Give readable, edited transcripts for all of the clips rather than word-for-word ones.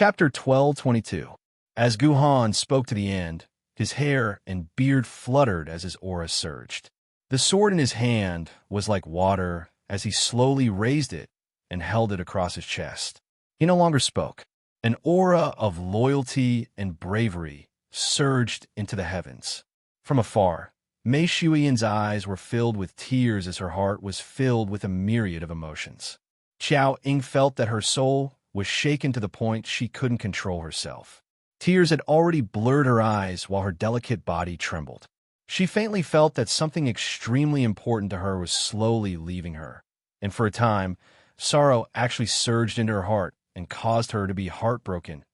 Chapter 12:22. As Guhan spoke to the end, his hair and beard fluttered as his aura surged. The sword in his hand was like water as he slowly raised it and held it across his chest. He no longer spoke. An aura of loyalty and bravery surged into the heavens. From afar, Mei Shuiyan's eyes were filled with tears as her heart was filled with a myriad of emotions. Qiao Ying felt that her soul was shaken to the point she couldn't control herself. Tears had already blurred her eyes while her delicate body trembled. She faintly felt that something extremely important to her was slowly leaving her, and for a time, sorrow actually surged into her heart and caused her to be heartbroken.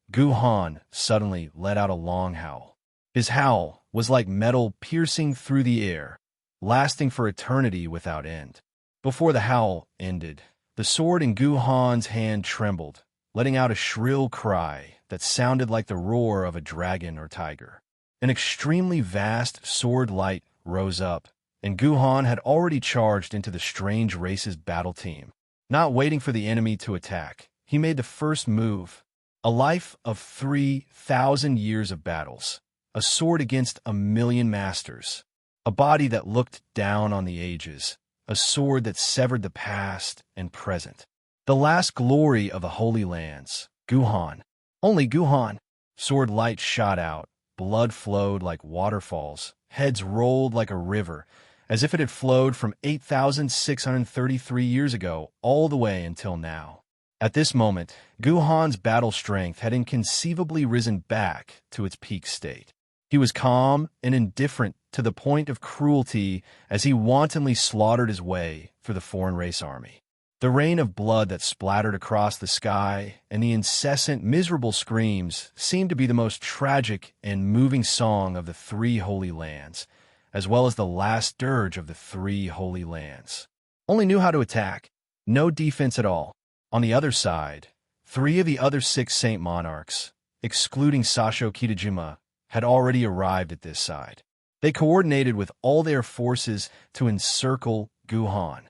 Guhan suddenly let out a long howl. His howl was like metal piercing through the air, lasting for eternity without end. Before the howl ended, the sword in Guhan's hand trembled, letting out a shrill cry that sounded like the roar of a dragon or tiger. An extremely vast sword light rose up, and Guhan had already charged into the strange race's battle team. Not waiting for the enemy to attack, he made the first move. A life of 3,000 years of battles, a sword against 1,000,000 masters, a body that looked down on the ages, a sword that severed the past and present. The last glory of the Holy Lands, Guhan. Only Guhan. Sword light shot out, blood flowed like waterfalls, heads rolled like a river, as if it had flowed from 8,633 years ago all the way until now. At this moment, Guhan's battle strength had inconceivably risen back to its peak state. He was calm and indifferent to the point of cruelty as he wantonly slaughtered his way through the foreign race army. The rain of blood that splattered across the sky and the incessant, miserable screams seemed to be the most tragic and moving song of the three Holy Lands, as well as the last dirge of the three Holy Lands. Only knew how to attack, no defense at all. On the other side, 3 of the other 6 Saint Monarchs, excluding Sasho Kitajima, had already arrived at this side. They coordinated with all their forces to encircle Guhan.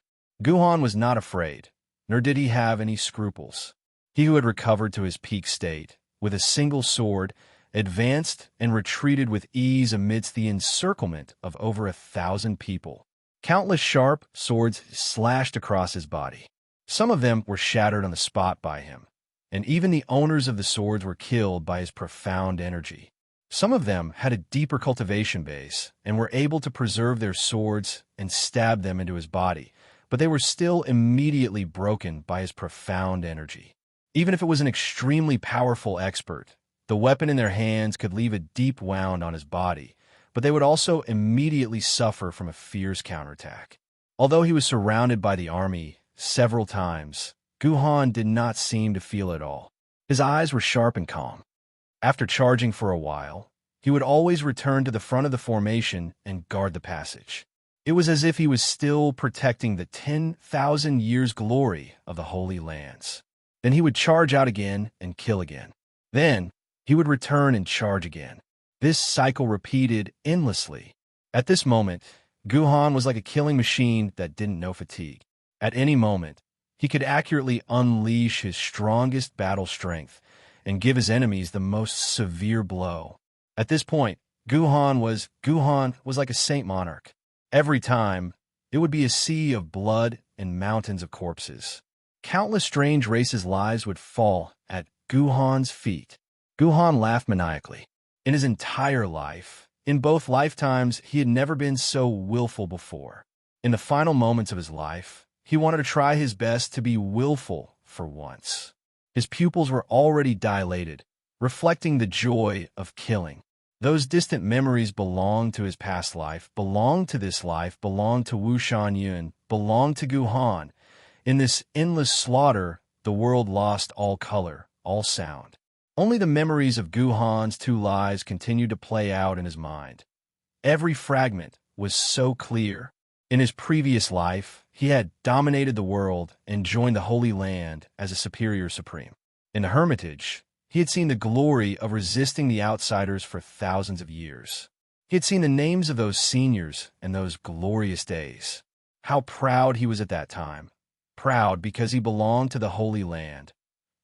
Guhan was not afraid, nor did he have any scruples. He who had recovered to his peak state, with a single sword, advanced and retreated with ease amidst the encirclement of over 1,000 people. Countless sharp swords slashed across his body. Some of them were shattered on the spot by him, and even the owners of the swords were killed by his profound energy. Some of them had a deeper cultivation base and were able to preserve their swords and stab them into his body, but they were still immediately broken by his profound energy. Even if it was an extremely powerful expert, the weapon in their hands could leave a deep wound on his body, but they would also immediately suffer from a fierce counterattack. Although he was surrounded by the army several times, Guhan did not seem to feel it all. His eyes were sharp and calm. After charging for a while, he would always return to the front of the formation and guard the passage. It was as if he was still protecting the 10,000 years' glory of the Holy Lands. Then he would charge out again and kill again. Then he would return and charge again. This cycle repeated endlessly. At this moment, Guhan was like a killing machine that didn't know fatigue. At any moment, he could accurately unleash his strongest battle strength and give his enemies the most severe blow. At this point, Guhan was like a Saint Monarch. Every time, it would be a sea of blood and mountains of corpses. Countless strange races' lives would fall at Guhan's feet. Guhan laughed maniacally. In his entire life, in both lifetimes, he had never been so willful before. In the final moments of his life, he wanted to try his best to be willful for once. His pupils were already dilated, reflecting the joy of killing. Those distant memories belonged to his past life, belonged to this life, belonged to Wu Shangyun, belonged to Guhan. In this endless slaughter, the world lost all color, all sound. Only the memories of Guhan's 2 lives continued to play out in his mind. Every fragment was so clear. In his previous life, he had dominated the world and joined the Holy Land as a superior supreme. In the Hermitage, he had seen the glory of resisting the outsiders for thousands of years. He had seen the names of those seniors and those glorious days. How proud he was at that time. Proud because he belonged to the Holy Land.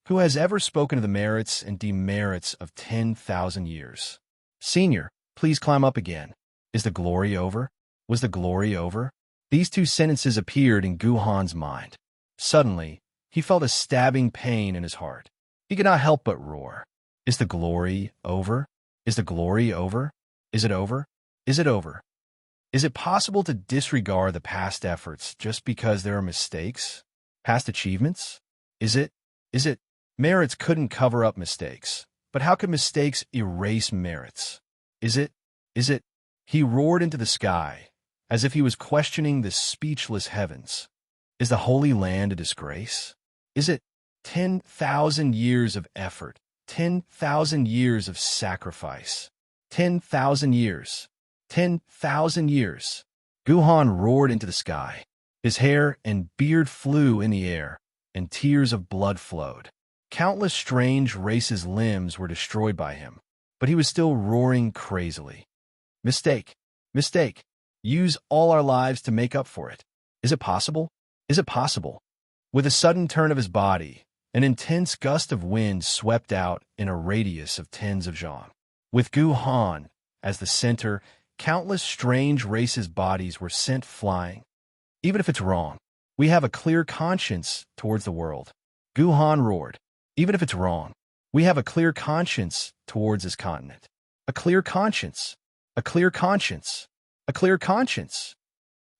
Who has ever spoken of the merits and demerits of 10,000 years? Senior, please climb up again. Is the glory over? Was the glory over? These two sentences appeared in Guhan's mind. Suddenly, he felt a stabbing pain in his heart. He could not help but roar. Is the glory over? Is the glory over? Is it over? Is it over? Is it possible to disregard the past efforts just because there are mistakes? Past achievements? Is it? Merits couldn't cover up mistakes, but how could mistakes erase merits? Is it? He roared into the sky, as if he was questioning the speechless heavens. Is the Holy Land a disgrace? Is it? 10,000 years of effort, 10,000 years of sacrifice, 10,000 years, 10,000 years. Guhan roared into the sky. His hair and beard flew in the air, and tears of blood flowed. Countless strange races' limbs were destroyed by him, but he was still roaring crazily. Mistake, mistake. Use all our lives to make up for it. Is it possible? Is it possible? With a sudden turn of his body, an intense gust of wind swept out in a radius of tens of jauns. With Guhan as the center, countless strange races' bodies were sent flying. Even if it's wrong, we have a clear conscience towards the world. Guhan roared. Even if it's wrong, we have a clear conscience towards this continent. A clear conscience. A clear conscience. A clear conscience.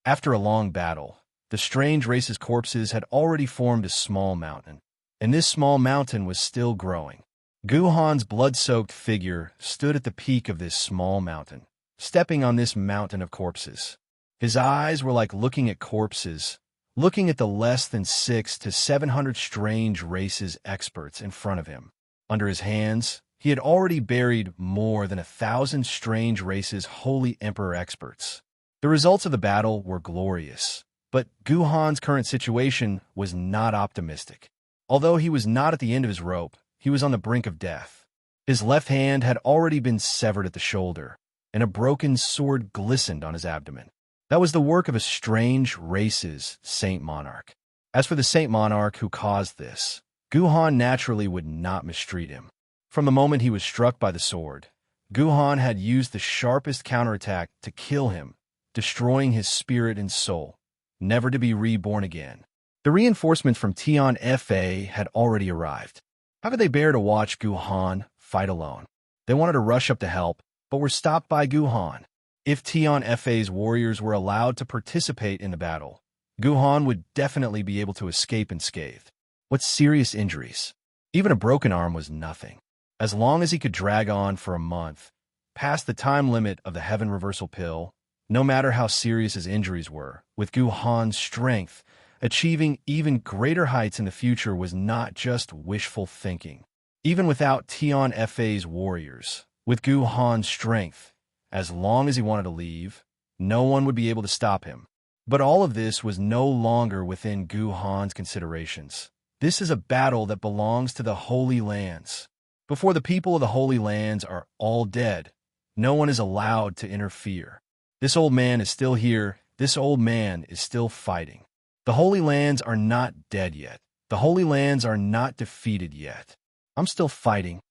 After a long battle, the strange race's corpses had already formed a small mountain, and this small mountain was still growing. Guhan's blood-soaked figure stood at the peak of this small mountain, stepping on this mountain of corpses. His eyes were like looking at corpses, looking at the less than 600 to 700 strange races experts in front of him. Under his hands, he had already buried more than 1,000 strange races holy emperor experts. The results of the battle were glorious, but Guhan's current situation was not optimistic. Although he was not at the end of his rope, he was on the brink of death. His left hand had already been severed at the shoulder, and a broken sword glistened on his abdomen. That was the work of a strange race's Saint Monarch. As for the Saint Monarch who caused this, Guhan naturally would not mistreat him. From the moment he was struck by the sword, Guhan had used the sharpest counterattack to kill him, destroying his spirit and soul, never to be reborn again. The reinforcements from Tion Fa had already arrived. How could they bear to watch Guhan fight alone? They wanted to rush up to help, but were stopped by Guhan. If Tion Fa's warriors were allowed to participate in the battle, Guhan would definitely be able to escape unscathed. What serious injuries? Even a broken arm was nothing. As long as he could drag on for a month, past the time limit of the heaven reversal pill, no matter how serious his injuries were, with Guhan's strength, achieving even greater heights in the future was not just wishful thinking. Even without Tion Fa's warriors, with Guhan's strength, as long as he wanted to leave, no one would be able to stop him. But all of this was no longer within Guhan's considerations. This is a battle that belongs to the Holy Lands. Before the people of the Holy Lands are all dead, no one is allowed to interfere. This old man is still here. This old man is still fighting. The Holy Lands are not dead yet. The Holy Lands are not defeated yet. I'm still fighting.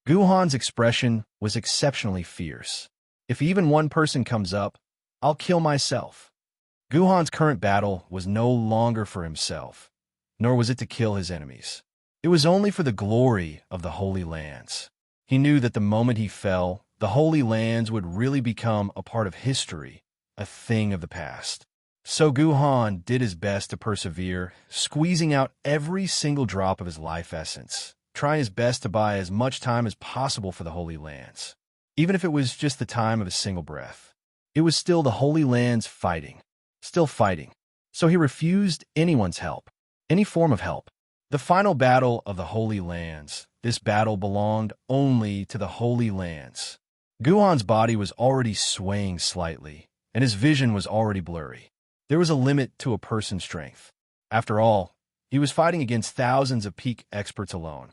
Guhan's expression was exceptionally fierce. If even one person comes up, I'll kill myself. Guhan's current battle was no longer for himself, nor was it to kill his enemies. It was only for the glory of the Holy Lands. He knew that the moment he fell, the Holy Lands would really become a part of history, a thing of the past. So Guhan did his best to persevere, squeezing out every single drop of his life essence, trying his best to buy as much time as possible for the Holy Lands. Even if it was just the time of a single breath. It was still the Holy Lands fighting. Still fighting. So he refused anyone's help. Any form of help. The final battle of the Holy Lands. This battle belonged only to the Holy Lands. Guhan's body was already swaying slightly, and his vision was already blurry. There was a limit to a person's strength. After all, he was fighting against thousands of peak experts alone.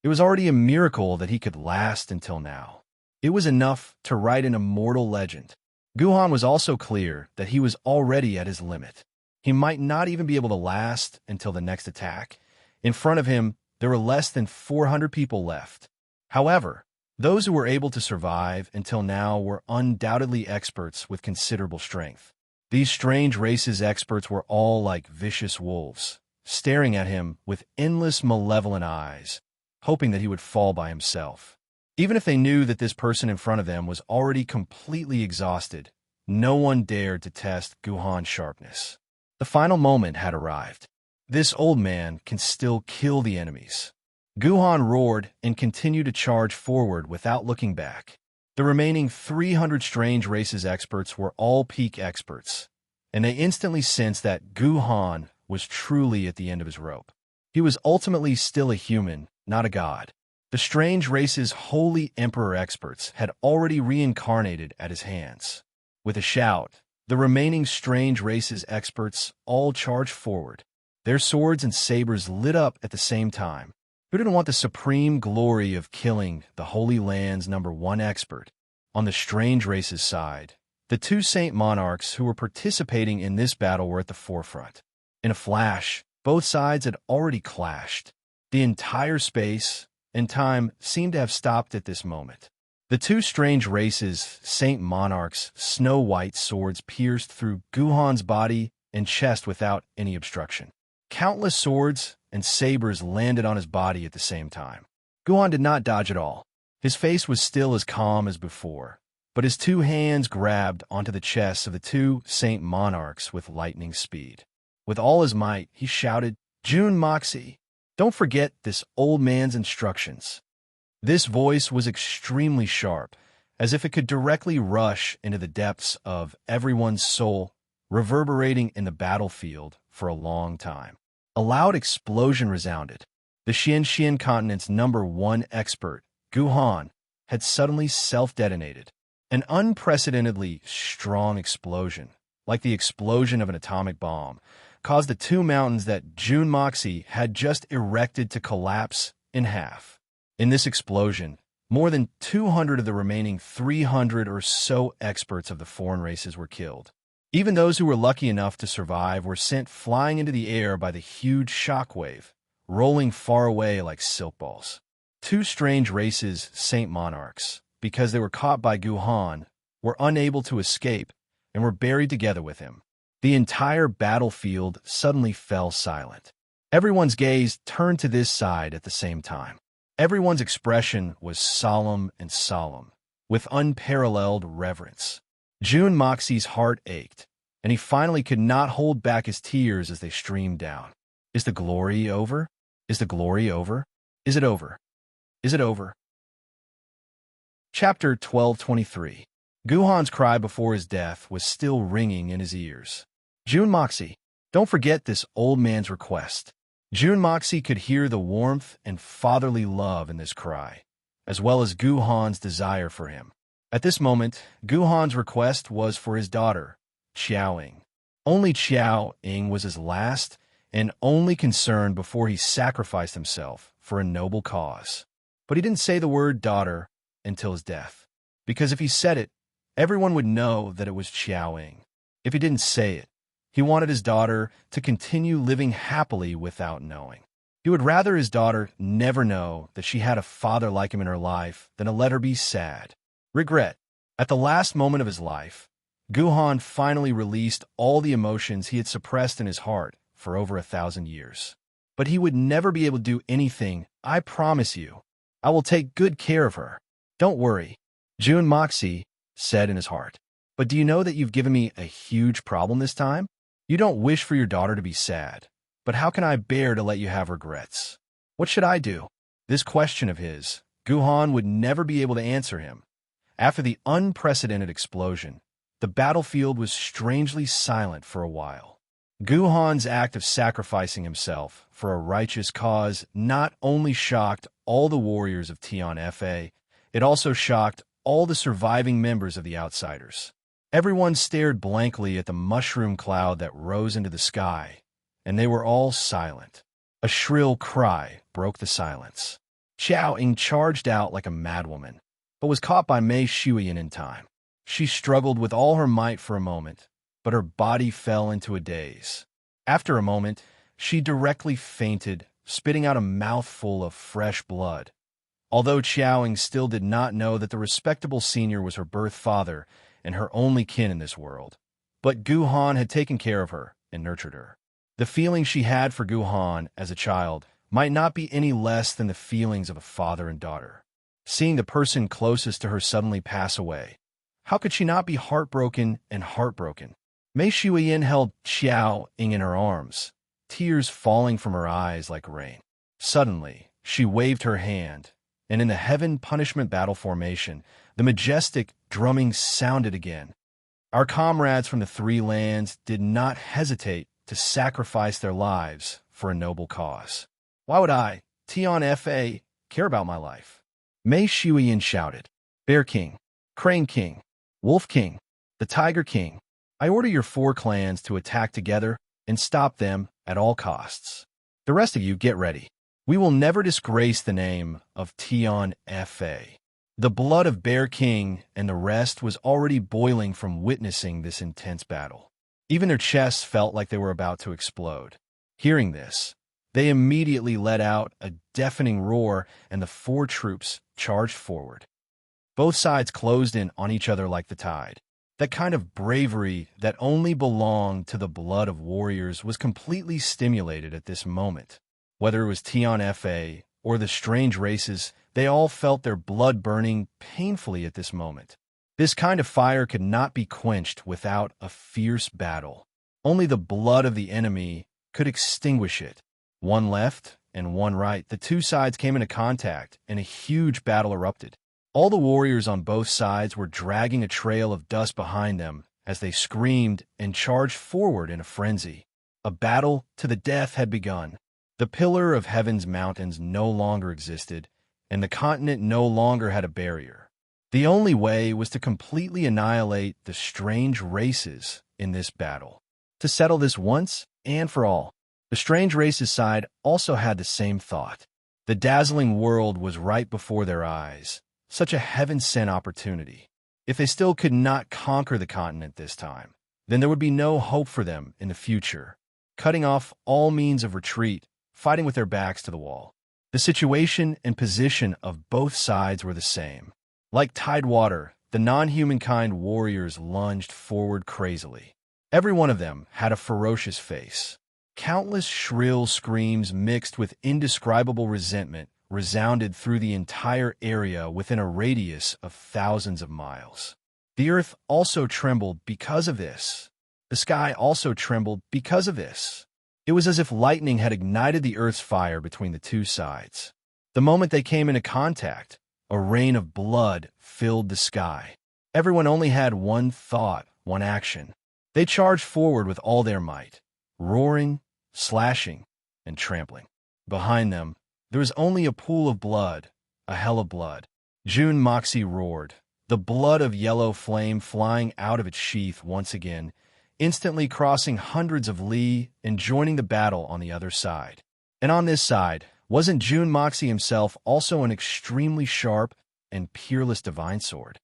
It was already a miracle that he could last until now. It was enough to write an immortal legend. Guhan was also clear that he was already at his limit. He might not even be able to last until the next attack. In front of him, there were less than 400 people left. However, those who were able to survive until now were undoubtedly experts with considerable strength. These strange races experts were all like vicious wolves, staring at him with endless malevolent eyes, hoping that he would fall by himself. Even if they knew that this person in front of them was already completely exhausted, no one dared to test Guhan's sharpness. The final moment had arrived. This old man can still kill the enemies. Guhan roared and continued to charge forward without looking back. The remaining 300 strange races experts were all peak experts, and they instantly sensed that Guhan was truly at the end of his rope. He was ultimately still a human, not a god. The strange race's holy emperor experts had already reincarnated at his hands. With a shout, the remaining strange races experts all charged forward. Their swords and sabers lit up at the same time. Who didn't want the supreme glory of killing the Holy Land's #1 expert? On the strange race's side, the two Saint Monarchs who were participating in this battle were at the forefront. In a flash, both sides had already clashed. The entire space and time seemed to have stopped at this moment. The two strange races' Saint Monarchs' snow-white swords pierced through Guhan's body and chest without any obstruction. Countless swords and sabers landed on his body at the same time. Guhan did not dodge at all. His face was still as calm as before, but his two hands grabbed onto the chests of the two Saint Monarchs with lightning speed. With all his might, he shouted, "June Moxie, don't forget this old man's instructions." This voice was extremely sharp, as if it could directly rush into the depths of everyone's soul, reverberating in the battlefield for a long time. A loud explosion resounded. The Xian continent's #1 expert, Guhan, had suddenly self-detonated. An unprecedentedly strong explosion, like the explosion of an atomic bomb, caused the two mountains that June Moxie had just erected to collapse in half. In this explosion, more than 200 of the remaining 300 or so experts of the foreign races were killed. Even those who were lucky enough to survive were sent flying into the air by the huge shockwave, rolling far away like silk balls. Two strange races, Saint Monarchs, because they were caught by Guhan, were unable to escape and were buried together with him. The entire battlefield suddenly fell silent. Everyone's gaze turned to this side at the same time. Everyone's expression was solemn and solemn, with unparalleled reverence. June Moxie's heart ached, and he finally could not hold back his tears as they streamed down. Is the glory over? Is the glory over? Is it over? Is it over? Chapter 1223. Guhan's cry before his death was still ringing in his ears. June Moxie, don't forget this old man's request. June Moxie could hear the warmth and fatherly love in this cry, as well as Guhan's desire for him. At this moment, Guhan's request was for his daughter, Qiaoying. Only Qiaoying was his last and only concern before he sacrificed himself for a noble cause. But he didn't say the word daughter until his death, because if he said it, everyone would know that it was Qiaoying. If he didn't say it, he wanted his daughter to continue living happily without knowing. He would rather his daughter never know that she had a father like him in her life than to let her be sad. Regret. At the last moment of his life, Guhan finally released all the emotions he had suppressed in his heart for over 1,000 years. But he would never be able to do anything, I promise you. I will take good care of her. Don't worry, June Moxie said in his heart. But do you know that you've given me a huge problem this time? You don't wish for your daughter to be sad, but how can I bear to let you have regrets? What should I do? This question of his, Guhan would never be able to answer him. After the unprecedented explosion, the battlefield was strangely silent for a while. Guhan's act of sacrificing himself for a righteous cause not only shocked all the warriors of Tian Fa, it also shocked all the surviving members of the Outsiders. Everyone stared blankly at the mushroom cloud that rose into the sky, and they were all silent. A shrill cry broke the silence. Qiaoying charged out like a madwoman, but was caught by Mei Shuyan in time. She struggled with all her might for a moment, but her body fell into a daze. After a moment, she directly fainted, spitting out a mouthful of fresh blood. Although Xiaoying still did not know that the respectable senior was her birth father and her only kin in this world. But Gu Han had taken care of her and nurtured her. The feelings she had for Gu Han as a child might not be any less than the feelings of a father and daughter. Seeing the person closest to her suddenly pass away, how could she not be heartbroken and heartbroken? Mei Shuiyin held Xiao Ying in her arms, tears falling from her eyes like rain. Suddenly, she waved her hand, and in the heaven punishment battle formation, the majestic drumming sounded again. Our comrades from the three lands did not hesitate to sacrifice their lives for a noble cause. Why would I, Tian Fa, care about my life? Mei Shuiyin shouted. Bear King, Crane King, Wolf King, the Tiger King, I order your 4 clans to attack together and stop them at all costs. The rest of you get ready. We will never disgrace the name of Tian Fa. The blood of Bear King and the rest was already boiling from witnessing this intense battle. Even their chests felt like they were about to explode. Hearing this, they immediately let out a deafening roar, and the 4 troops charged forward. Both sides closed in on each other like the tide. That kind of bravery that only belonged to the blood of warriors was completely stimulated at this moment. Whether it was Tian Fa or the strange races, they all felt their blood burning painfully at this moment. This kind of fire could not be quenched without a fierce battle. Only the blood of the enemy could extinguish it. One left and one right, the 2 sides came into contact, and a huge battle erupted. All the warriors on both sides were dragging a trail of dust behind them as they screamed and charged forward in a frenzy. A battle to the death had begun. The pillar of heaven's mountains no longer existed, and the continent no longer had a barrier. The only way was to completely annihilate the strange races in this battle. To settle this once and for all. The strange races side also had the same thought. The dazzling world was right before their eyes. Such a heaven-sent opportunity. If they still could not conquer the continent this time, then there would be no hope for them in the future. Cutting off all means of retreat, fighting with their backs to the wall. The situation and position of both sides were the same. Like tidewater, the non-humankind warriors lunged forward crazily. Every one of them had a ferocious face. Countless shrill screams mixed with indescribable resentment resounded through the entire area within a radius of thousands of miles. The earth also trembled because of this. The sky also trembled because of this. It was as if lightning had ignited the earth's fire between the 2 sides. The moment they came into contact, a rain of blood filled the sky. Everyone only had one thought, one action. They charged forward with all their might, roaring, slashing, and trampling. Behind them, there was only a pool of blood, a hell of blood. Jun Moxie roared, the blood of yellow flame flying out of its sheath once again, instantly crossing hundreds of li and joining the battle on the other side. And on this side, wasn't Jun Moxie himself also an extremely sharp and peerless divine sword?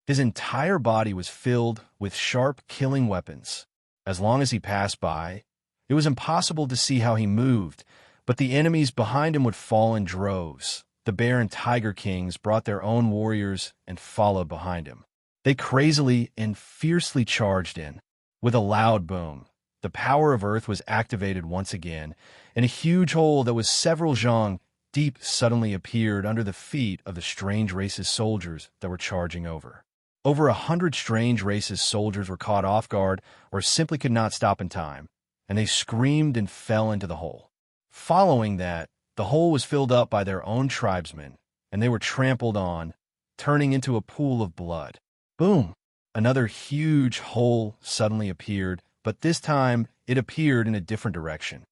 His entire body was filled with sharp killing weapons. As long as he passed by, it was impossible to see how he moved, but the enemies behind him would fall in droves. The Bear and Tiger Kings brought their own warriors and followed behind him. They crazily and fiercely charged in. With a loud boom, the power of Earth was activated once again, and a huge hole that was several zhang deep suddenly appeared under the feet of the strange race's soldiers that were charging over. Over 100 strange race's soldiers were caught off guard or simply could not stop in time, and they screamed and fell into the hole. Following that, the hole was filled up by their own tribesmen, and they were trampled on, turning into a pool of blood. Boom! Another huge hole suddenly appeared, but this time it appeared in a different direction.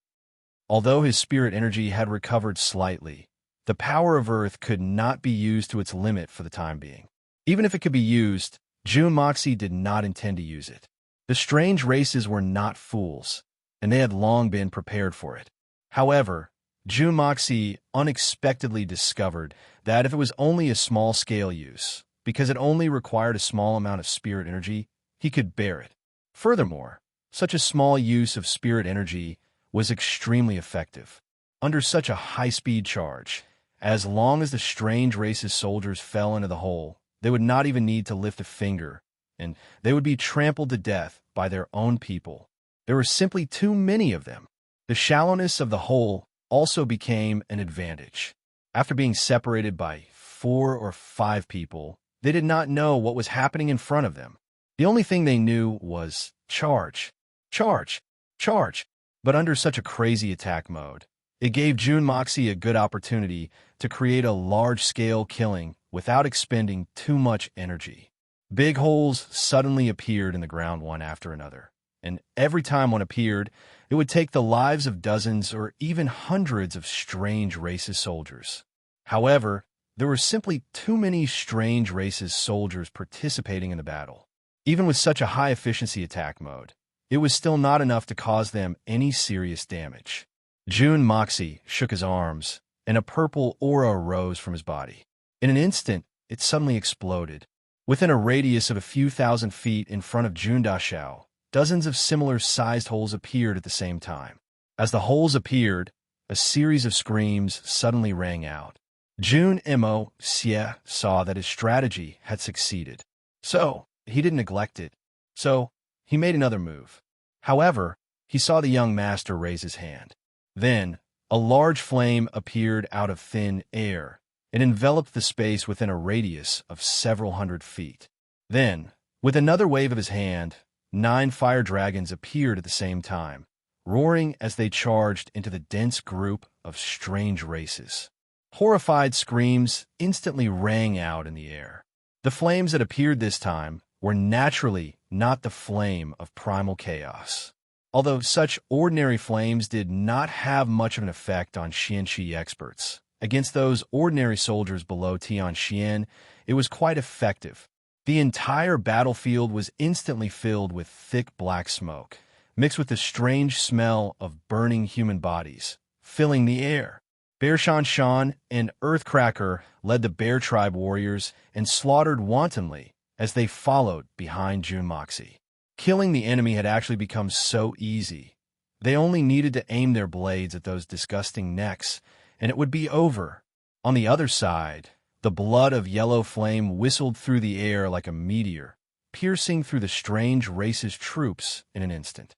Although his spirit energy had recovered slightly, the power of Earth could not be used to its limit for the time being. Even if it could be used, Jun Moxie did not intend to use it. The strange races were not fools, and they had long been prepared for it. However, Jun Moxie unexpectedly discovered that if it was only a small-scale use, because it only required a small amount of spirit energy, he could bear it. Furthermore, such a small use of spirit energy was extremely effective. under such a high-speed charge. As long as the strange race's soldiers fell into the hole, they would not even need to lift a finger, and they would be trampled to death by their own people. There were simply too many of them. The shallowness of the hole also became an advantage. After being separated by 4 or 5 people, they did not know what was happening in front of them. The only thing they knew was charge, charge, charge. But under such a crazy attack mode, it gave June Moxie a good opportunity to create a large-scale killing without expending too much energy. Big holes suddenly appeared in the ground one after another, and every time one appeared, it would take the lives of dozens or even hundreds of strange races soldiers. However, there were simply too many strange races soldiers participating in the battle. Even with such a high-efficiency attack mode, it was still not enough to cause them any serious damage. June Moxie shook his arms, and a purple aura rose from his body. In an instant, it suddenly exploded. Within a radius of a few thousand feet in front of June Dashao, dozens of similar-sized holes appeared at the same time. As the holes appeared, a series of screams suddenly rang out. June Mo Xie saw that his strategy had succeeded. So, he didn't neglect it. So, he made another move. However, he saw the young master raise his hand. Then, a large flame appeared out of thin air. It enveloped the space within a radius of several hundred feet. Then, with another wave of his hand, 9 fire dragons appeared at the same time, roaring as they charged into the dense group of strange races. Horrified screams instantly rang out in the air. The flames that appeared this time were naturally not the flame of primal chaos. Although such ordinary flames did not have much of an effect on Xianxi experts, against those ordinary soldiers below Tianxian, it was quite effective. The entire battlefield was instantly filled with thick black smoke, mixed with the strange smell of burning human bodies, filling the air. Bear Shan Shan and Earthcracker led the Bear Tribe warriors and slaughtered wantonly as they followed behind June Moxie. Killing the enemy had actually become so easy. They only needed to aim their blades at those disgusting necks, and it would be over. On the other side, the blood of Yellow Flame whistled through the air like a meteor, piercing through the strange race's troops in an instant.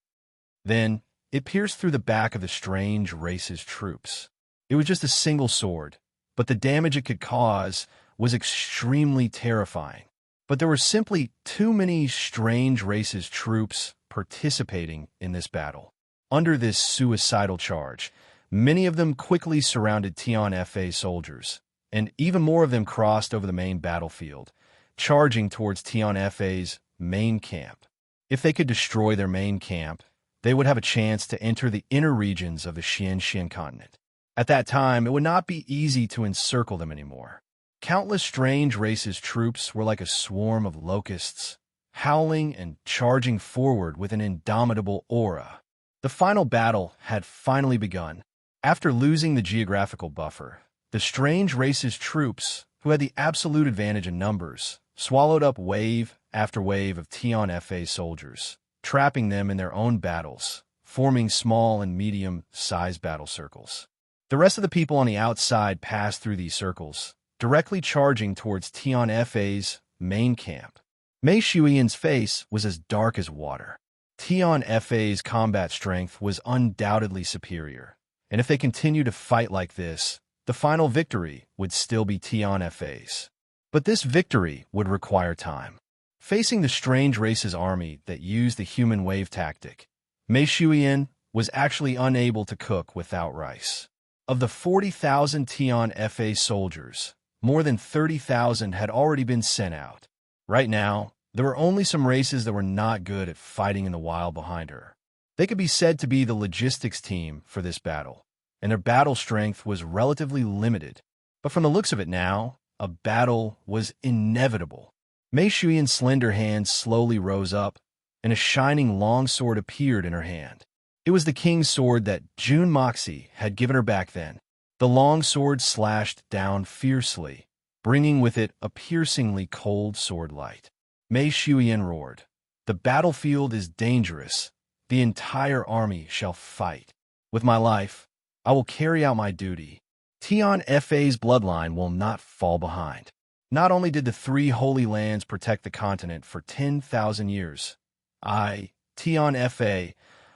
Then, it pierced through the back of the strange race's troops. It was just a single sword, but the damage it could cause was extremely terrifying. But there were simply too many strange races troops participating in this battle. Under this suicidal charge, many of them quickly surrounded Tian Fa soldiers, and even more of them crossed over the main battlefield, charging towards Tian Fa's main camp. If they could destroy their main camp, they would have a chance to enter the inner regions of the Xianxian continent. At that time, it would not be easy to encircle them anymore. Countless strange races troops were like a swarm of locusts, howling and charging forward with an indomitable aura. The final battle had finally begun. After losing the geographical buffer, the strange race's troops, who had the absolute advantage in numbers, swallowed up wave after wave of Tian Fa soldiers, trapping them in their own battles, forming small and medium-sized battle circles. The rest of the people on the outside passed through these circles, directly charging towards Tian Fa's main camp. Mei Shuiyan's face was as dark as water. Tian Fa's combat strength was undoubtedly superior, and if they continued to fight like this, the final victory would still be Tian Fa's. But this victory would require time. Facing the strange race's army that used the human wave tactic, Mei Shuiyan was actually unable to cook without rice. Of the 40,000 Tian Fa soldiers, more than 30,000 had already been sent out. Right now, there were only some races that were not good at fighting in the wild behind her. They could be said to be the logistics team for this battle, and their battle strength was relatively limited. But from the looks of it now, a battle was inevitable. Mei Shuiyan's slender hand slowly rose up, and a shining longsword appeared in her hand. It was the king's sword that June Moxie had given her back then. The long sword slashed down fiercely, bringing with it a piercingly cold sword light. Mei Shuiyan roared, "The battlefield is dangerous. The entire army shall fight. With my life, I will carry out my duty. Tian Fa's bloodline will not fall behind. Not only did the three Holy Lands protect the continent for 10,000 years, I, Tian Fa,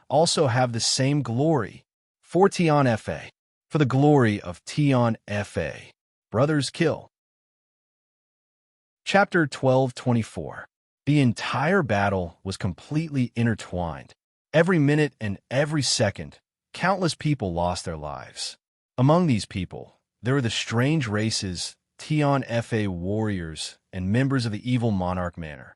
also have the same glory. For Tian Fa. For the glory of Tian Fa. Brothers kill. Chapter 12:24. The entire battle was completely intertwined. Every minute and every second, countless people lost their lives. Among these people, there were the strange races, Tian Fa warriors, and members of the evil monarch manor.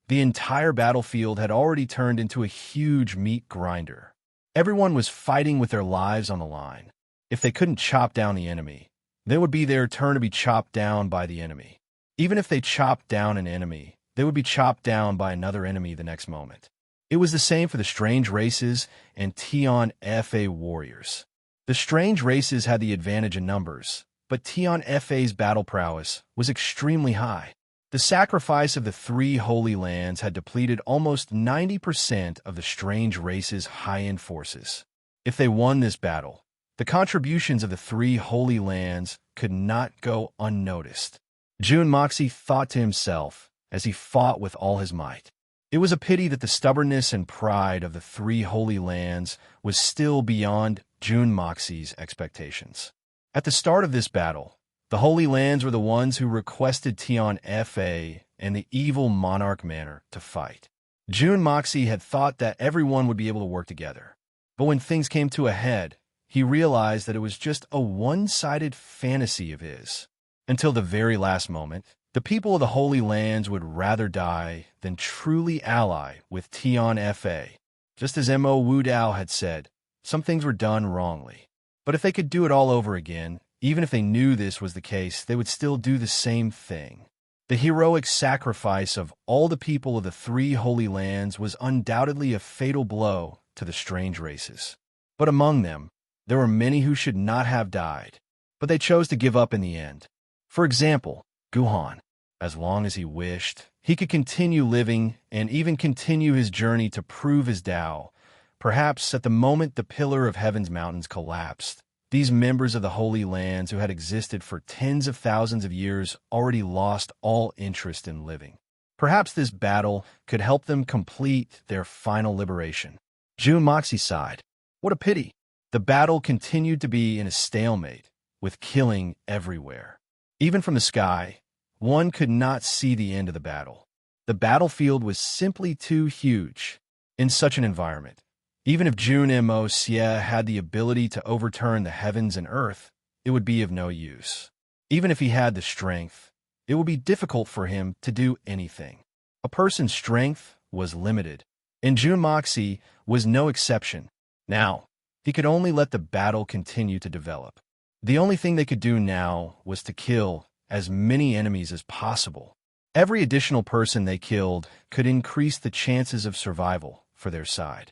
The entire battlefield had already turned into a huge meat grinder. Everyone was fighting with their lives on the line. If they couldn't chop down the enemy, then it would be their turn to be chopped down by the enemy. Even if they chopped down an enemy, they would be chopped down by another enemy the next moment. It was the same for the strange races and Tian Fa warriors. The strange races had the advantage in numbers, but Tian Fa's battle prowess was extremely high. The sacrifice of the three Holy Lands had depleted almost 90% of the strange race's high-end forces. If they won this battle, the contributions of the three Holy Lands could not go unnoticed. Jun Moxie thought to himself as he fought with all his might. It was a pity that the stubbornness and pride of the three Holy Lands was still beyond Jun Moxie's expectations. At the start of this battle, the Holy Lands were the ones who requested Tian Fa and the evil monarch manor to fight. Jun Moxie had thought that everyone would be able to work together. But when things came to a head, he realized that it was just a one-sided fantasy of his. Until the very last moment, the people of the Holy Lands would rather die than truly ally with Tian Fa. Just as Mo Wu Dao had said, some things were done wrongly. But if they could do it all over again, even if they knew this was the case, they would still do the same thing. The heroic sacrifice of all the people of the three Holy Lands was undoubtedly a fatal blow to the strange races. But among them, there were many who should not have died, but they chose to give up in the end. For example, Guhan. As long as he wished, he could continue living and even continue his journey to prove his Tao. Perhaps at the moment the pillar of Heaven's mountains collapsed, these members of the Holy Lands who had existed for tens of thousands of years already lost all interest in living. Perhaps this battle could help them complete their final liberation. Jun Moxie sighed. What a pity. The battle continued to be in a stalemate, with killing everywhere. Even from the sky, one could not see the end of the battle. The battlefield was simply too huge. In such an environment, even if Jun Mo Xie had the ability to overturn the heavens and earth, it would be of no use. Even if he had the strength, it would be difficult for him to do anything. A person's strength was limited, and Jun Moxie was no exception. Now, he could only let the battle continue to develop. The only thing they could do now was to kill as many enemies as possible. Every additional person they killed could increase the chances of survival for their side.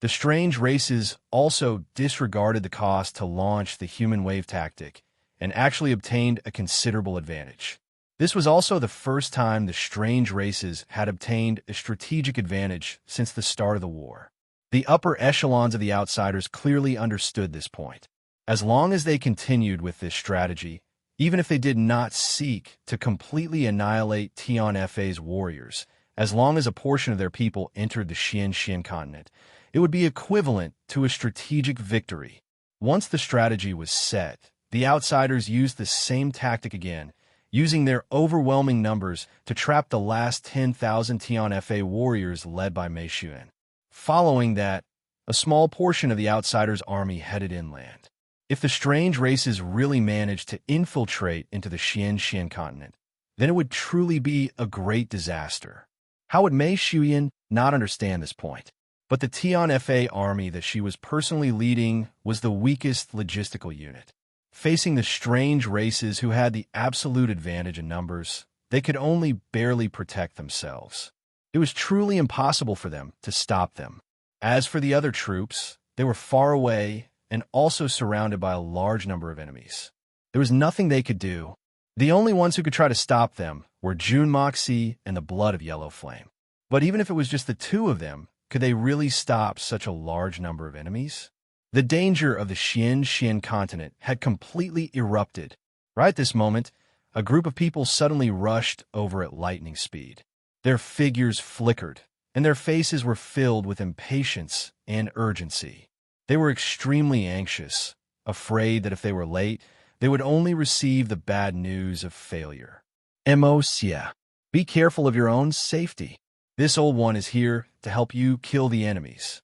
The strange races also disregarded the cost to launch the human wave tactic and actually obtained a considerable advantage. This was also the first time the strange races had obtained a strategic advantage since the start of the war. The upper echelons of the outsiders clearly understood this point. As long as they continued with this strategy, even if they did not seek to completely annihilate Tian Fa's warriors, as long as a portion of their people entered the Xian continent, it would be equivalent to a strategic victory. Once the strategy was set, the outsiders used the same tactic again, using their overwhelming numbers to trap the last 10,000 Tian Fa warriors led by Mei Xuan. Following that, a small portion of the outsiders' army headed inland. If the strange races really managed to infiltrate into the Xian continent, then it would truly be a great disaster. How would Mei Xuan not understand this point? But the Tian Fa army that she was personally leading was the weakest logistical unit. Facing the strange races who had the absolute advantage in numbers, they could only barely protect themselves. It was truly impossible for them to stop them. As for the other troops, they were far away and also surrounded by a large number of enemies. There was nothing they could do. The only ones who could try to stop them were Jun Moxie and the Blood of Yellow Flame. But even if it was just the two of them, could they really stop such a large number of enemies? The danger of the Xian continent had completely erupted. Right at this moment, a group of people suddenly rushed over at lightning speed. Their figures flickered, and their faces were filled with impatience and urgency. They were extremely anxious, afraid that if they were late, they would only receive the bad news of failure. Emocia. Be careful of your own safety. This old one is here to help you kill the enemies.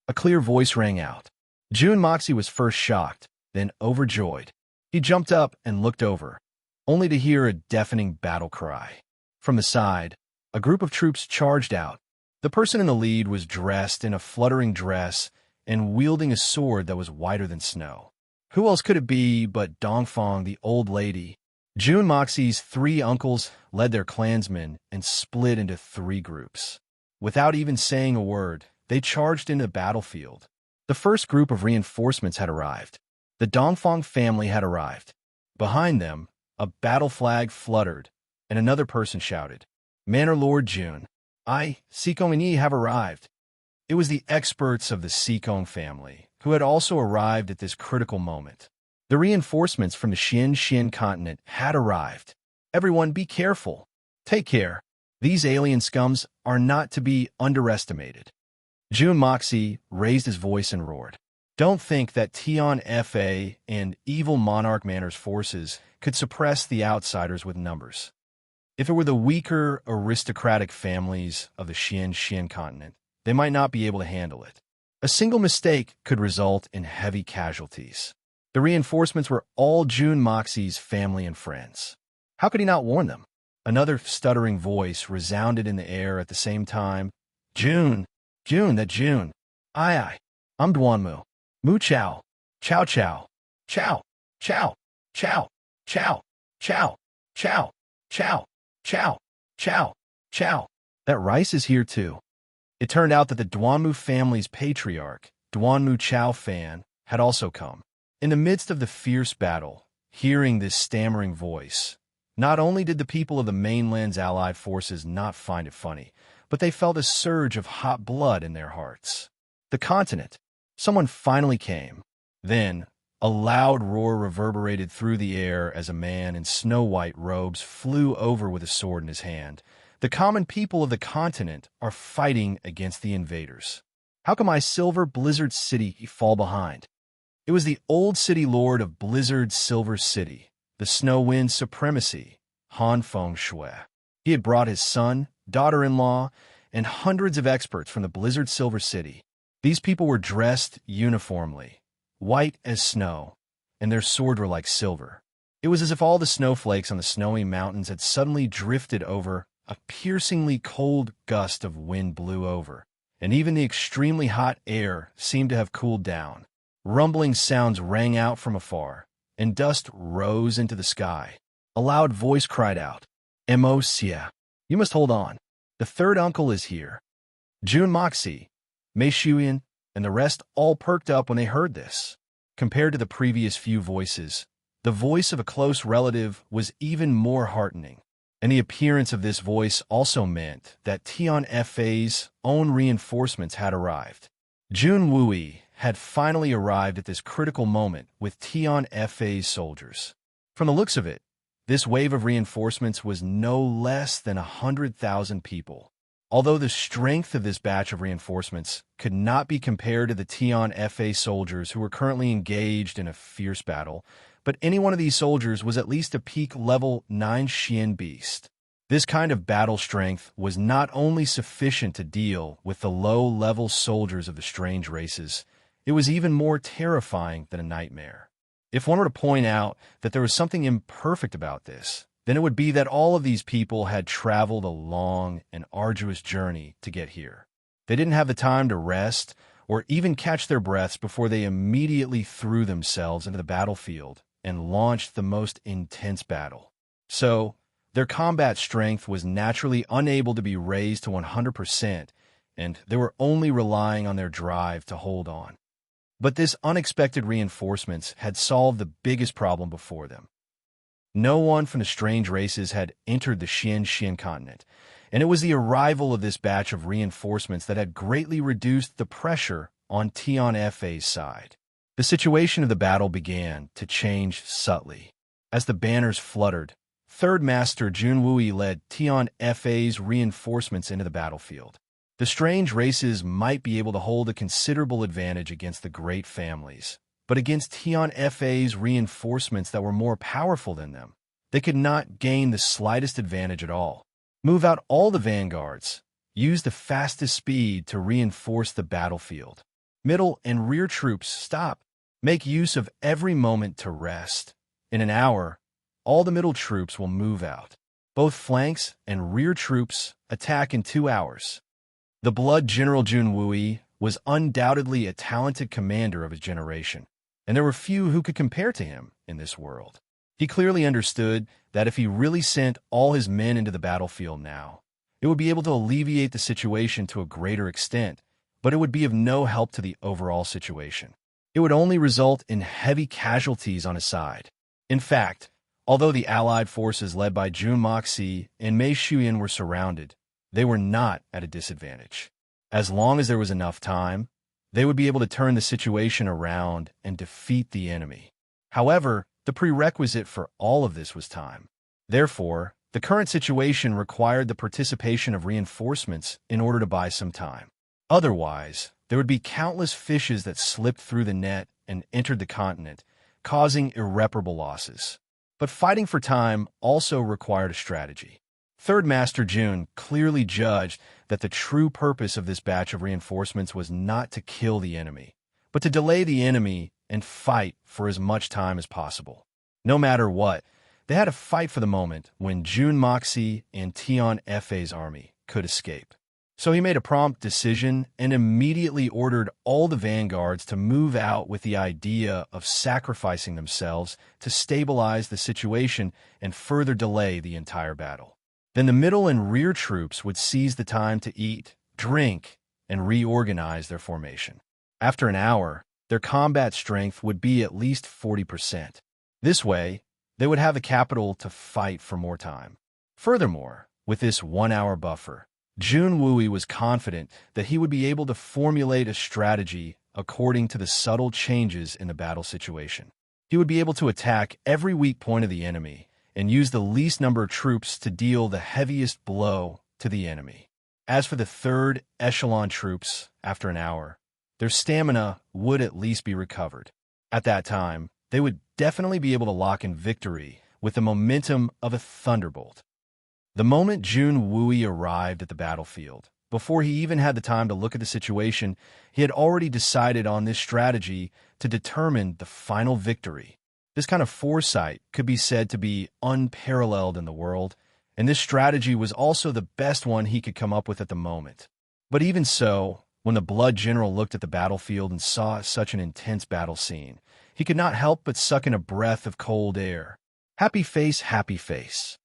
A clear voice rang out. Jun Moxie was first shocked, then overjoyed. He jumped up and looked over, only to hear a deafening battle cry. From the side, a group of troops charged out. The person in the lead was dressed in a fluttering dress and wielding a sword that was whiter than snow. Who else could it be but Dongfang, the old lady? Jun Moxie's three uncles led their clansmen and split into three groups. Without even saying a word, they charged into the battlefield. The first group of reinforcements had arrived. The Dongfang family had arrived. Behind them, a battle flag fluttered, and another person shouted, "Manor Lord Jun, I, Sikong and Yi have arrived." It was the experts of the Sikong family who had also arrived at this critical moment. The reinforcements from the Xian continent had arrived. Everyone be careful. Take care. These alien scums are not to be underestimated. Jun Moxie raised his voice and roared. Don't think that Tian Fa and evil Monarch Manor's forces could suppress the outsiders with numbers. If it were the weaker aristocratic families of the Xian continent, they might not be able to handle it. A single mistake could result in heavy casualties. The reinforcements were all Jun Moxie's family and friends. How could he not warn them? Another stuttering voice resounded in the air at the same time. Jun, I, I'm Duanmu. Mu Chao, Chow Chow, Chow, Chow, Chow, Chow, Chow, Chow, Chow, Chow, Chow, Chow. That rice is here too. It turned out that the Duanmu family's patriarch, Duanmu Chao Fan, had also come. In the midst of the fierce battle, hearing this stammering voice, not only did the people of the mainland's allied forces not find it funny, but they felt a surge of hot blood in their hearts. The continent. Someone finally came. Then, a loud roar reverberated through the air as a man in snow-white robes flew over with a sword in his hand. The common people of the continent are fighting against the invaders. How can my silver blizzard city fall behind? It was the old city lord of Blizzard Silver City, the Snow Wind Supremacy, Han Feng Shui. He had brought his son, daughter-in-law, and hundreds of experts from the Blizzard Silver City. These people were dressed uniformly, white as snow, and their swords were like silver. It was as if all the snowflakes on the snowy mountains had suddenly drifted over. A piercingly cold gust of wind blew over, and even the extremely hot air seemed to have cooled down. Rumbling sounds rang out from afar, and dust rose into the sky. A loud voice cried out, Emocia, you must hold on. The third uncle is here. Jun Moxie, Mei Shuyan, and the rest all perked up when they heard this. Compared to the previous few voices, the voice of a close relative was even more heartening. And the appearance of this voice also meant that Tian Fa's own reinforcements had arrived. Jun Wui had finally arrived at this critical moment with Tian Fa's soldiers. From the looks of it, this wave of reinforcements was no less than 100,000 people. Although the strength of this batch of reinforcements could not be compared to the Tian Fa soldiers who were currently engaged in a fierce battle, but any one of these soldiers was at least a peak level 9 Xian beast. This kind of battle strength was not only sufficient to deal with the low-level soldiers of the strange races, it was even more terrifying than a nightmare. If one were to point out that there was something imperfect about this, then it would be that all of these people had traveled a long and arduous journey to get here. They didn't have the time to rest or even catch their breaths before they immediately threw themselves into the battlefield and launched the most intense battle. So, their combat strength was naturally unable to be raised to 100%, and they were only relying on their drive to hold on. But this unexpected reinforcements had solved the biggest problem before them. No one from the strange races had entered the Xian continent, and it was the arrival of this batch of reinforcements that had greatly reduced the pressure on Tian Fa's side. The situation of the battle began to change subtly. As the banners fluttered, Third Master Junwui led Tian Fa's reinforcements into the battlefield. The strange races might be able to hold a considerable advantage against the great families, but against Tian Fa's reinforcements that were more powerful than them, they could not gain the slightest advantage at all. Move out all the vanguards. Use the fastest speed to reinforce the battlefield. Middle and rear troops, stop. Make use of every moment to rest. In an hour, all the middle troops will move out. Both flanks and rear troops attack in 2 hours. The Blood General Junwui was undoubtedly a talented commander of his generation, and there were few who could compare to him in this world. He clearly understood that if he really sent all his men into the battlefield now, it would be able to alleviate the situation to a greater extent, but it would be of no help to the overall situation. It would only result in heavy casualties on his side. In fact, although the Allied forces led by Jun Moxi and Mei Shuyan were surrounded, they were not at a disadvantage. As long as there was enough time, they would be able to turn the situation around and defeat the enemy. However, the prerequisite for all of this was time. Therefore, the current situation required the participation of reinforcements in order to buy some time. Otherwise, there would be countless fishes that slipped through the net and entered the continent, causing irreparable losses. But fighting for time also required a strategy. Third Master Jun clearly judged that the true purpose of this batch of reinforcements was not to kill the enemy, but to delay the enemy and fight for as much time as possible. No matter what, they had to fight for the moment when Jun Moxi and Tian Fa's army could escape. So he made a prompt decision and immediately ordered all the vanguards to move out with the idea of sacrificing themselves to stabilize the situation and further delay the entire battle. Then the middle and rear troops would seize the time to eat, drink, and reorganize their formation. After an hour, their combat strength would be at least 40%. This way, they would have the capital to fight for more time. Furthermore, with this 1-hour buffer, Junwui was confident that he would be able to formulate a strategy according to the subtle changes in the battle situation. He would be able to attack every weak point of the enemy and use the least number of troops to deal the heaviest blow to the enemy. As for the third echelon troops, after an hour, their stamina would at least be recovered. At that time, they would definitely be able to lock in victory with the momentum of a thunderbolt. The moment Junwui arrived at the battlefield, before he even had the time to look at the situation, he had already decided on this strategy to determine the final victory. This kind of foresight could be said to be unparalleled in the world, and this strategy was also the best one he could come up with at the moment. But even so, when the Blood General looked at the battlefield and saw such an intense battle scene, he could not help but suck in a breath of cold air. Happy face, happy face.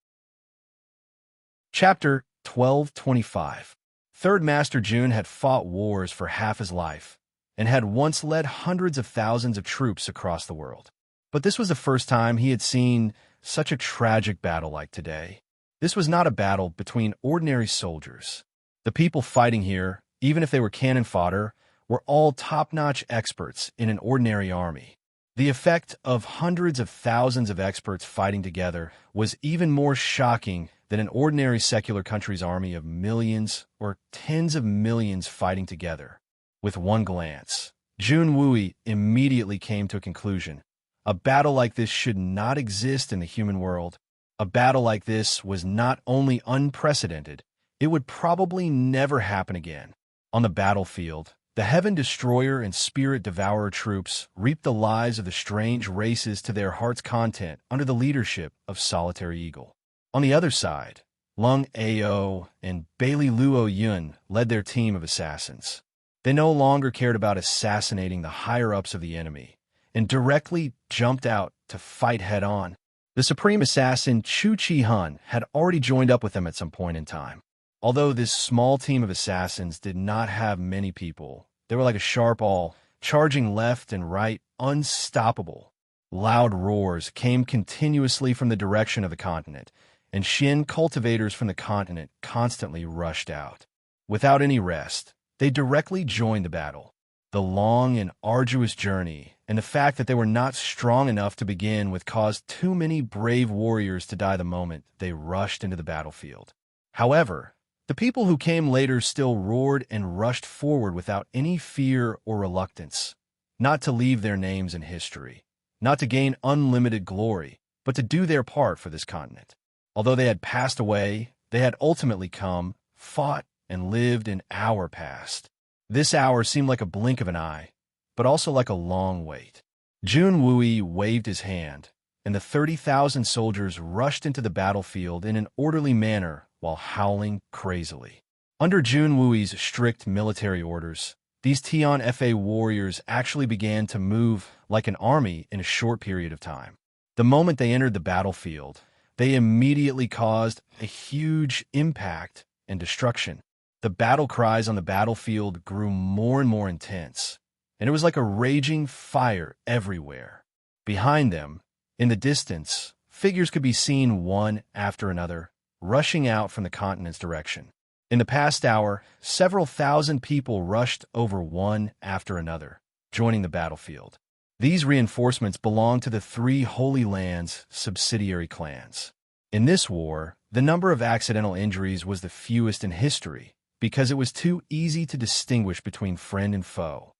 Chapter 1225. Third Master Jun had fought wars for half his life, and had once led hundreds of thousands of troops across the world. But this was the first time he had seen such a tragic battle like today. This was not a battle between ordinary soldiers. The people fighting here, even if they were cannon fodder, were all top-notch experts in an ordinary army. The effect of hundreds of thousands of experts fighting together was even more shocking than an ordinary secular country's army of millions or tens of millions fighting together. With one glance, Junwui immediately came to a conclusion. A battle like this should not exist in the human world. A battle like this was not only unprecedented, it would probably never happen again. On the battlefield, the Heaven Destroyer and Spirit Devourer troops reaped the lives of the strange races to their heart's content under the leadership of Solitary Eagle. On the other side, Lung Ao and Bailey Luo Yun led their team of assassins. They no longer cared about assassinating the higher-ups of the enemy, and directly jumped out to fight head-on. The Supreme Assassin Chu Chi-hun had already joined up with them at some point in time. Although this small team of assassins did not have many people, they were like a sharp awl, charging left and right, unstoppable. Loud roars came continuously from the direction of the continent, and Xin cultivators from the continent constantly rushed out. Without any rest, they directly joined the battle. The long and arduous journey and the fact that they were not strong enough to begin with caused too many brave warriors to die the moment they rushed into the battlefield. However, the people who came later still roared and rushed forward without any fear or reluctance, not to leave their names in history, not to gain unlimited glory, but to do their part for this continent. Although they had passed away, they had ultimately come, fought, and lived in our past. This hour seemed like a blink of an eye, but also like a long wait. Jun Wui waved his hand, and the 30,000 soldiers rushed into the battlefield in an orderly manner while howling crazily. Under Jun Wui's strict military orders, these Tian Fa warriors actually began to move like an army in a short period of time. The moment they entered the battlefield, they immediately caused a huge impact and destruction. The battle cries on the battlefield grew more and more intense, and it was like a raging fire everywhere. Behind them, in the distance, figures could be seen one after another, rushing out from the continent's direction. In the past hour, several thousand people rushed over one after another, joining the battlefield. These reinforcements belonged to the three Holy Lands' subsidiary clans. In this war, the number of accidental injuries was the fewest in history, because it was too easy to distinguish between friend and foe.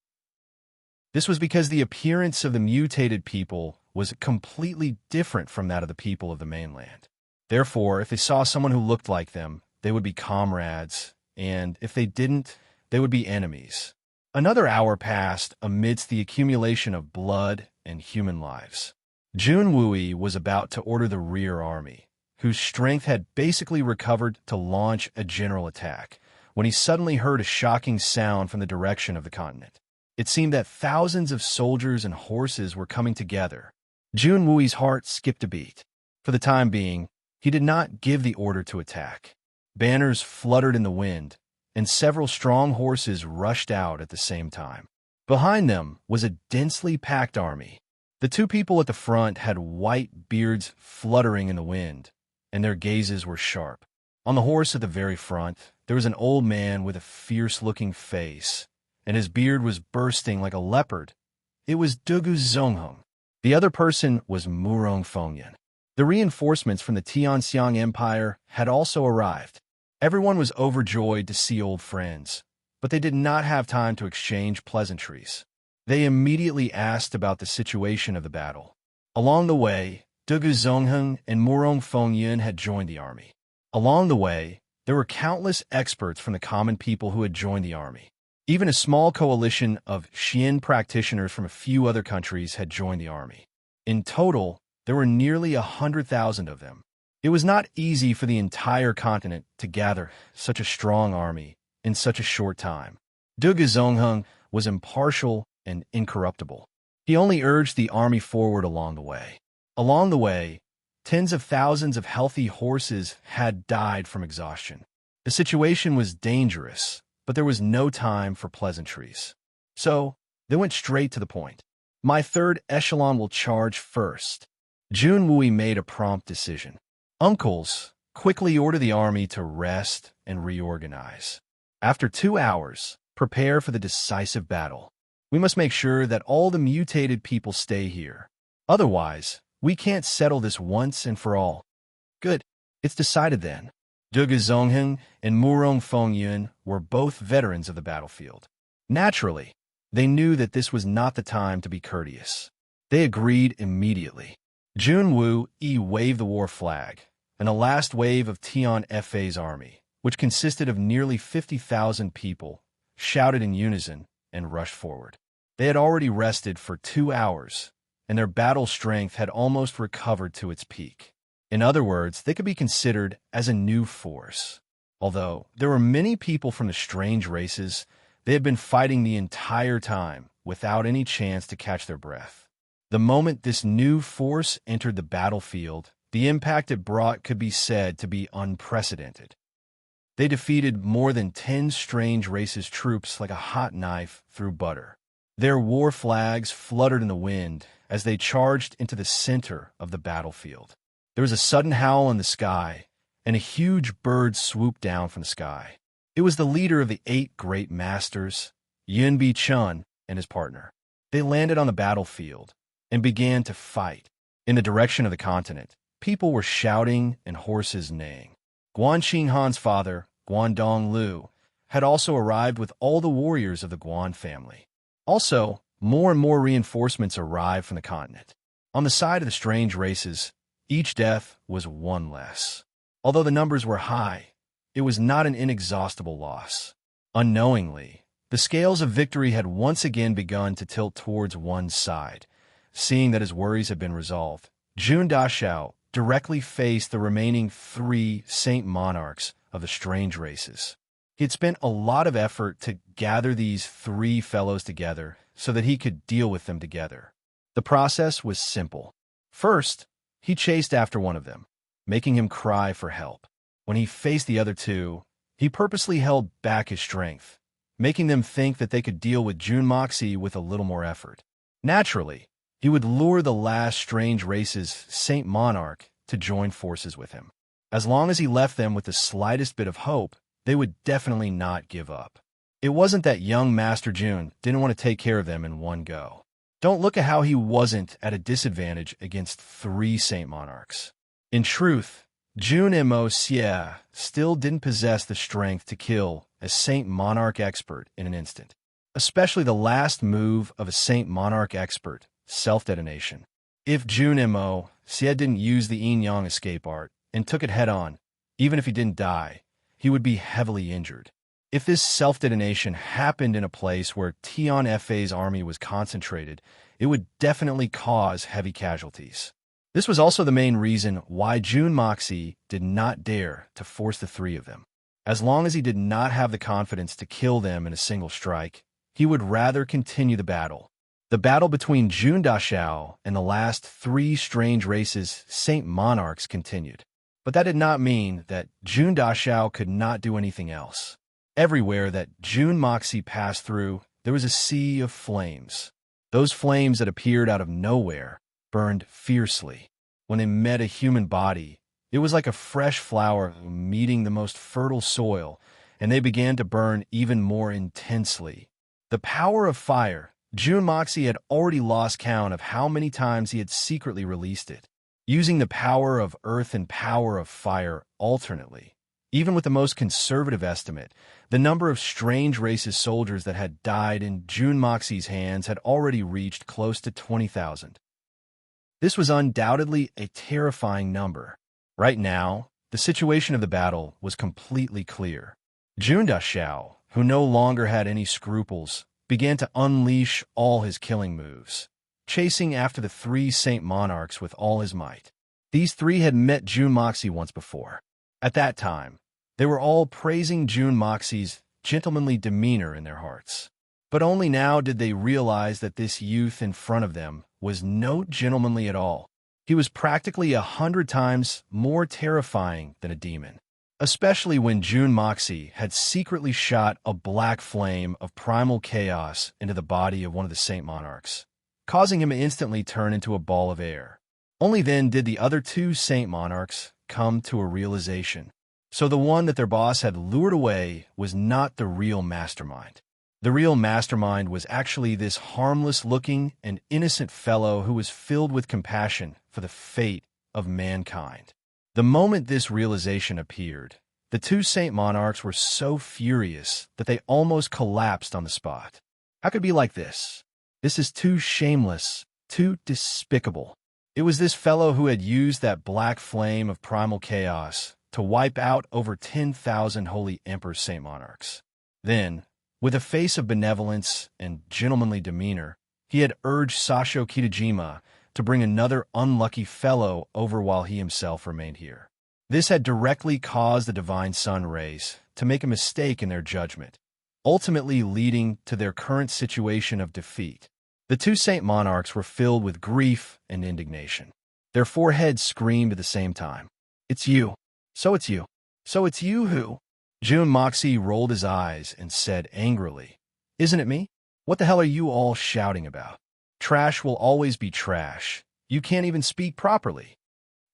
This was because the appearance of the mutated people was completely different from that of the people of the mainland. Therefore, if they saw someone who looked like them, they would be comrades, and if they didn't, they would be enemies. Another hour passed amidst the accumulation of blood and human lives. Jun Wui was about to order the rear army, whose strength had basically recovered to launch a general attack, when he suddenly heard a shocking sound from the direction of the continent. It seemed that thousands of soldiers and horses were coming together. Jun Wui's heart skipped a beat. For the time being, he did not give the order to attack. Banners fluttered in the wind, and several strong horses rushed out at the same time. Behind them was a densely packed army. The two people at the front had white beards fluttering in the wind, and their gazes were sharp. On the horse at the very front, there was an old man with a fierce-looking face, and his beard was bursting like a leopard. It was Dugu Zongheng. The other person was Murong Fengyan. The reinforcements from the Tianxiang Empire had also arrived. Everyone was overjoyed to see old friends, but they did not have time to exchange pleasantries. They immediately asked about the situation of the battle. Along the way, Dugu Zongheng and Murong Fengyan had joined the army. Along the way, there were countless experts from the common people who had joined the army. Even a small coalition of Xian practitioners from a few other countries had joined the army. In total, there were nearly 100,000 of them. It was not easy for the entire continent to gather such a strong army in such a short time. Dugu Zongheng was impartial and incorruptible. He only urged the army forward along the way. Along the way, tens of thousands of healthy horses had died from exhaustion. The situation was dangerous, but there was no time for pleasantries. So, they went straight to the point. My third echelon will charge first. Jun Wui made a prompt decision. Uncles, quickly order the army to rest and reorganize. After 2 hours, prepare for the decisive battle. We must make sure that all the mutated people stay here. Otherwise, we can't settle this once and for all. Good. It's decided then. Dugu Zongheng and Murong Fengyan were both veterans of the battlefield. Naturally, they knew that this was not the time to be courteous. They agreed immediately. Jun Wui waved the war flag, and a last wave of Tian Fa's army, which consisted of nearly 50,000 people, shouted in unison and rushed forward. They had already rested for 2 hours, and their battle strength had almost recovered to its peak. In other words, they could be considered as a new force. Although there were many people from the strange races, they had been fighting the entire time without any chance to catch their breath. The moment this new force entered the battlefield, the impact it brought could be said to be unprecedented. They defeated more than 10 strange races' troops like a hot knife through butter. Their war flags fluttered in the wind as they charged into the center of the battlefield. There was a sudden howl in the sky, and a huge bird swooped down from the sky. It was the leader of the 8 great masters, Yunbi Chun, and his partner. They landed on the battlefield and began to fight. In the direction of the continent, people were shouting and horses neighing. Guan Xinghan's father, Guan Donglu, had also arrived with all the warriors of the Guan family. Also, more and more reinforcements arrived from the continent. On the side of the strange races, each death was one less. Although the numbers were high, it was not an inexhaustible loss. Unknowingly, the scales of victory had once again begun to tilt towards one side. Seeing that his worries had been resolved, Jun Dashao directly faced the remaining 3 saint monarchs of the strange races. He had spent a lot of effort to gather these 3 fellows together so that he could deal with them together. The process was simple. First, he chased after one of them, making him cry for help. When he faced the other 2, he purposely held back his strength, making them think that they could deal with Jun Moxie with a little more effort. Naturally, he would lure the last strange race's Saint Monarch to join forces with him. As long as he left them with the slightest bit of hope, they would definitely not give up. It wasn't that young Master Jun didn't want to take care of them in one go. Don't look at how he wasn't at a disadvantage against 3 Saint Monarchs. In truth, Jun Mo Xie still didn't possess the strength to kill a Saint Monarch expert in an instant, especially the last move of a Saint Monarch expert, self-detonation. If Jun Mo Xie didn't use the yin-yang escape art and took it head-on, even if he didn't die, he would be heavily injured. If this self-detonation happened in a place where Tian Fei's army was concentrated, it would definitely cause heavy casualties. This was also the main reason why Jun Moxie did not dare to force the 3 of them. As long as he did not have the confidence to kill them in a single strike, he would rather continue the battle. The battle between Jun Dashao and the last 3 strange races' Saint Monarchs continued. But that did not mean that Jun Dashao could not do anything else. Everywhere that Jun Moxie passed through, there was a sea of flames. Those flames that appeared out of nowhere burned fiercely. When they met a human body, it was like a fresh flower meeting the most fertile soil, and they began to burn even more intensely. The power of fire, Jun Moxie had already lost count of how many times he had secretly released it, using the power of earth and power of fire alternately. Even with the most conservative estimate, the number of strange races soldiers that had died in Jun Moxie's hands had already reached close to 20,000. This was undoubtedly a terrifying number. Right now, the situation of the battle was completely clear. Jun Dashao, who no longer had any scruples, began to unleash all his killing moves, chasing after the 3 Saint Monarchs with all his might. These 3 had met Jun Moxie once before. At that time, they were all praising Jun Moxie's gentlemanly demeanor in their hearts. But only now did they realize that this youth in front of them was no gentlemanly at all. He was practically 100 times more terrifying than a demon, especially when Jun Moxie had secretly shot a black flame of primal chaos into the body of one of the Saint Monarchs, causing him to instantly turn into a ball of air. Only then did the other 2 Saint Monarchs come to a realization. So the one that their boss had lured away was not the real mastermind. The real mastermind was actually this harmless-looking and innocent fellow who was filled with compassion for the fate of mankind. The moment this realization appeared, the 2 Saint Monarchs were so furious that they almost collapsed on the spot. How could it be like this? This is too shameless, too despicable. It was this fellow who had used that black flame of primal chaos to wipe out over 10,000 Holy Emperor Saint Monarchs. Then, with a face of benevolence and gentlemanly demeanor, he had urged Sasho Kitajima to bring another unlucky fellow over while he himself remained here. This had directly caused the Divine Sun rays to make a mistake in their judgment, ultimately leading to their current situation of defeat. The 2 Saint Monarchs were filled with grief and indignation. Their foreheads screamed at the same time. "It's you. So it's you. So it's you who?" Jun Moxie rolled his eyes and said angrily, "Isn't it me? What the hell are you all shouting about? Trash will always be trash. You can't even speak properly."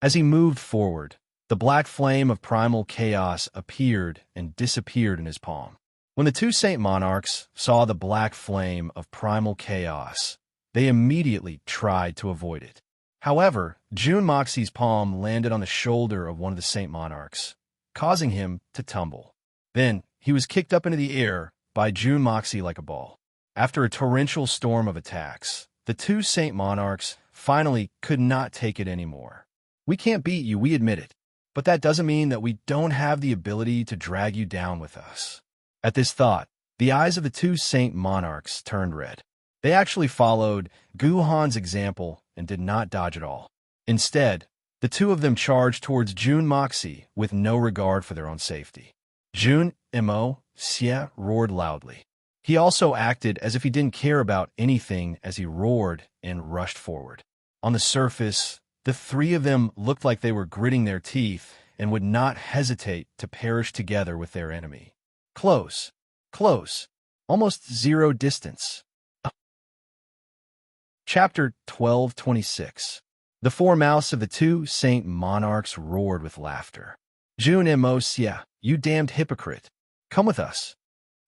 As he moved forward, the black flame of primal chaos appeared and disappeared in his palm. When the 2 Saint Monarchs saw the black flame of primal chaos, they immediately tried to avoid it. However, June Moxie's palm landed on the shoulder of one of the Saint Monarchs, causing him to tumble. Then, he was kicked up into the air by June Moxie like a ball. After a torrential storm of attacks, the two Saint Monarchs finally could not take it anymore. We can't beat you, we admit it, but that doesn't mean that we don't have the ability to drag you down with us. At this thought, the eyes of the two Saint Monarchs turned red. They actually followed Gu Han's example and did not dodge at all. Instead, the two of them charged towards June Moxie with no regard for their own safety. June Mo Xie roared loudly. He also acted as if he didn't care about anything as he roared and rushed forward. On the surface, the three of them looked like they were gritting their teeth and would not hesitate to perish together with their enemy. Close, close, almost zero distance. Chapter 12:26. The four mouths of the two Saint Monarchs roared with laughter. June Mo Xie, you damned hypocrite, come with us.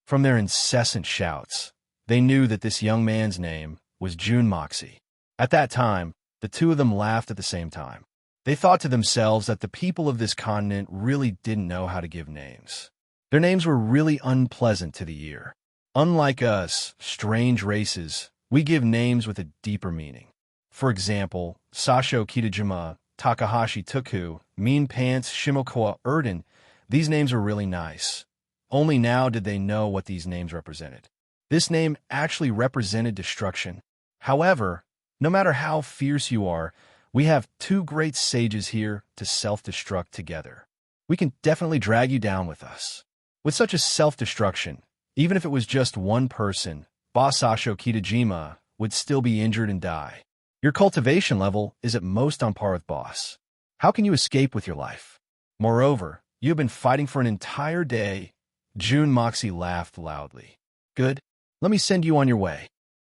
From their incessant shouts, they knew that this young man's name was June Moxie. At that time, the two of them laughed at the same time. They thought to themselves that the people of this continent really didn't know how to give names. Their names were really unpleasant to the ear. Unlike us, strange races, we give names with a deeper meaning. For example, Sasho Kitajima, Takahashi Tuku, Mean Pants, Shimokawa Erden, these names were really nice. Only now did they know what these names represented. This name actually represented destruction. However, no matter how fierce you are, we have two great sages here to self-destruct together. We can definitely drag you down with us. With such a self-destruction, even if it was just one person, Boss Sasho Kitajima would still be injured and die. Your cultivation level is at most on par with Boss. How can you escape with your life? Moreover, you have been fighting for an entire day. June Moxie laughed loudly. Good, let me send you on your way.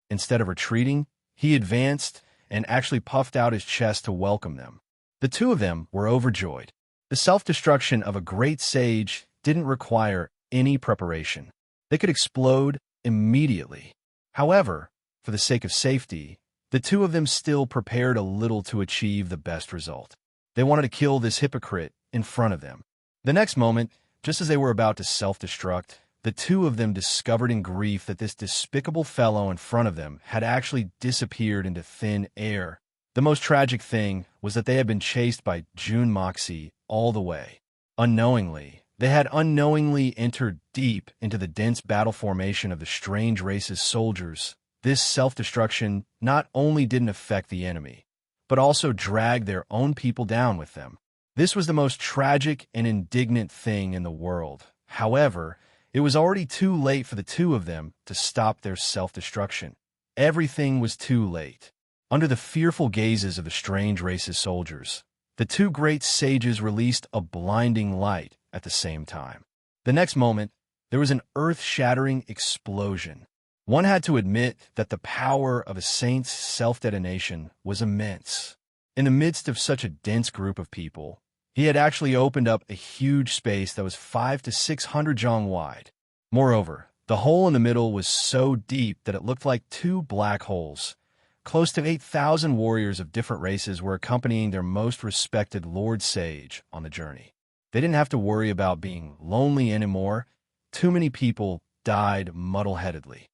Instead of retreating, he advanced and actually puffed out his chest to welcome them. The two of them were overjoyed. The self-destruction of a great sage didn't require any preparation. They could explode immediately. However, for the sake of safety, the two of them still prepared a little to achieve the best result. They wanted to kill this hypocrite in front of them. The next moment, just as they were about to self-destruct, the two of them discovered in grief that this despicable fellow in front of them had actually disappeared into thin air. The most tragic thing was that they had been chased by June Moxie all the way. Unknowingly, they had unknowingly entered deep into the dense battle formation of the strange race's soldiers. This self-destruction not only didn't affect the enemy, but also dragged their own people down with them. This was the most tragic and indignant thing in the world. However, it was already too late for the two of them to stop their self-destruction. Everything was too late. Under the fearful gazes of the strange race's soldiers, the two great sages released a blinding light at the same time. The next moment, there was an earth-shattering explosion. One had to admit that the power of a saint's self-detonation was immense. In the midst of such a dense group of people, he had actually opened up a huge space that was 500 to 600 zhang wide. Moreover, the hole in the middle was so deep that it looked like two black holes. Close to 8,000 warriors of different races were accompanying their most respected Lord Sage on the journey. They didn't have to worry about being lonely anymore. Too many people died muddle-headedly.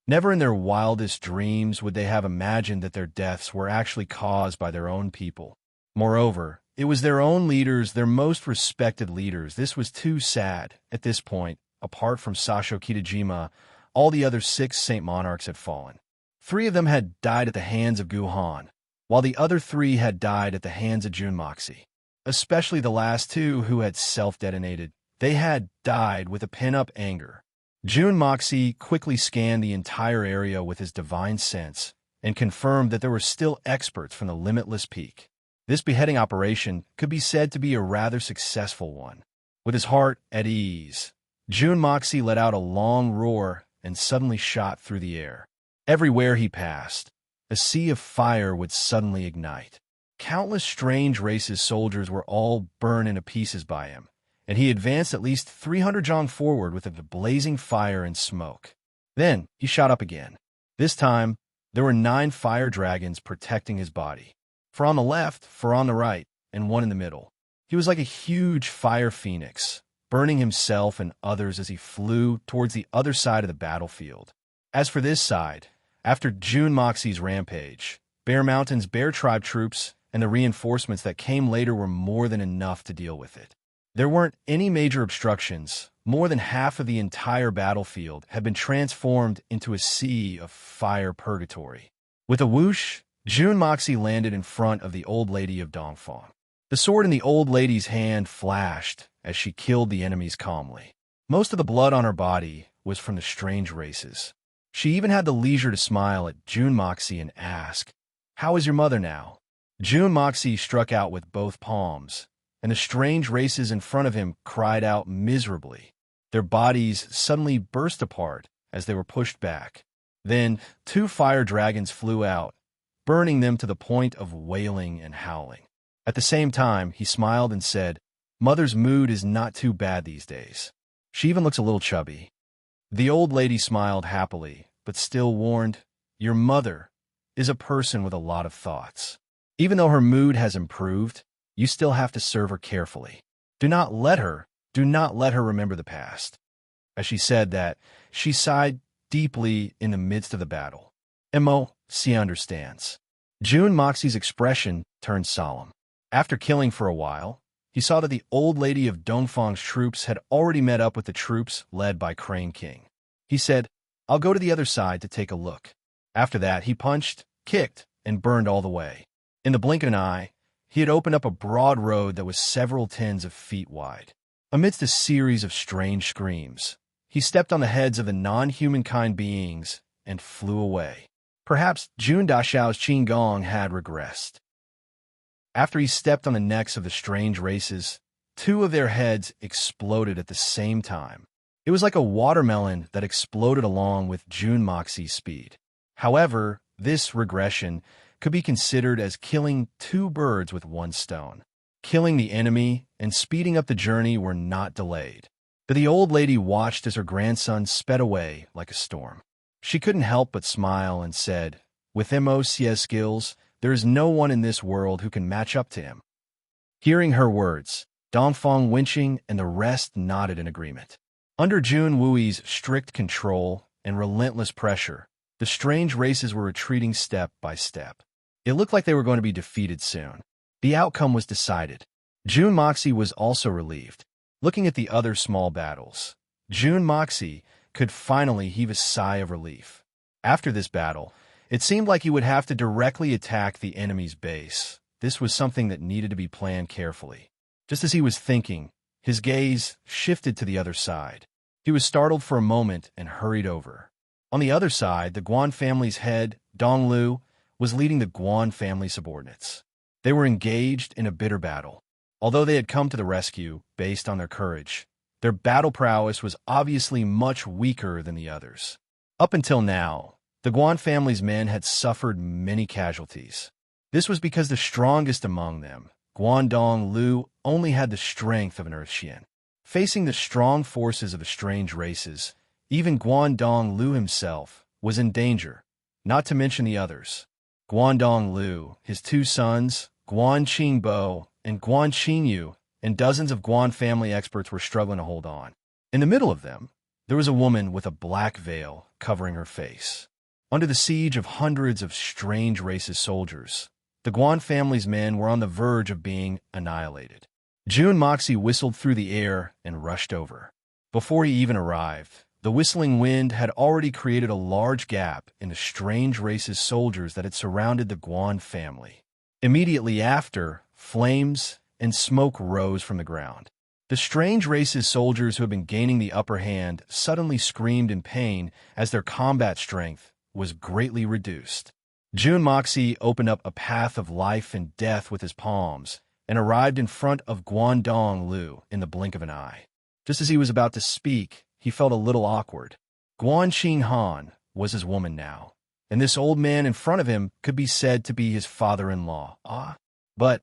Never in their wildest dreams would they have imagined that their deaths were actually caused by their own people. Moreover, it was their own leaders, their most respected leaders. This was too sad. At this point, apart from Sasho Kitajima, all the other 6 Saint Monarchs had fallen. 3 of them had died at the hands of Gu Han, while the other 3 had died at the hands of June Moxie. Especially the last 2 who had self-detonated. They had died with a pent-up anger. June Moxie quickly scanned the entire area with his divine sense and confirmed that there were still experts from the Limitless Peak. This beheading operation could be said to be a rather successful one. With his heart at ease, June Moxie let out a long roar and suddenly shot through the air. Everywhere he passed, a sea of fire would suddenly ignite. Countless strange races soldiers were all burned into pieces by him, and he advanced at least 300 zhang forward with a blazing fire and smoke. Then he shot up again. This time, There were 9 fire dragons protecting his body. 4 on the left, 4 on the right, and 1 in the middle. He was like a huge fire phoenix, burning himself and others as he flew towards the other side of the battlefield. As for this side, after June Moxie's rampage, Bear Mountain's Bear Tribe troops and the reinforcements that came later were more than enough to deal with it. There weren't any major obstructions. More than half of the entire battlefield had been transformed into a sea of fire purgatory. With a whoosh, June Moxie landed in front of the old lady of Dongfang. The sword in the old lady's hand flashed as she killed the enemies calmly. Most of the blood on her body was from the strange races. She even had the leisure to smile at June Moxie and ask, "How is your mother now?" June Moxie struck out with both palms, and the strange races in front of him cried out miserably. Their bodies suddenly burst apart as they were pushed back. Then 2 fire dragons flew out, burning them to the point of wailing and howling. At the same time, he smiled and said, "Mother's mood is not too bad these days. She even looks a little chubby." The old lady smiled happily, but still warned, "Your mother is a person with a lot of thoughts. Even though her mood has improved, you still have to serve her carefully. Do not let her remember the past." As she said that, she sighed deeply in the midst of the battle. She understands. June Moxie's expression turned solemn. After killing for a while, he saw that the old lady of Dongfang's troops had already met up with the troops led by Crane King. He said, "I'll go to the other side to take a look." After that, he punched, kicked, and burned all the way. In the blink of an eye, he had opened up a broad road that was several tens of feet wide. Amidst a series of strange screams, he stepped on the heads of the non-humankind beings and flew away. Perhaps Jun Dashao's Qinggong had regressed. After he stepped on the necks of the strange races, 2 of their heads exploded at the same time. It was like a watermelon that exploded along with June Moxie's speed. However, this regression could be considered as killing 2 birds with 1 stone. Killing the enemy and speeding up the journey were not delayed. But the old lady watched as her grandson sped away like a storm. She couldn't help but smile and said, "With Moc's skills, there is no one in this world who can match up to him." Hearing her words, Dongfang Winching and the rest nodded in agreement. Under Jun Wui's strict control and relentless pressure, the strange races were retreating step by step. It looked like they were going to be defeated soon. The outcome was decided. June Moxie was also relieved. Looking at the other small battles, June Moxie could finally heave a sigh of relief. After this battle, it seemed like he would have to directly attack the enemy's base. This was something that needed to be planned carefully. Just as he was thinking, his gaze shifted to the other side. He was startled for a moment and hurried over. On the other side, the Guan family's head, Dong Lu, was leading the Guan family subordinates. They were engaged in a bitter battle. Although they had come to the rescue based on their courage, their battle prowess was obviously much weaker than the others. Up until now, the Guan family's men had suffered many casualties. This was because the strongest among them, Guandong Lu, only had the strength of an Earthshin. Facing the strong forces of the strange races, even Guandong Lu himself was in danger, not to mention the others. Guandong Lu, his 2 sons, Guan Qingbo and Guan Qingyu, and dozens of Guan family experts were struggling to hold on. In the middle of them, there was a woman with a black veil covering her face. Under the siege of hundreds of strange races soldiers, the Guan family's men were on the verge of being annihilated. June Moxie whistled through the air and rushed over. Before he even arrived, the whistling wind had already created a large gap in the strange race's soldiers that had surrounded the Guan family. Immediately after, flames and smoke rose from the ground. The strange race's soldiers who had been gaining the upper hand suddenly screamed in pain as their combat strength was greatly reduced. June Moxie opened up a path of life and death with his palms and arrived in front of Guandong Lu in the blink of an eye. Just as he was about to speak, he felt a little awkward. Guan Qinghan was his woman now, and this old man in front of him could be said to be his father-in-law. But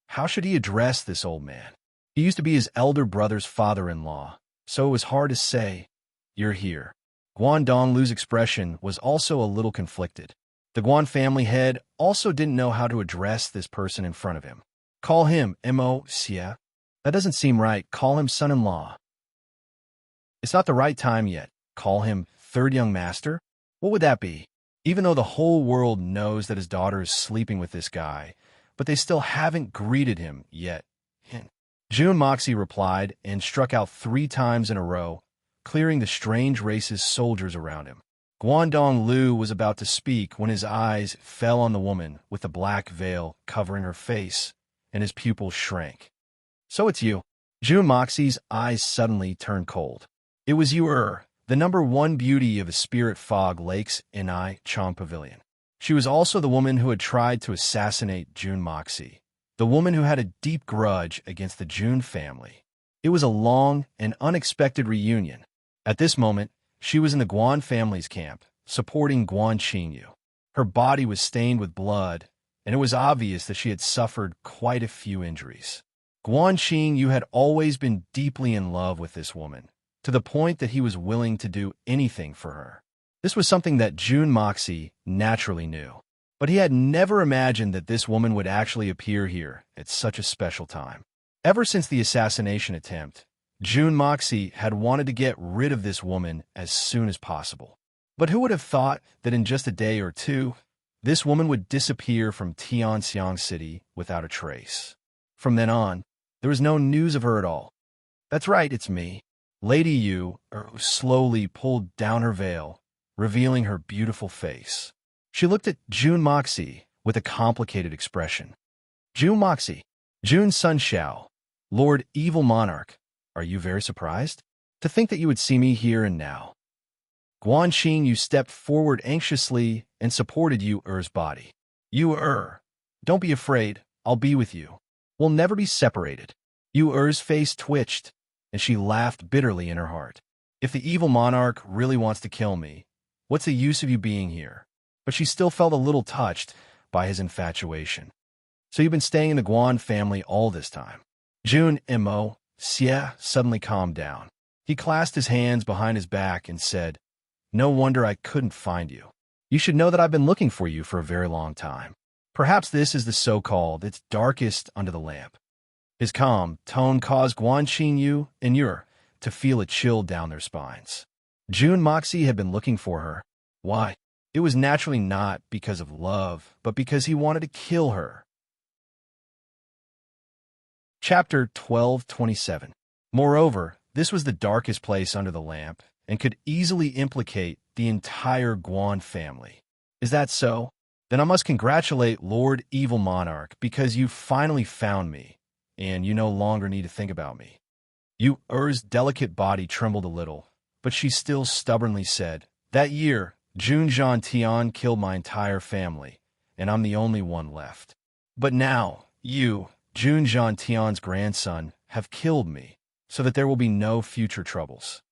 how should he address this old man? He used to be his elder brother's father-in-law, so it was hard to say, "You're here." Guandong Lu's expression was also a little conflicted. The Guan family head also didn't know how to address this person in front of him. Call him Mo Xie. That doesn't seem right. Call him son-in-law. It's not the right time yet. Call him third young master? What would that be? Even though the whole world knows that his daughter is sleeping with this guy, but they still haven't greeted him yet. Jun Moxie replied and struck out 3 times in a row, clearing the strange race's soldiers around him. Guangdong Lu was about to speak when his eyes fell on the woman with the black veil covering her face, and his pupils shrank. So it's you. Jun Moxie's eyes suddenly turned cold. It was you, the #1 beauty of a Spirit Fog Lakes Enai Chong Pavilion. She was also the woman who had tried to assassinate Jun Moxie, the woman who had a deep grudge against the Jun family. It was a long and unexpected reunion. At this moment, she was in the Guan family's camp, supporting Guan Qingyu. Her body was stained with blood, and it was obvious that she had suffered quite a few injuries. Guan Qingyu had always been deeply in love with this woman, to the point that he was willing to do anything for her. This was something that Jun Moxie naturally knew, but he had never imagined that this woman would actually appear here at such a special time. Ever since the assassination attempt, Jun Moxie had wanted to get rid of this woman as soon as possible. But who would have thought that in just a day or two, this woman would disappear from Tianxiang City without a trace? From then on, there was no news of her at all. That's right, it's me. Lady Yu slowly pulled down her veil, revealing her beautiful face. She looked at Jun Moxie with a complicated expression. Jun Moxie, Jun Sun Xiao, Lord Evil Monarch, are you very surprised? To think that you would see me here and now. Guan Qingyu stepped forward anxiously and supported Yu-Er's body. Yu-Er, don't be afraid, I'll be with you. We'll never be separated. Yu-Er's face twitched, and she laughed bitterly in her heart. If the evil monarch really wants to kill me, what's the use of you being here? But she still felt a little touched by his infatuation. So you've been staying in the Guan family all this time. Jun Mo Xie suddenly calmed down. He clasped his hands behind his back and said, No wonder I couldn't find you. You should know that I've been looking for you for a very long time. Perhaps this is the so-called its darkest under the lamp. His calm tone caused Guan Qingyu and Yu to feel a chill down their spines. Jun Moxie had been looking for her. Why? It was naturally not because of love, but because he wanted to kill her. Chapter 12:27. Moreover, this was the darkest place under the lamp and could easily implicate the entire Guan family. Is that so? Then I must congratulate Lord Evil Monarch because you finally found me, and you no longer need to think about me. Yu-Er's delicate body trembled a little, but she still stubbornly said, That year, Jun Zhantian killed my entire family, and I'm the only one left. But now, you, Jun Zhantian's grandson, have killed me, so that there will be no future troubles.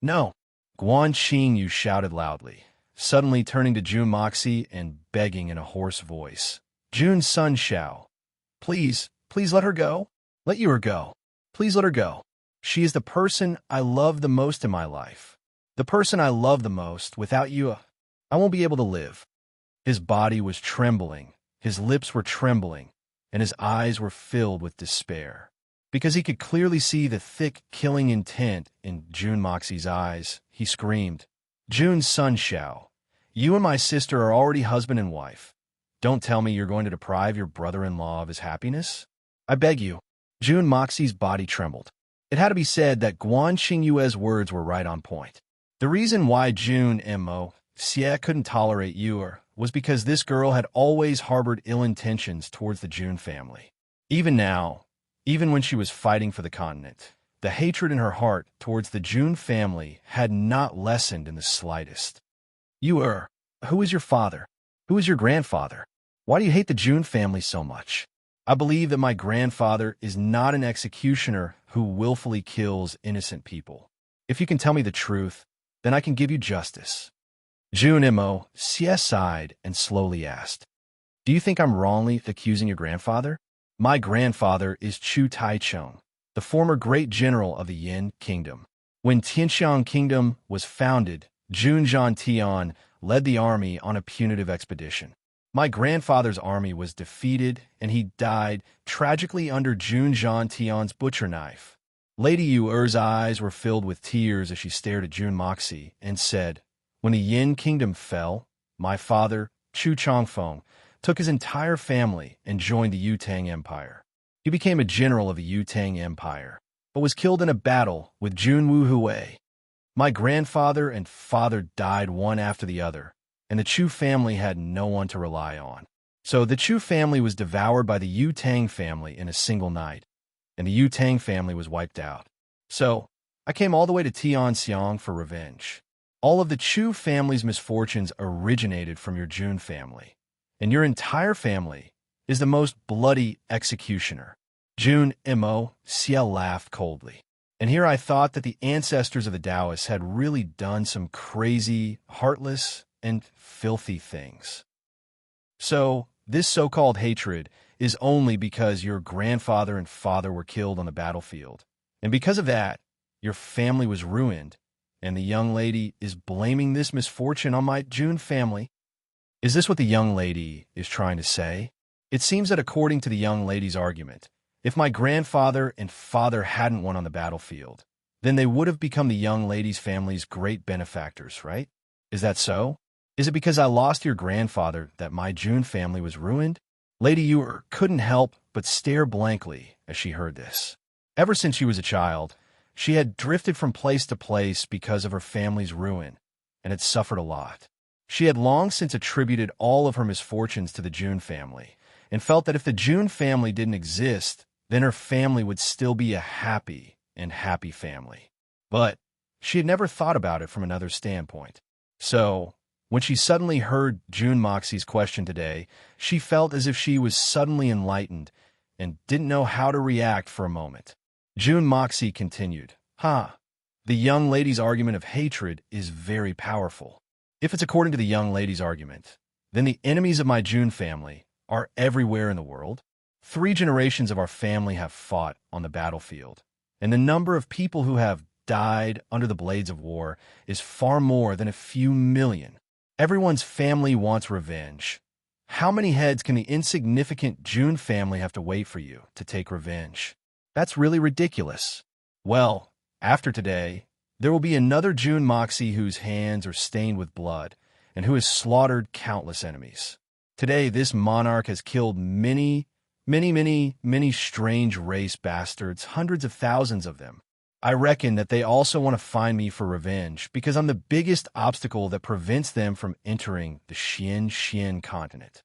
No, Guan Qingyu shouted loudly, suddenly turning to Jun Moxie and begging in a hoarse voice. Jun Sun Xiao, please let her go. Let Yu go. Please let her go. She is the person I love the most in my life. The person I love the most. Without you, I won't be able to live. His body was trembling, his lips were trembling, and his eyes were filled with despair. Because he could clearly see the thick, killing intent in Jun Moxie's eyes, he screamed, Jun Sun Xiao, you and my sister are already husband and wife. Don't tell me you're going to deprive your brother-in-law of his happiness. I beg you. Jun Moxie's body trembled. It had to be said that Guan Qingyue's words were right on point. The reason why Jun Mo Xie couldn't tolerate Yu was because this girl had always harbored ill intentions towards the Jun family. Even now, even when she was fighting for the continent, the hatred in her heart towards the Jun family had not lessened in the slightest. Yu, who is your father? Who is your grandfather? Why do you hate the Jun family so much? I believe that my grandfather is not an executioner who willfully kills innocent people. If you can tell me the truth, then I can give you justice. Jun Mo Xie sighed and slowly asked, Do you think I'm wrongly accusing your grandfather? My grandfather is Chu Taichung, the former great general of the Yin Kingdom. When Tianxiang Kingdom was founded, Junjan Tian led the army on a punitive expedition. My grandfather's army was defeated, and he died tragically under Junjan Tian's butcher knife. Lady Yuer's eyes were filled with tears as she stared at Jun Moxie and said, "When the Yin kingdom fell, my father, Chu Chongfeng, took his entire family and joined the Yutang Empire. He became a general of the Yutang Empire, but was killed in a battle with Jun Wuhui. My grandfather and father died one after the other, and the Chu family had no one to rely on. So the Chu family was devoured by the Yutang family in a single night, and the Yutang family was wiped out. So I came all the way to Tianxiang for revenge. All of the Chu family's misfortunes originated from your Jun family, and your entire family is the most bloody executioner." Jun Mo Xiao laughed coldly. And here I thought that the ancestors of the Taoists had really done some crazy, heartless, and filthy things. So, this so-called hatred is only because your grandfather and father were killed on the battlefield. And because of that, your family was ruined, and the young lady is blaming this misfortune on my Jun family. Is this what the young lady is trying to say? It seems that according to the young lady's argument, if my grandfather and father hadn't won on the battlefield, then they would have become the young lady's family's great benefactors, right? Is that so? Is it because I lost your grandfather that my Jun family was ruined? Lady Yuer couldn't help but stare blankly as she heard this. Ever since she was a child, she had drifted from place to place because of her family's ruin, and had suffered a lot. She had long since attributed all of her misfortunes to the Jun family, and felt that if the Jun family didn't exist, then her family would still be a happy family. But she had never thought about it from another standpoint. So, when she suddenly heard Jun Moxie's question today, she felt as if she was suddenly enlightened and didn't know how to react for a moment. Jun Moxie continued, The young lady's argument of hatred is very powerful. If it's according to the young lady's argument, then the enemies of my Jun family are everywhere in the world. 3 generations of our family have fought on the battlefield, and the number of people who have died under the blades of war is far more than a few million. Everyone's family wants revenge. How many heads can the insignificant Jun family have to wait for you to take revenge? That's really ridiculous. Well, after today, there will be another Jun Moxie whose hands are stained with blood and who has slaughtered countless enemies. Today, this monarch has killed many strange race bastards, hundreds of thousands of them. I reckon that they also want to find me for revenge because I'm the biggest obstacle that prevents them from entering the Xian continent.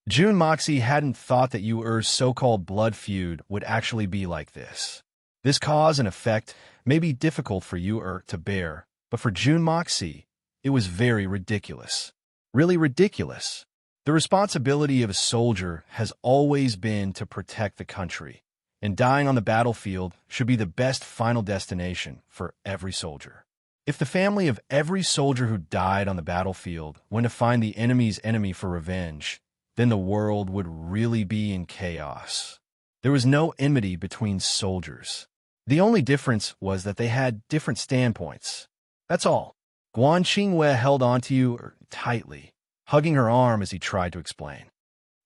Jun Moxie hadn't thought that Yuer's so-called blood feud would actually be like this. This cause and effect may be difficult for Yuer to bear, but for Jun Moxie, it was very ridiculous. Really ridiculous. The responsibility of a soldier has always been to protect the country, and dying on the battlefield should be the best final destination for every soldier. If the family of every soldier who died on the battlefield went to find the enemy's enemy for revenge, then the world would really be in chaos. There was no enmity between soldiers. The only difference was that they had different standpoints. That's all. Guan Qingwei held onto you tightly, hugging her arm as he tried to explain.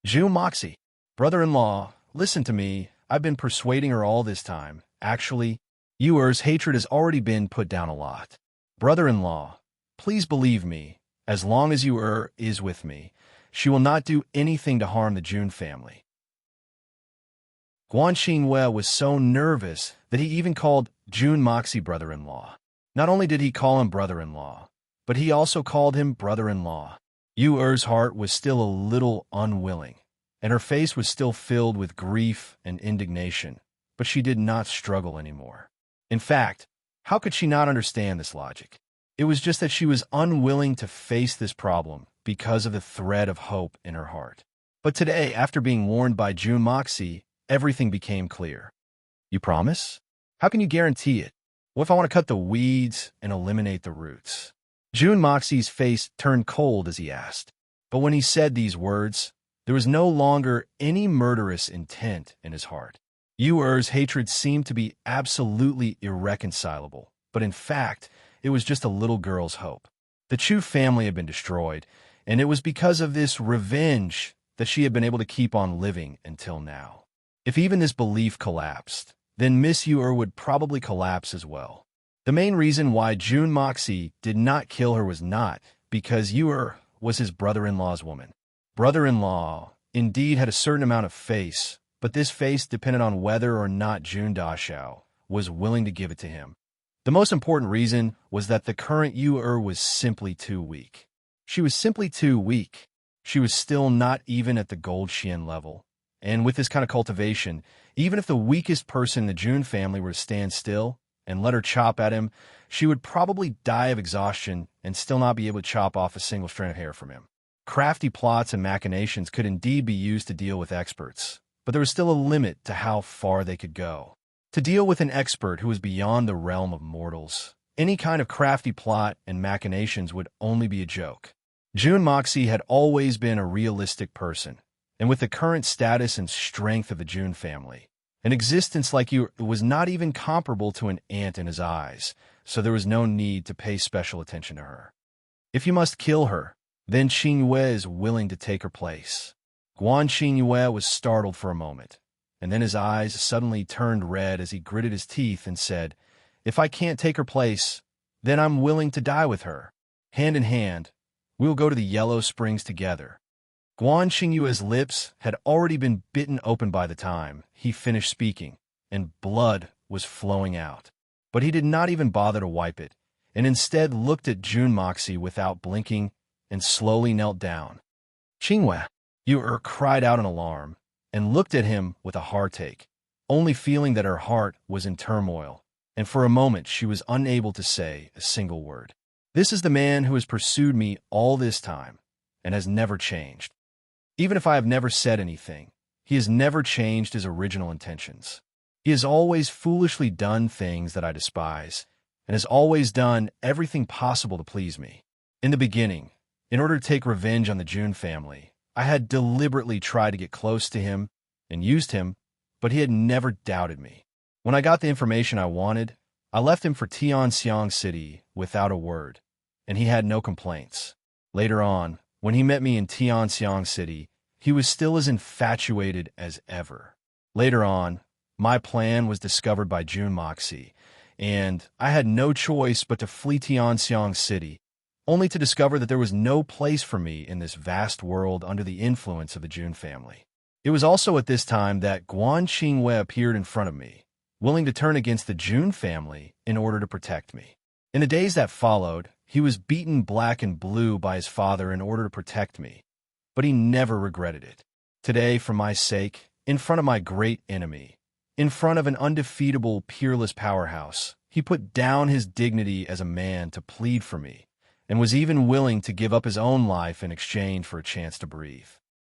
Jun Moxie, brother-in-law, listen to me. I've been persuading her all this time. Actually, Yuer's hatred has already been put down a lot. Brother-in-law, please believe me. As long as Yuer is with me, she will not do anything to harm the Jun family. Guan Qingwei was so nervous that he even called Jun Moxie brother-in-law. Not only did he call him brother-in-law, but he also called him brother-in-law. Yuer's heart was still a little unwilling, and her face was still filled with grief and indignation, but she did not struggle anymore. In fact, how could she not understand this logic? It was just that she was unwilling to face this problem because of the thread of hope in her heart. But today, after being warned by Jun Moxie, everything became clear. You promise? How can you guarantee it? What if I want to cut the weeds and eliminate the roots? Jun Moxie's face turned cold as he asked. But when he said these words, there was no longer any murderous intent in his heart. Yuer's hatred seemed to be absolutely irreconcilable, but in fact, it was just a little girl's hope. The Chu family had been destroyed, and it was because of this revenge that she had been able to keep on living until now. If even this belief collapsed, then Miss Yu would probably collapse as well. The main reason why Jun Moxie did not kill her was not because Yu was his brother-in-law's woman. Brother-in-law indeed had a certain amount of face, but this face depended on whether or not Jun Dashao was willing to give it to him. The most important reason was that the current Yu was simply too weak. She was simply too weak. She was still not even at the gold Xian level. And with this kind of cultivation, even if the weakest person in the Jun family were to stand still and let her chop at him, she would probably die of exhaustion and still not be able to chop off a single strand of hair from him. Crafty plots and machinations could indeed be used to deal with experts, but there was still a limit to how far they could go. To deal with an expert who was beyond the realm of mortals, any kind of crafty plot and machinations would only be a joke. Jun Moxie had always been a realistic person, and with the current status and strength of the Jun family, an existence like you was not even comparable to an ant in his eyes, so there was no need to pay special attention to her. If you must kill her, then Qing Yue is willing to take her place. Guan Qing Yue was startled for a moment, and then his eyes suddenly turned red as he gritted his teeth and said, "If I can't take her place, then I'm willing to die with her. Hand in hand, we will go to the Yellow Springs together." Guan Xingyue's lips had already been bitten open by the time he finished speaking, and blood was flowing out. But he did not even bother to wipe it, and instead looked at Jun Moxie without blinking and slowly knelt down. "Qingwei," Yu cried out in alarm, and looked at him with a heartache, only feeling that her heart was in turmoil, and for a moment she was unable to say a single word. "This is the man who has pursued me all this time, and has never changed. Even if I have never said anything, he has never changed his original intentions. He has always foolishly done things that I despise, and has always done everything possible to please me. In the beginning, in order to take revenge on the Jun family, I had deliberately tried to get close to him and used him, but he had never doubted me. When I got the information I wanted, I left him for Tianxiang City without a word, and he had no complaints. Later on, when he met me in Tianxiang City, he was still as infatuated as ever. Later on, my plan was discovered by Jun Moxie, and I had no choice but to flee Tianxiang City, only to discover that there was no place for me in this vast world under the influence of the Jun family. It was also at this time that Guan Qingwei appeared in front of me, willing to turn against the Jun family in order to protect me. In the days that followed, he was beaten black and blue by his father in order to protect me, but he never regretted it. Today, for my sake, in front of my great enemy, in front of an undefeatable, peerless powerhouse, he put down his dignity as a man to plead for me, and was even willing to give up his own life in exchange for a chance to breathe.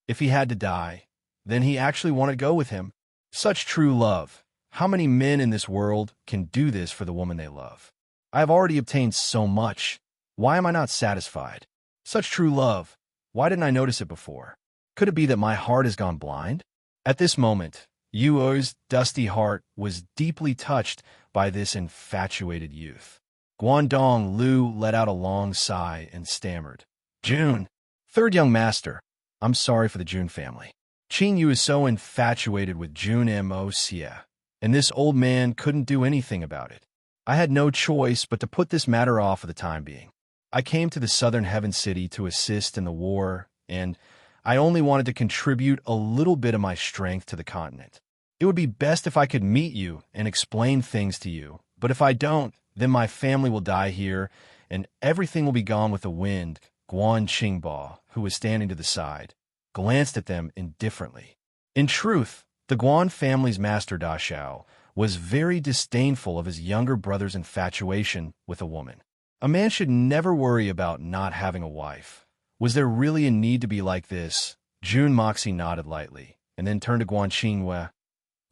If he had to die, then he actually wanted to go with him. Such true love. How many men in this world can do this for the woman they love? I have already obtained so much. Why am I not satisfied? Such true love. Why didn't I notice it before? Could it be that my heart has gone blind? At this moment, Yuo's dusty heart was deeply touched by this infatuated youth. Guangdong Lu let out a long sigh and stammered, "Jun, third young master, I'm sorry for the Jun family. Qing Yu is so infatuated with Jun Mo Xie, and this old man couldn't do anything about it. I had no choice but to put this matter off for the time being. I came to the Southern Heaven City to assist in the war, and I only wanted to contribute a little bit of my strength to the continent. It would be best if I could meet you and explain things to you, but if I don't, then my family will die here, and everything will be gone with the wind." Guan Qingbo, who was standing to the side, glanced at them indifferently. In truth, the Guan family's master Dashao was very disdainful of his younger brother's infatuation with a woman. A man should never worry about not having a wife. Was there really a need to be like this? Jun Moxie nodded lightly, and then turned to Guan Qingwei.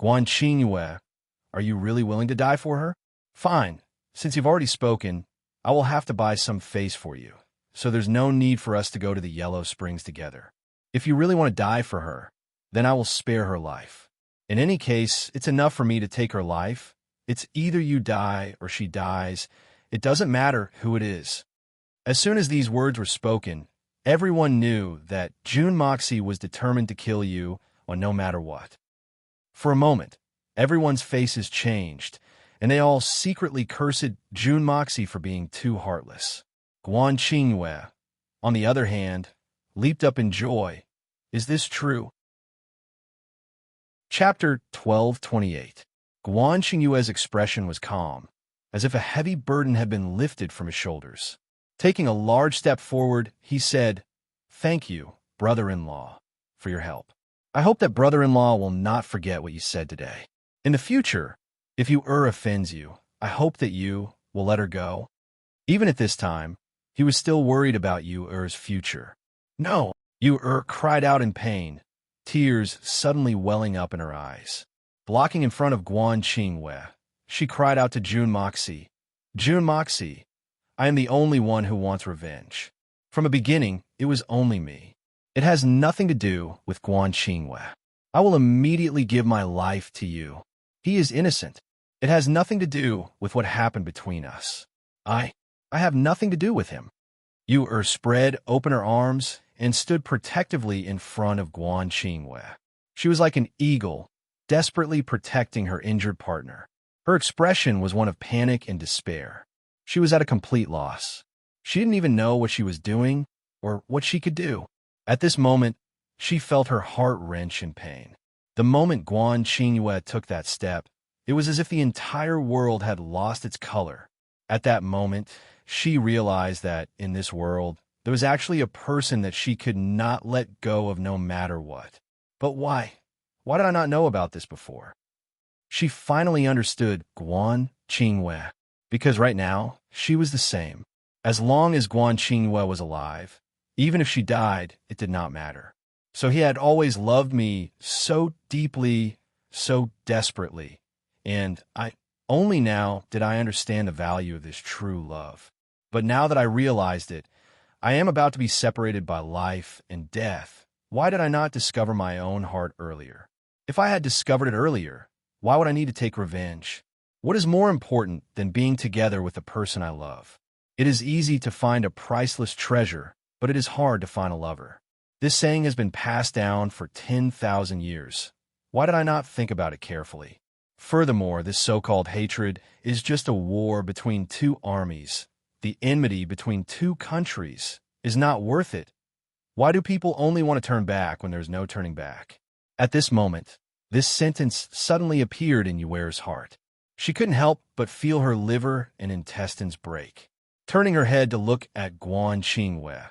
"Guan Qingwei, are you really willing to die for her? Fine. Since you've already spoken, I will have to buy some face for you, so there's no need for us to go to the Yellow Springs together. If you really want to die for her, then I will spare her life. In any case, it's enough for me to take her life. It's either you die or she dies. It doesn't matter who it is." As soon as these words were spoken, everyone knew that June Moxie was determined to kill you on no matter what. For a moment, everyone's faces changed, and they all secretly cursed June Moxie for being too heartless. Guan Qingyue, on the other hand, leaped up in joy. Is this true? Chapter 1228. Guan Qingyue's expression was calm, as if a heavy burden had been lifted from his shoulders. Taking a large step forward, he said, "Thank you, brother-in-law, for your help. I hope that brother-in-law will not forget what you said today. In the future, if you offends you, I hope that you will let her go." Even at this time, he was still worried about Yu's future. "No!" Yu cried out in pain, tears suddenly welling up in her eyes. Blocking in front of Guan Qingyue, she cried out to June Moxie, "June Moxie, I am the only one who wants revenge. From the beginning, it was only me. It has nothing to do with Guan Qingyue. I will immediately give my life to you. He is innocent. It has nothing to do with what happened between us. I have nothing to do with him." Yu spread open her arms and stood protectively in front of Guan Qingyue. She was like an eagle, desperately protecting her injured partner. Her expression was one of panic and despair. She was at a complete loss. She didn't even know what she was doing or what she could do. At this moment, she felt her heart wrench in pain. The moment Guan Qingyue took that step, it was as if the entire world had lost its color. At that moment, she realized that, in this world, there was actually a person that she could not let go of no matter what. But why? Why did I not know about this before? She finally understood Guan Qingyue, because right now, she was the same. As long as Guan Qingyue was alive, even if she died, it did not matter. So he had always loved me so deeply, so desperately, and only now did I understand the value of this true love. But now that I realized it, I am about to be separated by life and death. Why did I not discover my own heart earlier? If I had discovered it earlier, why would I need to take revenge? What is more important than being together with the person I love? It is easy to find a priceless treasure, but it is hard to find a lover. This saying has been passed down for 10,000 years. Why did I not think about it carefully? Furthermore, this so-called hatred is just a war between two armies. The enmity between two countries is not worth it. Why do people only want to turn back when there's no turning back? At this moment, this sentence suddenly appeared in Yu's heart. She couldn't help but feel her liver and intestines break. Turning her head to look at Guan Qingyue,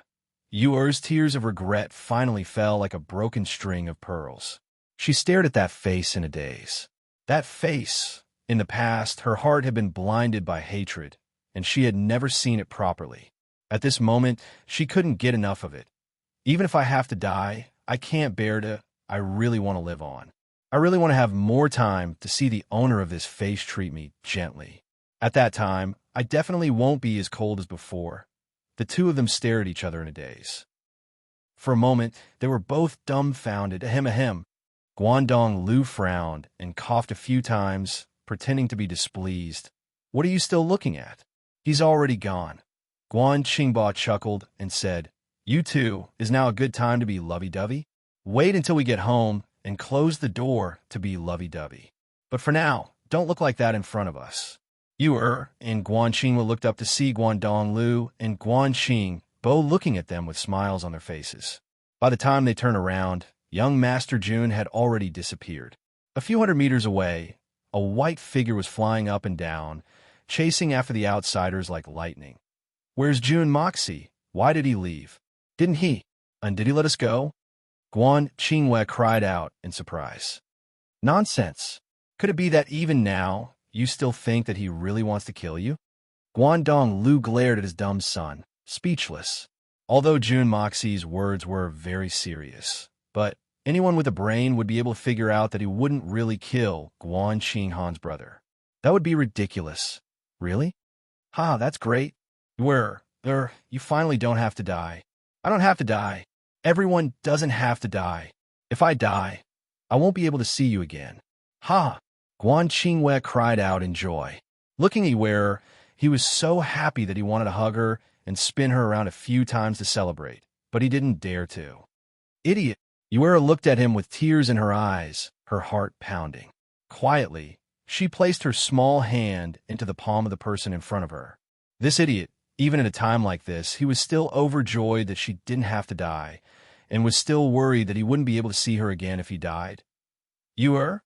Yu's tears of regret finally fell like a broken string of pearls. She stared at that face in a daze. That face. In the past, her heart had been blinded by hatred, and she had never seen it properly. At this moment, she couldn't get enough of it. Even if I have to die, I can't bear to. I really want to live on. I really want to have more time to see the owner of this face treat me gently. At that time, I definitely won't be as cold as before. The two of them stared at each other in a daze. For a moment, they were both dumbfounded. Ahem. Guangdong Lu frowned and coughed a few times, pretending to be displeased. "What are you still looking at? He's already gone." Guan Qingba chuckled and said, "You two, is now a good time to be lovey-dovey? Wait until we get home and close the door to be lovey-dovey. But for now, don't look like that in front of us." Yu and Guan Qingba looked up to see Guangdong Lu and Guan Qing both looking at them with smiles on their faces. By the time they turned around, young Master June had already disappeared. A few hundred meters away, a white figure was flying up and down, chasing after the outsiders like lightning. "Where's June Moxie? Why did he leave? Didn't he? And did he let us go?" Guan Qingyue cried out in surprise. "Nonsense! Could it be that even now, you still think that he really wants to kill you?" Guangdong Lu glared at his dumb son, speechless. Although June Moxie's words were very serious, but anyone with a brain would be able to figure out that he wouldn't really kill Guan Qinghan's brother. That would be ridiculous. Really? Ha, that's great. You finally don't have to die. I don't have to die. Everyone doesn't have to die. If I die, I won't be able to see you again. Ha! Guan Qingyue cried out in joy. Looking at Yu, he was so happy that he wanted to hug her and spin her around a few times to celebrate, but he didn't dare to. Idiot! Yuera looked at him with tears in her eyes, her heart pounding. Quietly, she placed her small hand into the palm of the person in front of her. This idiot, even at a time like this, he was still overjoyed that she didn't have to die, and was still worried that he wouldn't be able to see her again if he died. Yuer?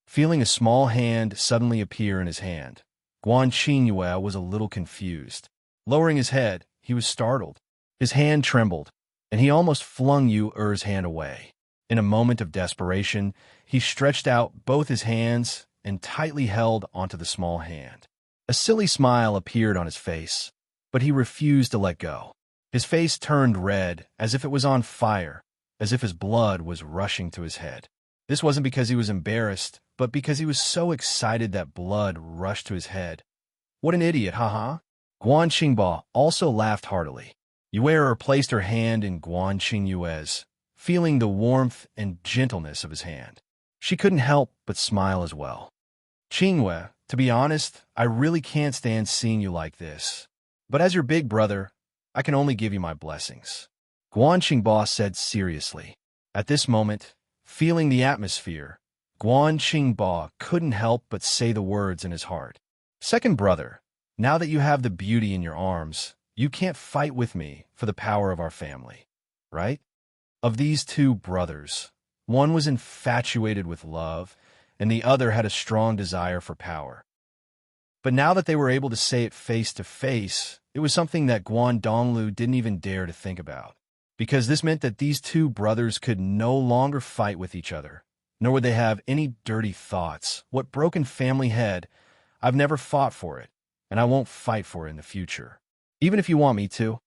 Feeling a small hand suddenly appear in his hand, Guan Xingyue was a little confused. Lowering his head, he was startled. His hand trembled, and he almost flung Yuer's hand away. In a moment of desperation, he stretched out both his hands and tightly held onto the small hand. A silly smile appeared on his face, but he refused to let go. His face turned red, as if it was on fire, as if his blood was rushing to his head. This wasn't because he was embarrassed, but because he was so excited that blood rushed to his head. What an idiot, haha. Guan Xingba also laughed heartily. Yuer placed her hand in Guan Xingyue's, feeling the warmth and gentleness of his hand. She couldn't help but smile as well. Qingyue, to be honest, I really can't stand seeing you like this. But as your big brother, I can only give you my blessings. Guan Xingba said seriously. At this moment, feeling the atmosphere, Guan Xingba couldn't help but say the words in his heart. Second brother, now that you have the beauty in your arms, you can't fight with me for the power of our family, right? Of these two brothers, one was infatuated with love, and the other had a strong desire for power. But now that they were able to say it face to face, it was something that Guan Donglu didn't even dare to think about, because this meant that these two brothers could no longer fight with each other, nor would they have any dirty thoughts. What broken family head? I've never fought for it, and I won't fight for it in the future. Even if you want me to,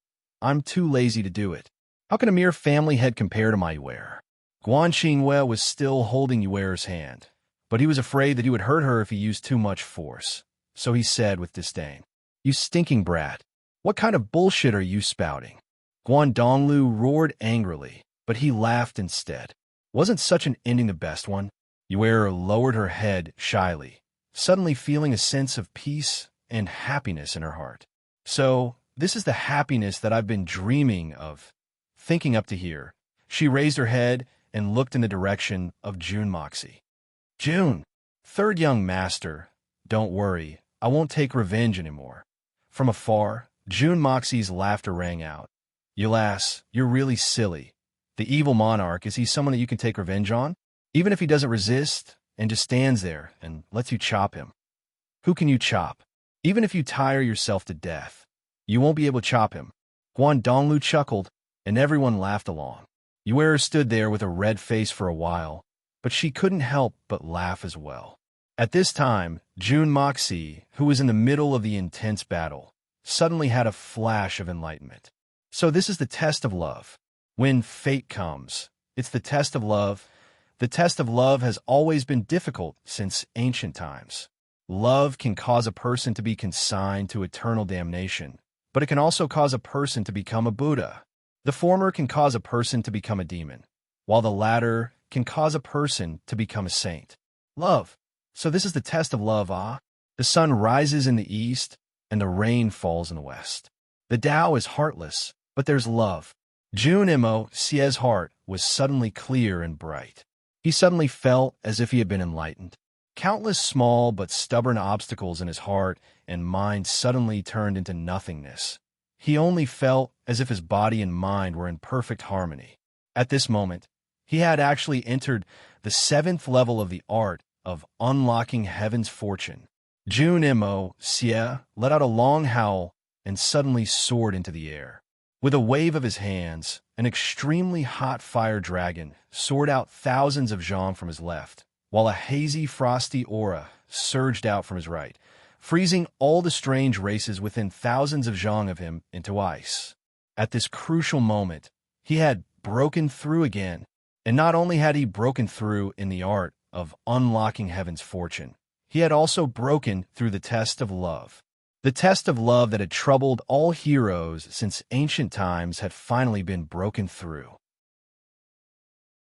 I'm too lazy to do it. How can a mere family head compare to my Yuer? Guan Xingyue was still holding Yuer's hand, but he was afraid that he would hurt her if he used too much force. So he said with disdain, "You stinking brat! What kind of bullshit are you spouting?" Guan Donglu roared angrily, but he laughed instead. Wasn't such an ending the best one? Yuer lowered her head shyly, suddenly feeling a sense of peace and happiness in her heart. So, this is the happiness that I've been dreaming of. Thinking up to here, she raised her head and looked in the direction of Jun Moxie. Jun, third young master, don't worry, I won't take revenge anymore. From afar, Jun Moxie's laughter rang out. You lass, you're really silly. The evil monarch, is he someone that you can take revenge on? Even if he doesn't resist and just stands there and lets you chop him? Who can you chop? Even if you tire yourself to death, you won't be able to chop him. Guan Donglu chuckled, and everyone laughed along. Yuer stood there with a red face for a while, but she couldn't help but laugh as well. At this time, Jun Moxie, who was in the middle of the intense battle, suddenly had a flash of enlightenment. So this is the test of love. When fate comes, it's the test of love. The test of love has always been difficult since ancient times. Love can cause a person to be consigned to eternal damnation, but it can also cause a person to become a Buddha. The former can cause a person to become a demon, while the latter can cause a person to become a saint. Love. So this is the test of love, ah? The sun rises in the east, and the rain falls in the west. The Tao is heartless, but there's love. Jun Moxie's heart was suddenly clear and bright. He suddenly felt as if he had been enlightened. Countless small but stubborn obstacles in his heart and mind suddenly turned into nothingness. He only felt as if his body and mind were in perfect harmony. At this moment, he had actually entered the 7th level of the art of unlocking heaven's fortune. Jun Moxie let out a long howl and suddenly soared into the air. With a wave of his hands, an extremely hot fire dragon soared out thousands of zhang from his left, while a hazy, frosty aura surged out from his right, freezing all the strange races within thousands of zhang of him into ice. At this crucial moment, he had broken through again, and not only had he broken through in the art of unlocking heaven's fortune, he had also broken through the test of love. The test of love that had troubled all heroes since ancient times had finally been broken through.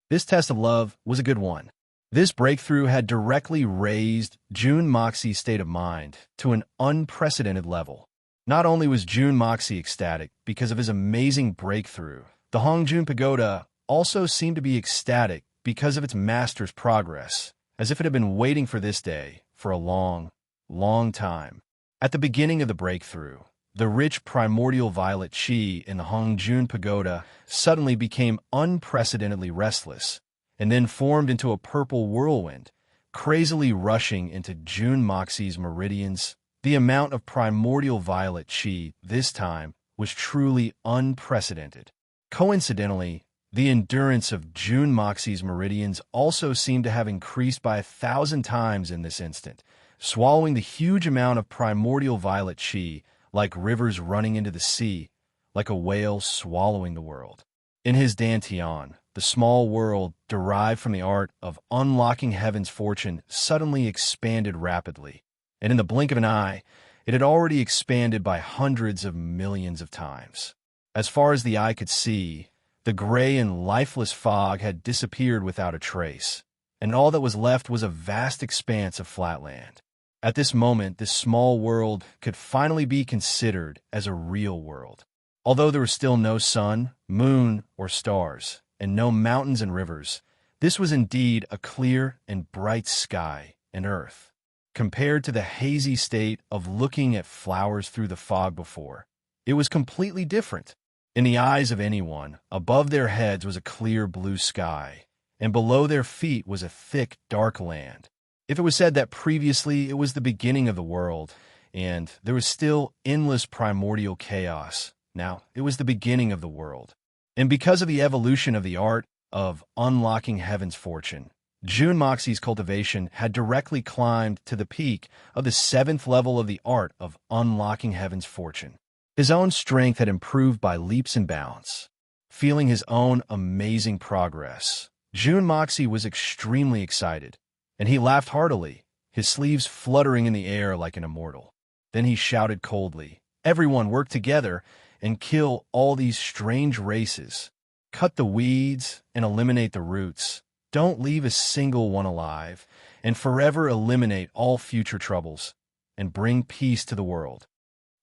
This test of love was a good one. This breakthrough had directly raised Jun Moxie's state of mind to an unprecedented level. Not only was Jun Moxie ecstatic because of his amazing breakthrough, the Hongjun Pagoda also seemed to be ecstatic because of its master's progress, as if it had been waiting for this day for a long, long time. At the beginning of the breakthrough, the rich primordial violet chi in the Hongjun Pagoda suddenly became unprecedentedly restless, and then formed into a purple whirlwind, crazily rushing into Jun Moxie's meridians. The amount of primordial violet chi this time was truly unprecedented. Coincidentally, the endurance of Jun Moxie's meridians also seemed to have increased by 1,000 times in this instant, swallowing the huge amount of primordial violet chi like rivers running into the sea, like a whale swallowing the world. In his dantian, the small world derived from the art of unlocking heaven's fortune suddenly expanded rapidly, and in the blink of an eye, it had already expanded by hundreds of millions of times. As far as the eye could see, the gray and lifeless fog had disappeared without a trace, and all that was left was a vast expanse of flat land. At this moment, this small world could finally be considered as a real world. Although there was still no sun, moon, or stars, and no mountains and rivers, this was indeed a clear and bright sky and earth. Compared to the hazy state of looking at flowers through the fog before, it was completely different. In the eyes of anyone, above their heads was a clear blue sky, and below their feet was a thick, dark land. If it was said that previously it was the beginning of the world, and there was still endless primordial chaos, now it was the beginning of the world. And because of the evolution of the art of unlocking heaven's fortune, Jun Moxie's cultivation had directly climbed to the peak of the 7th level of the art of unlocking heaven's fortune. His own strength had improved by leaps and bounds. Feeling his own amazing progress, Jun Moxie was extremely excited, and he laughed heartily, his sleeves fluttering in the air like an immortal. Then he shouted coldly, "Everyone work together and kill all these strange races. Cut the weeds and eliminate the roots. Don't leave a single one alive, and forever eliminate all future troubles, and bring peace to the world."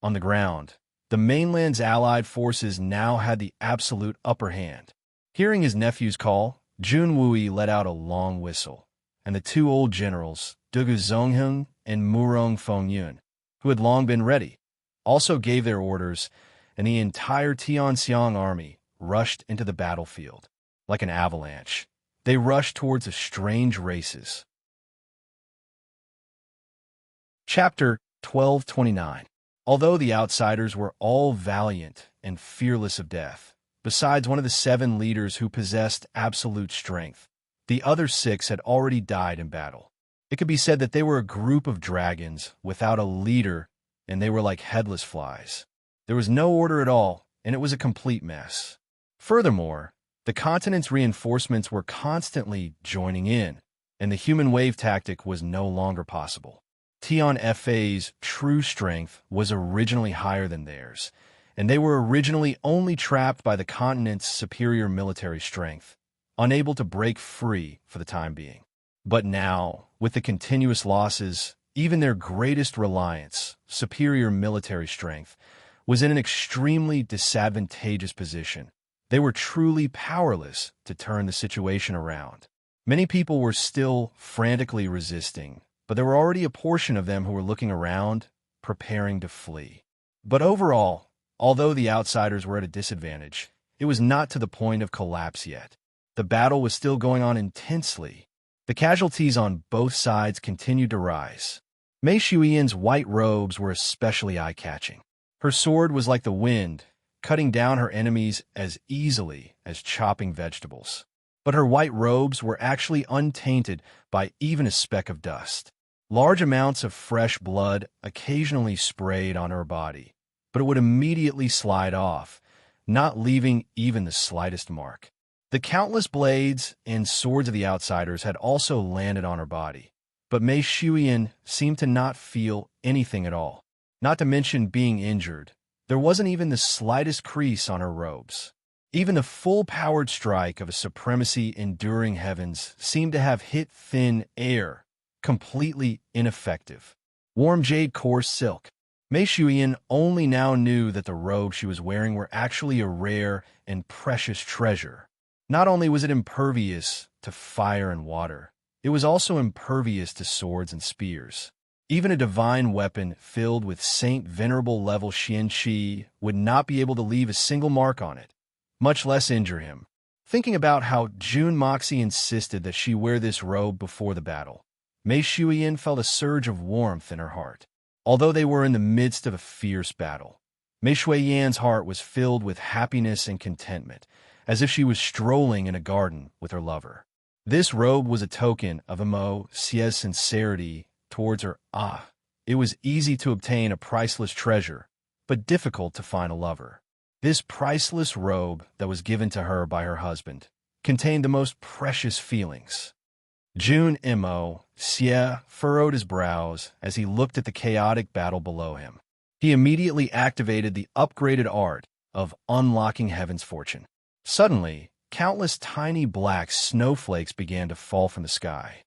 On the ground, the mainland's allied forces now had the absolute upper hand. Hearing his nephew's call, Jun Wui let out a long whistle, and the two old generals, Dugu Zonghyun and Murong Fengyun, who had long been ready, also gave their orders, and the entire Tianxiang army rushed into the battlefield. Like an avalanche, they rushed towards the strange races. Chapter 1229. Although the outsiders were all valiant and fearless of death, besides one of the 7 leaders who possessed absolute strength, the other 6 had already died in battle. It could be said that they were a group of dragons without a leader, and they were like headless flies. There was no order at all, and it was a complete mess. Furthermore, the continent's reinforcements were constantly joining in, and the human wave tactic was no longer possible. Tian Fa's true strength was originally higher than theirs, and they were originally only trapped by the continent's superior military strength, unable to break free for the time being. But now, with the continuous losses, even their greatest reliance, superior military strength, was in an extremely disadvantageous position. They were truly powerless to turn the situation around. Many people were still frantically resisting, but there were already a portion of them who were looking around, preparing to flee. But overall, although the outsiders were at a disadvantage, it was not to the point of collapse yet. The battle was still going on intensely. The casualties on both sides continued to rise. Mei Shuiyan's white robes were especially eye-catching. Her sword was like the wind, cutting down her enemies as easily as chopping vegetables. But her white robes were actually untainted by even a speck of dust. Large amounts of fresh blood occasionally sprayed on her body, but it would immediately slide off, not leaving even the slightest mark. The countless blades and swords of the outsiders had also landed on her body, but Mei Shuiyan seemed to not feel anything at all. Not to mention being injured, there wasn't even the slightest crease on her robes. Even the full-powered strike of a supremacy enduring heavens seemed to have hit thin air, completely ineffective. Warm jade coarse silk. Mei Shuyan only now knew that the robes she was wearing were actually a rare and precious treasure. Not only was it impervious to fire and water, it was also impervious to swords and spears. Even a divine weapon filled with Saint Venerable level Xian Qi would not be able to leave a single mark on it, much less injure him. Thinking about how Jun Moxie insisted that she wear this robe before the battle, Mei Shuyan felt a surge of warmth in her heart. Although they were in the midst of a fierce battle, Mei Shuyan's heart was filled with happiness and contentment, as if she was strolling in a garden with her lover. This robe was a token of Mo Xia's sincerity towards her. It was easy to obtain a priceless treasure, but difficult to find a lover. This priceless robe that was given to her by her husband contained the most precious feelings. Jun Mo Xia furrowed his brows as he looked at the chaotic battle below him. He immediately activated the upgraded art of unlocking heaven's fortune. Suddenly, countless tiny black snowflakes began to fall from the sky.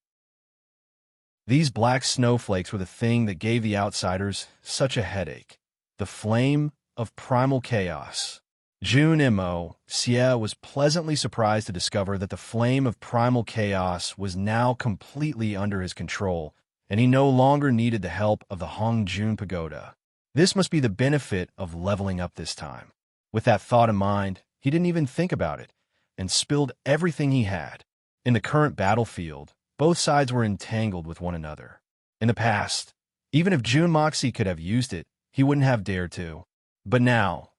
These black snowflakes were the thing that gave the outsiders such a headache. The flame of primal chaos. Jun Mo Xia was pleasantly surprised to discover that the flame of primal chaos was now completely under his control, and he no longer needed the help of the Hongjun Pagoda. This must be the benefit of leveling up this time. With that thought in mind, he didn't even think about it, and spilled everything he had. In the current battlefield, both sides were entangled with one another. In the past, even if Jun Moxie could have used it, he wouldn't have dared to. But now,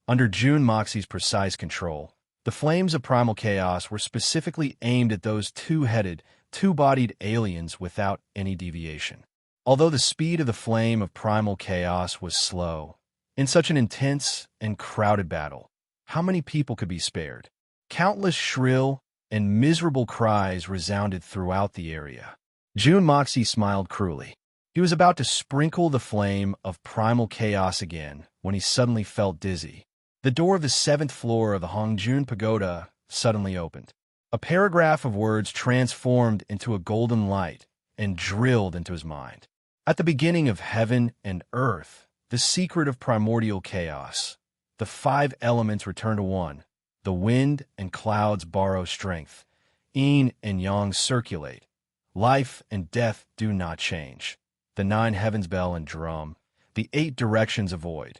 under Jun Moxie's precise control, the flames of primal chaos were specifically aimed at those two-headed, two-bodied aliens without any deviation. Although the speed of the flame of primal chaos was slow, in such an intense and crowded battle, how many people could be spared? Countless shrill and miserable cries resounded throughout the area. Jun Moxie smiled cruelly. He was about to sprinkle the flame of primal chaos again when he suddenly felt dizzy. The door of the 7th floor of the Hongjun Pagoda suddenly opened. A paragraph of words transformed into a golden light and drilled into his mind. At the beginning of heaven and earth, the secret of primordial chaos, the 5 elements return to one. The wind and clouds borrow strength. Yin and yang circulate. Life and death do not change. The 9 heavens bell and drum. The 8 directions of void.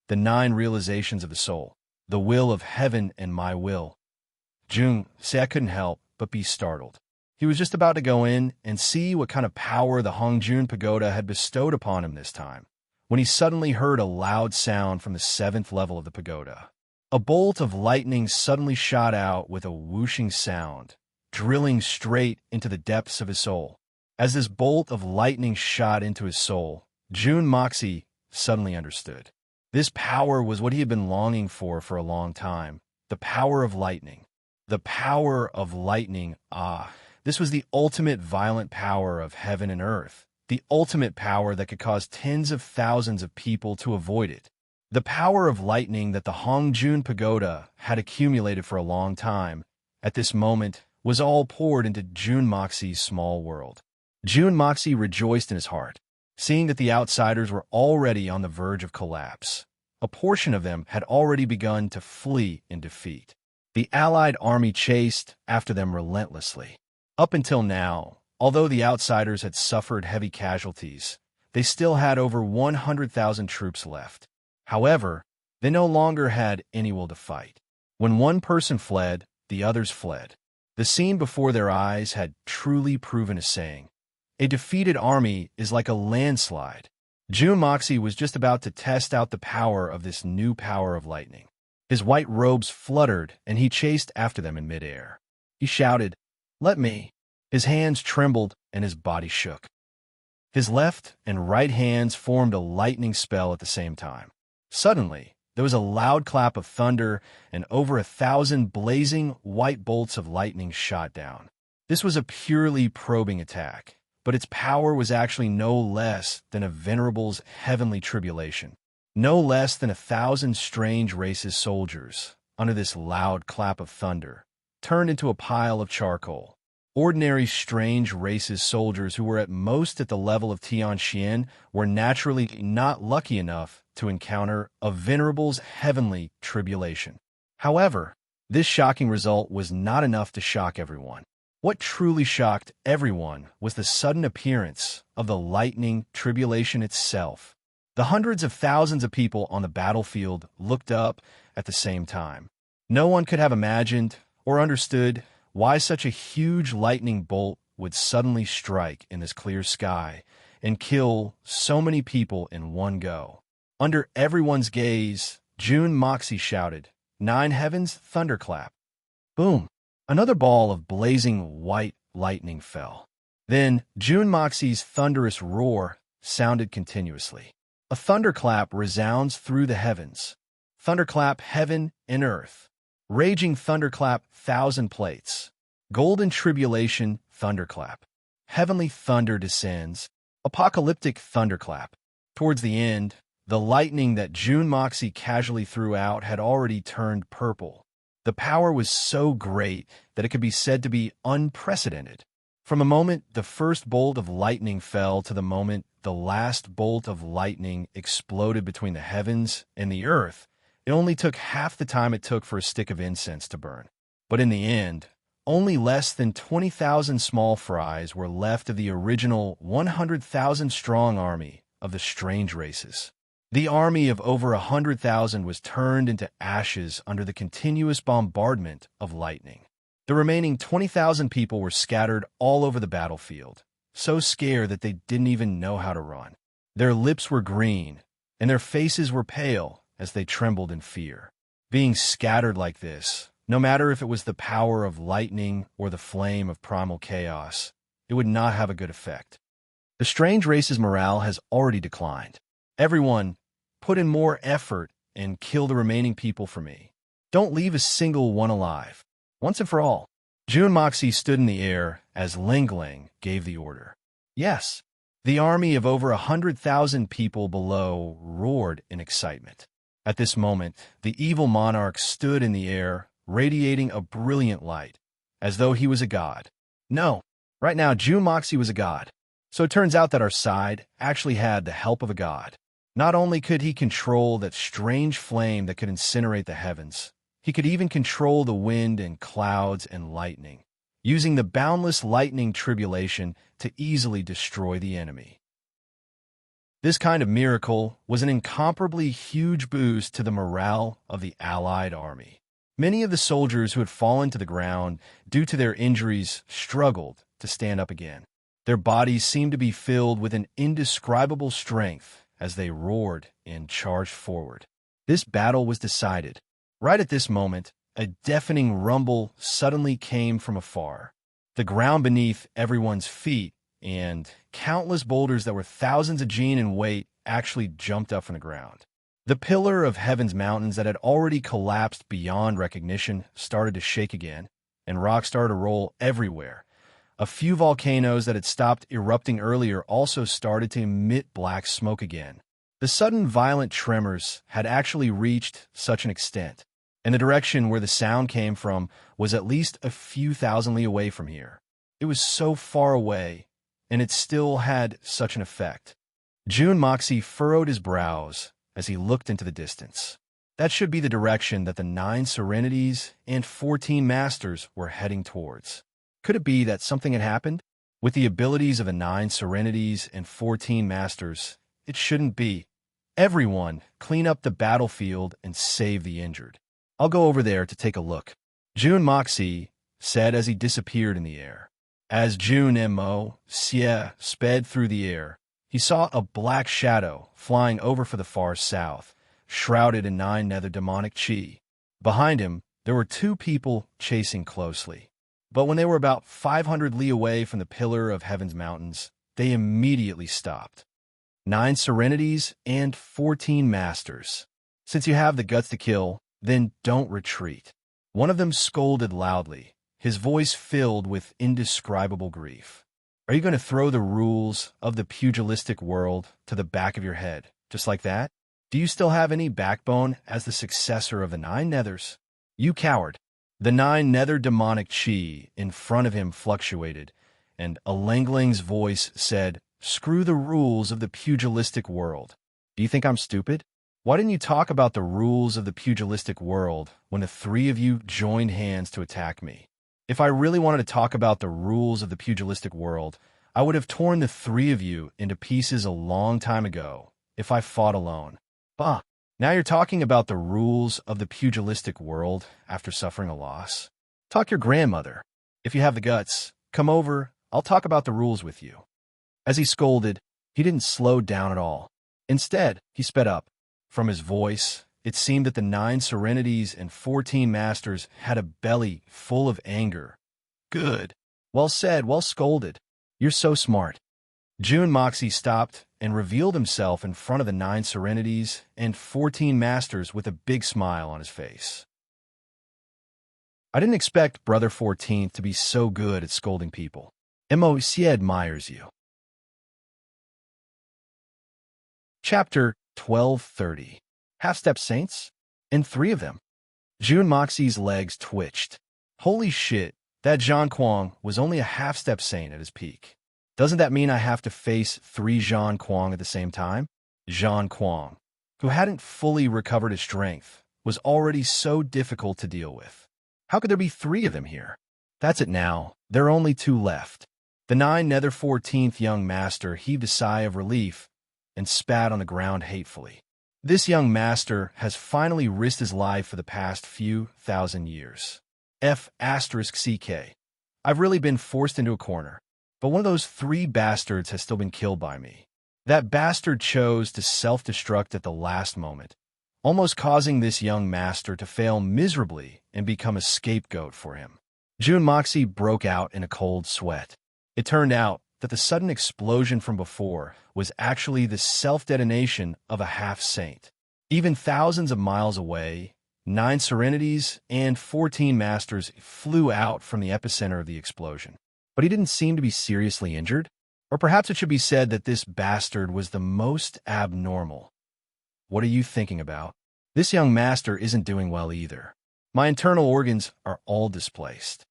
The 9 realizations of the soul, the will of heaven and my will. Jun Xia couldn't help but be startled. He was just about to go in and see what kind of power the Hongjun Pagoda had bestowed upon him this time, when he suddenly heard a loud sound from the 7th level of the pagoda. A bolt of lightning suddenly shot out with a whooshing sound, drilling straight into the depths of his soul. As this bolt of lightning shot into his soul, Jun Moxie suddenly understood. This power was what he had been longing for a long time. The power of lightning. The power of lightning, this was the ultimate violent power of heaven and earth. The ultimate power that could cause tens of thousands of people to avoid it. The power of lightning that the Hongjun Pagoda had accumulated for a long time, at this moment, was all poured into Jun Moxie's small world. Jun Moxie rejoiced in his heart, seeing that the outsiders were already on the verge of collapse. A portion of them had already begun to flee in defeat. The Allied army chased after them relentlessly. Up until now, although the outsiders had suffered heavy casualties, they still had over 100,000 troops left. However, they no longer had any will to fight. When one person fled, the others fled. The scene before their eyes had truly proven a saying. A defeated army is like a landslide. Jun Moxie was just about to test out the power of this new power of lightning. His white robes fluttered, and he chased after them in midair. He shouted, "Let me!" His hands trembled, and his body shook. His left and right hands formed a lightning spell at the same time. Suddenly, there was a loud clap of thunder, and over 1,000 blazing white bolts of lightning shot down. This was a purely probing attack, but its power was actually no less than a venerable's heavenly tribulation. No less than 1,000 strange races soldiers, under this loud clap of thunder, turned into a pile of charcoal. Ordinary strange races soldiers who were at most at the level of Tianxian were naturally not lucky enough to encounter a venerable's heavenly tribulation. However, this shocking result was not enough to shock everyone. What truly shocked everyone was the sudden appearance of the lightning tribulation itself. The hundreds of thousands of people on the battlefield looked up at the same time. No one could have imagined or understood why such a huge lightning bolt would suddenly strike in this clear sky and kill so many people in one go. Under everyone's gaze, June Moxie shouted, "Nine heavens, thunderclap!" Boom! Another ball of blazing white lightning fell. Then June Moxie's thunderous roar sounded continuously. A thunderclap resounds through the heavens. Thunderclap heaven and earth. Raging thunderclap thousand plates. Golden tribulation thunderclap. Heavenly thunder descends. Apocalyptic thunderclap. Towards the end, the lightning that June Moxie casually threw out had already turned purple. The power was so great that it could be said to be unprecedented. From the moment the first bolt of lightning fell to the moment the last bolt of lightning exploded between the heavens and the earth, it only took half the time it took for a stick of incense to burn. But in the end, only less than 20,000 small fries were left of the original 100,000-strong army of the strange races. The army of over 100,000 was turned into ashes under the continuous bombardment of lightning. The remaining 20,000 people were scattered all over the battlefield, so scared that they didn't even know how to run. Their lips were green, and their faces were pale as they trembled in fear. Being scattered like this, no matter if it was the power of lightning or the flame of primal chaos, it would not have a good effect. The strange race's morale has already declined. Everyone, put in more effort and kill the remaining people for me. Don't leave a single one alive. Once and for all. June Moxie stood in the air as Ling Ling gave the order. Yes, the army of over 100,000 people below roared in excitement. At this moment, the evil monarch stood in the air, radiating a brilliant light, as though he was a god. No, right now June Moxie was a god. So it turns out that our side actually had the help of a god. Not only could he control that strange flame that could incinerate the heavens, he could even control the wind and clouds and lightning, using the boundless lightning tribulation to easily destroy the enemy. This kind of miracle was an incomparably huge boost to the morale of the Allied army. Many of the soldiers who had fallen to the ground due to their injuries struggled to stand up again. Their bodies seemed to be filled with an indescribable strength as they roared and charged forward. This battle was decided. Right at this moment, a deafening rumble suddenly came from afar. The ground beneath everyone's feet and countless boulders that were thousands of gene in weight actually jumped up from the ground. The pillar of heaven's mountains that had already collapsed beyond recognition started to shake again, and rocks started to roll everywhere. A few volcanoes that had stopped erupting earlier also started to emit black smoke again. The sudden violent tremors had actually reached such an extent, and the direction where the sound came from was at least a few thousand li away from here. It was so far away, and it still had such an effect. June Moxie furrowed his brows as he looked into the distance. That should be the direction that the 9 Serenities and 14 Masters were heading towards. Could it be that something had happened? With the abilities of the 9 Serenities and 14 Masters, it shouldn't be. Everyone, clean up the battlefield and save the injured. I'll go over there to take a look, June Moxie said as he disappeared in the air. As June Moxie sped through the air, he saw a black shadow flying over for the far south, shrouded in 9 nether demonic chi. Behind him, there were 2 people chasing closely. But when they were about 500 li away from the pillar of heaven's mountains, they immediately stopped. 9 Serenities and 14 Masters. Since you have the guts to kill, then don't retreat. One of them scolded loudly, his voice filled with indescribable grief. Are you going to throw the rules of the pugilistic world to the back of your head, just like that? Do you still have any backbone as the successor of the 9 Nethers? You coward. The 9 nether demonic chi in front of him fluctuated, and a Langling's voice said, "Screw the rules of the pugilistic world. Do you think I'm stupid? Why didn't you talk about the rules of the pugilistic world when the 3 of you joined hands to attack me? If I really wanted to talk about the rules of the pugilistic world, I would have torn the 3 of you into pieces a long time ago if I fought alone. Bah! Now you're talking about the rules of the pugilistic world after suffering a loss? Talk your grandmother. If you have the guts, come over, I'll talk about the rules with you." As he scolded, he didn't slow down at all. Instead, he sped up. From his voice, it seemed that the 9 serenities and 14 masters had a belly full of anger. "Good. Well said, well scolded. You're so smart." Jun Moxie stopped and revealed himself in front of the 9 serenities and 14 masters with a big smile on his face. "I didn't expect Brother 14th to be so good at scolding people. MOC admires you." Chapter 1230. Half-Step Saints? And 3 of them. Jun Moxie's legs twitched. Holy shit, that Zhang Kuang was only a half-step saint at his peak. Doesn't that mean I have to face 3 Zhang Kuang at the same time? Zhang Kuang, who hadn't fully recovered his strength, was already so difficult to deal with. How could there be 3 of them here? That's it now. There are only 2 left. The 9 nether 14th young master heaved a sigh of relief and spat on the ground hatefully. This young master has finally risked his life for the past few thousand years. F***CK. I've really been forced into a corner. But one of those 3 bastards has still been killed by me. That bastard chose to self-destruct at the last moment, almost causing this young master to fail miserably and become a scapegoat for him. Jun Moxie broke out in a cold sweat. It turned out that the sudden explosion from before was actually the self-detonation of a half-saint. Even thousands of miles away, 9 serenities and 14 masters flew out from the epicenter of the explosion. But he didn't seem to be seriously injured. Or perhaps it should be said that this bastard was the most abnormal. What are you thinking about? This young master isn't doing well either. My internal organs are all displaced.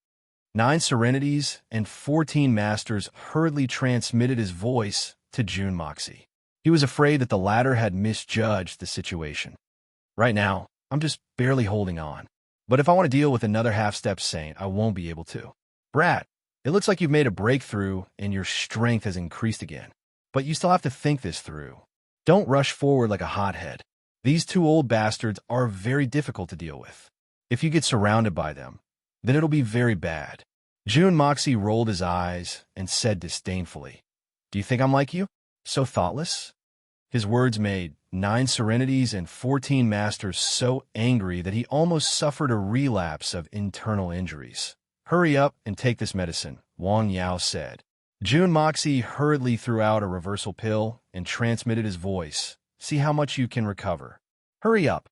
9 serenities and 14 masters hurriedly transmitted his voice to Jun Moxie. He was afraid that the latter had misjudged the situation. Right now, I'm just barely holding on. But if I want to deal with another half-step saint, I won't be able to. Brat, it looks like you've made a breakthrough and your strength has increased again. But you still have to think this through. Don't rush forward like a hothead. These 2 old bastards are very difficult to deal with. If you get surrounded by them, then it'll be very bad. Jun Moxie rolled his eyes and said disdainfully, "Do you think I'm like you? So thoughtless?" His words made 9 serenities and 14 masters so angry that he almost suffered a relapse of internal injuries. "Hurry up and take this medicine," Wang Yao said. Jun Moxie hurriedly threw out a reversal pill and transmitted his voice. "See how much you can recover. Hurry up."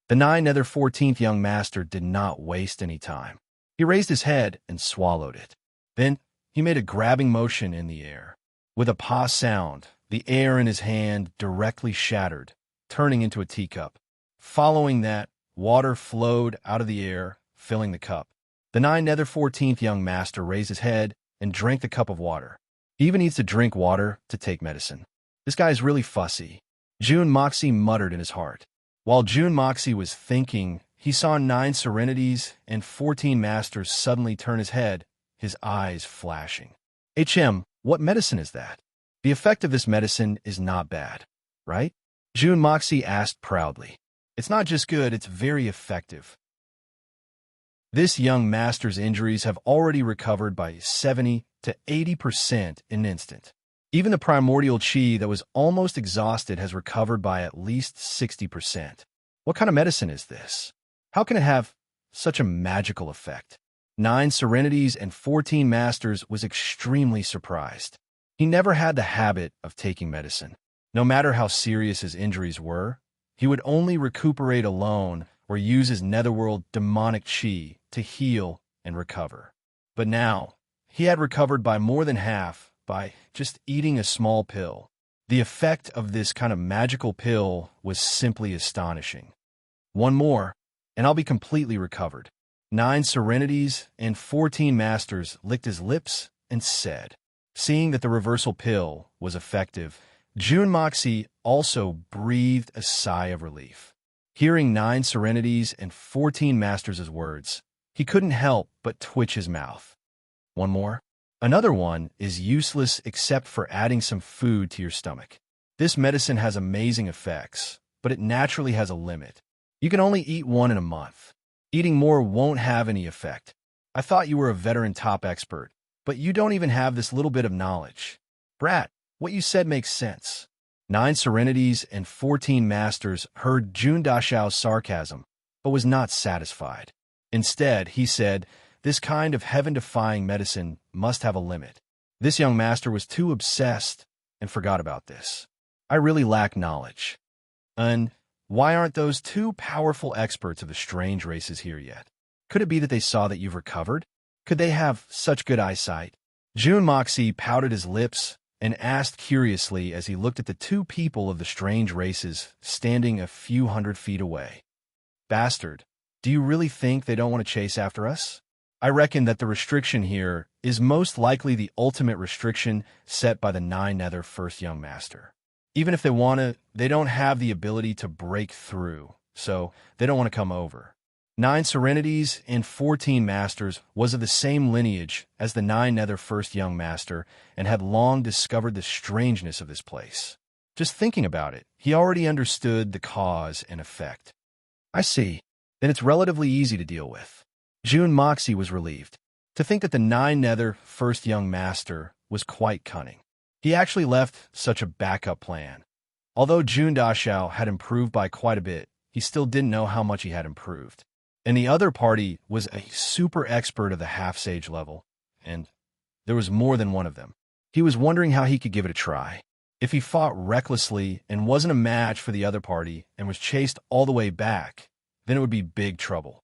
The 9 nether 14th young master did not waste any time. He raised his head and swallowed it. Then he made a grabbing motion in the air. With a pa sound, the air in his hand directly shattered, turning into a teacup. Following that, water flowed out of the air, filling the cup. The 9 nether 14th young master raised his head and drank the cup of water. He even needs to drink water to take medicine. This guy is really fussy. Jun Moxie muttered in his heart. While Jun Moxie was thinking, he saw 9 serenities and 14 masters suddenly turn his head, his eyes flashing. "HM, what medicine is that? The effect of this medicine is not bad, right?" Jun Moxie asked proudly. "It's not just good, it's very effective. This young master's injuries have already recovered by 70 to 80% in an instant. Even the primordial chi that was almost exhausted has recovered by at least 60%. What kind of medicine is this? How can it have such a magical effect?" 9 serenities and 14 masters was extremely surprised. He never had the habit of taking medicine. No matter how serious his injuries were, he would only recuperate alone or use his netherworld demonic chi to heal and recover. But now, he had recovered by more than half by just eating a small pill. The effect of this kind of magical pill was simply astonishing. "One more, and I'll be completely recovered." 9 serenities and 14 masters licked his lips and said. Seeing that the reversal pill was effective, Jun Moxie also breathed a sigh of relief. Hearing 9 serenities and 14 masters' words, he couldn't help but twitch his mouth. One more? Another one is useless except for adding some food to your stomach. This medicine has amazing effects, but it naturally has a limit. You can only eat one in a month. Eating more won't have any effect. I thought you were a veteran top expert, but you don't even have this little bit of knowledge. Brat, what you said makes sense. 9 serenities and 14 masters heard Jun Dashao's sarcasm, but was not satisfied. Instead, he said, this kind of heaven-defying medicine must have a limit. This young master was too obsessed and forgot about this. I really lack knowledge. And why aren't those 2 powerful experts of the strange races here yet? Could it be that they saw that you've recovered? Could they have such good eyesight? Jun Moxie pouted his lips and asked curiously as he looked at the 2 people of the strange races standing a few hundred feet away. Bastard, do you really think they don't want to chase after us? I reckon that the restriction here is most likely the ultimate restriction set by the 9 Nether First Young Master. Even if they want to, they don't have the ability to break through, so they don't want to come over. 9 Serenities and 14 Masters was of the same lineage as the 9 Nether First Young Master and had long discovered the strangeness of this place. Just thinking about it, he already understood the cause and effect. I see. Then it's relatively easy to deal with. Jun Moxie was relieved. To think that the 9 Nether First Young Master was quite cunning. He actually left such a backup plan. Although Jun Dashao had improved by quite a bit, he still didn't know how much he had improved. And the other party was a super expert of the half-sage level, and there was more than one of them. He was wondering how he could give it a try. If he fought recklessly and wasn't a match for the other party and was chased all the way back, then it would be big trouble.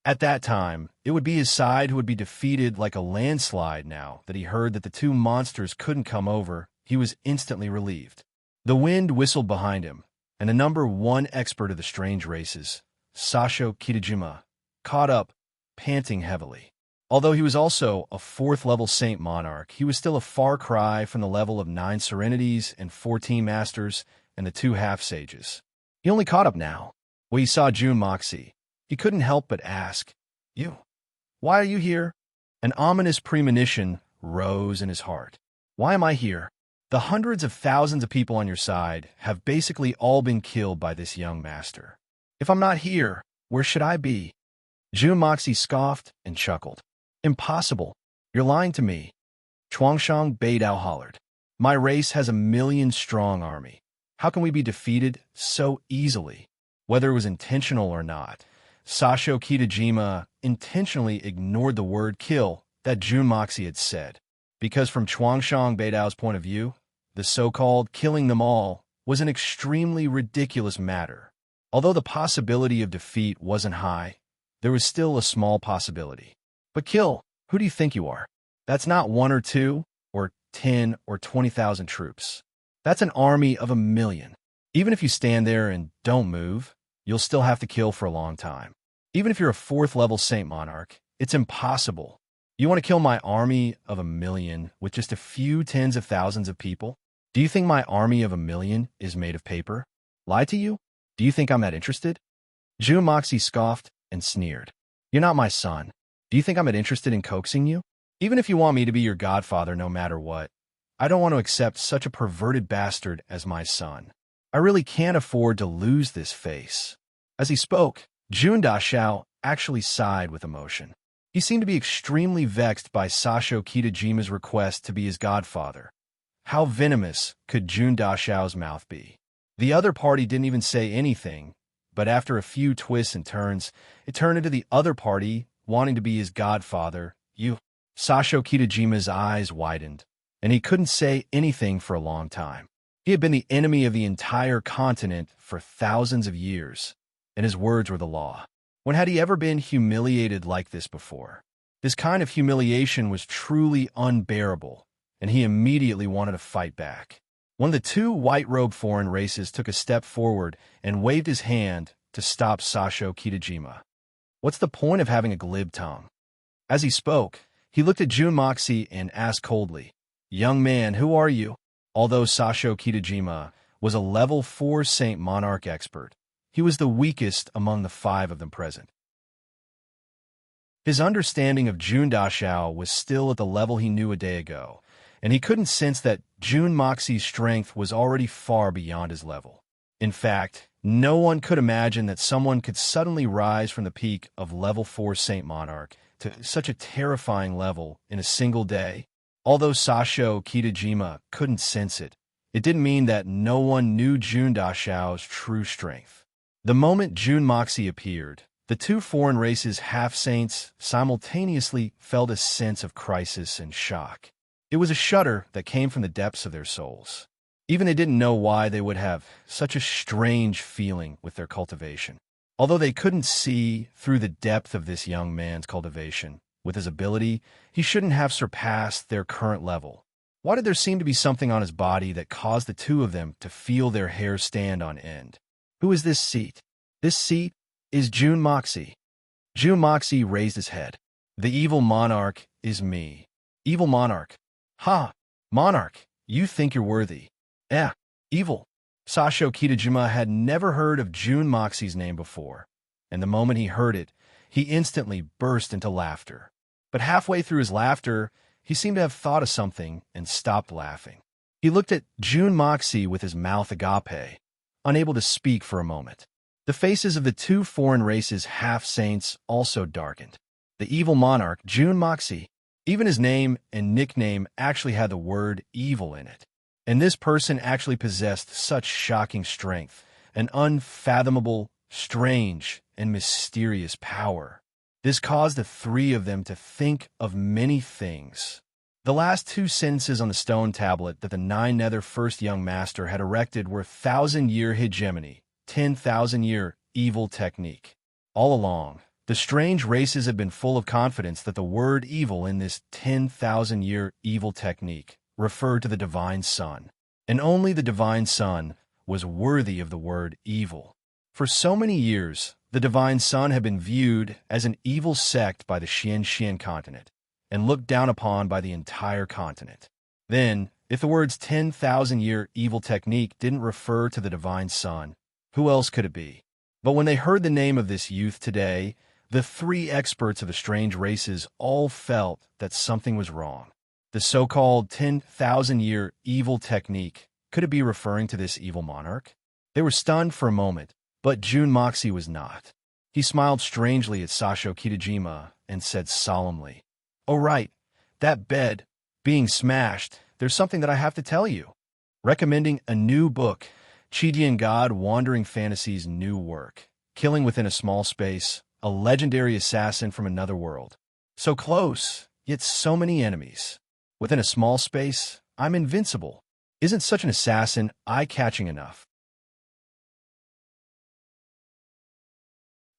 At that time, it would be his side who would be defeated like a landslide. Now that he heard that the 2 monsters couldn't come over, he was instantly relieved. The wind whistled behind him, and the number 1 expert of the strange races, Sasho Kitajima, caught up, panting heavily. Although he was also a 4th-level Saint Monarch, he was still a far cry from the level of 9 Serenities and 14 Masters and the 2 half-sages. He only caught up now. When he saw Jun Moxie, he couldn't help but ask, "You, why are you here?" An ominous premonition rose in his heart. "Why am I here? The hundreds of thousands of people on your side have basically all been killed by this young master. If I'm not here, where should I be?" Jun Moxie scoffed and chuckled. "Impossible. You're lying to me." Chuangshang Beidao hollered. "My race has a 1,000,000-strong army. How can we be defeated so easily?" Whether it was intentional or not, Sasho Kitajima intentionally ignored the word kill that Jun Moxie had said, because from Chuangshang Beidao's point of view, the so-called killing them all was an extremely ridiculous matter. Although the possibility of defeat wasn't high, there was still a small possibility. But kill, who do you think you are? That's not 1 or 2, or 10 or 20,000 troops. That's an army of 1,000,000. Even if you stand there and don't move, you'll still have to kill for a long time. Even if you're a 4th-level Saint Monarch, it's impossible. You want to kill my army of 1,000,000 with just a few tens of thousands of people? Do you think my army of 1,000,000 is made of paper? Lie to you? Do you think I'm that interested? Jun Moxie scoffed and sneered. You're not my son. Do you think I'm that interested in coaxing you? Even if you want me to be your godfather no matter what, I don't want to accept such a perverted bastard as my son. I really can't afford to lose this face. As he spoke, Jun Dashao actually sighed with emotion. He seemed to be extremely vexed by Sasho Kitajima's request to be his godfather. How venomous could Jun Dashao's mouth be? The other party didn't even say anything, but after a few twists and turns, it turned into the other party wanting to be his godfather. Sasho Kitajima's eyes widened, and he couldn't say anything for a long time. He had been the enemy of the entire continent for thousands of years, and his words were the law. When had he ever been humiliated like this before? This kind of humiliation was truly unbearable, and he immediately wanted to fight back. One of the 2 white-robed foreign races took a step forward and waved his hand to stop Sasho Kitajima. What's the point of having a glib tongue? As he spoke, he looked at Jun Moxie and asked coldly, "Young man, who are you?" Although Sasho Kitajima was a level 4 Saint Monarch expert, he was the weakest among the 5 of them present. His understanding of Jun Dashao was still at the level he knew a day ago, and he couldn't sense that Jun Moxie's strength was already far beyond his level. In fact, no one could imagine that someone could suddenly rise from the peak of level 4 Saint Monarch to such a terrifying level in a single day. Although Sasho Kitajima couldn't sense it, it didn't mean that no one knew Jun Dashao's true strength. The moment Jun Moxie appeared, the 2 foreign races half-saints simultaneously felt a sense of crisis and shock. It was a shudder that came from the depths of their souls. Even they didn't know why they would have such a strange feeling with their cultivation. Although they couldn't see through the depth of this young man's cultivation, with his ability, he shouldn't have surpassed their current level. Why did there seem to be something on his body that caused the 2 of them to feel their hair stand on end? Who is this seat? This seat is Jun Moxie. Jun Moxie raised his head. The evil monarch is me. Evil monarch. Ha! Monarch, you think you're worthy. Evil. Sasho Kitajima had never heard of Jun Moxie's name before, and the moment he heard it, he instantly burst into laughter. But halfway through his laughter, he seemed to have thought of something and stopped laughing. He looked at Jun Moxie with his mouth agape, unable to speak for a moment. The faces of the 2 foreign races half-saints also darkened. The evil monarch, Jun Moxie. Even his name and nickname actually had the word evil in it. And this person actually possessed such shocking strength, an unfathomable, strange, and mysterious power. This caused the 3 of them to think of many things. The last 2 sentences on the stone tablet that the 9 Nether First Young Master had erected were 1,000-year hegemony, 10,000-year evil technique. All along, the strange races had been full of confidence that the word evil in this 10,000-year evil technique referred to the Divine Sun, and only the Divine Sun was worthy of the word evil. For so many years, the Divine Sun had been viewed as an evil sect by the Xian continent, and looked down upon by the entire continent. Then, if the words 10,000-year evil technique didn't refer to the Divine Sun, who else could it be? But when they heard the name of this youth today, the 3 experts of the strange races all felt that something was wrong. The so-called 10,000-year evil technique, could it be referring to this evil monarch? They were stunned for a moment, but Jun Moxie was not. He smiled strangely at Sasho Kitajima and said solemnly, "Oh right, that bed being smashed, there's something that I have to tell you." Recommending a new book, Chidian God Wandering Fantasy's new work, Killing Within a Small Space, a legendary assassin from another world. So close, yet so many enemies. Within a small space, I'm invincible. Isn't such an assassin eye-catching enough?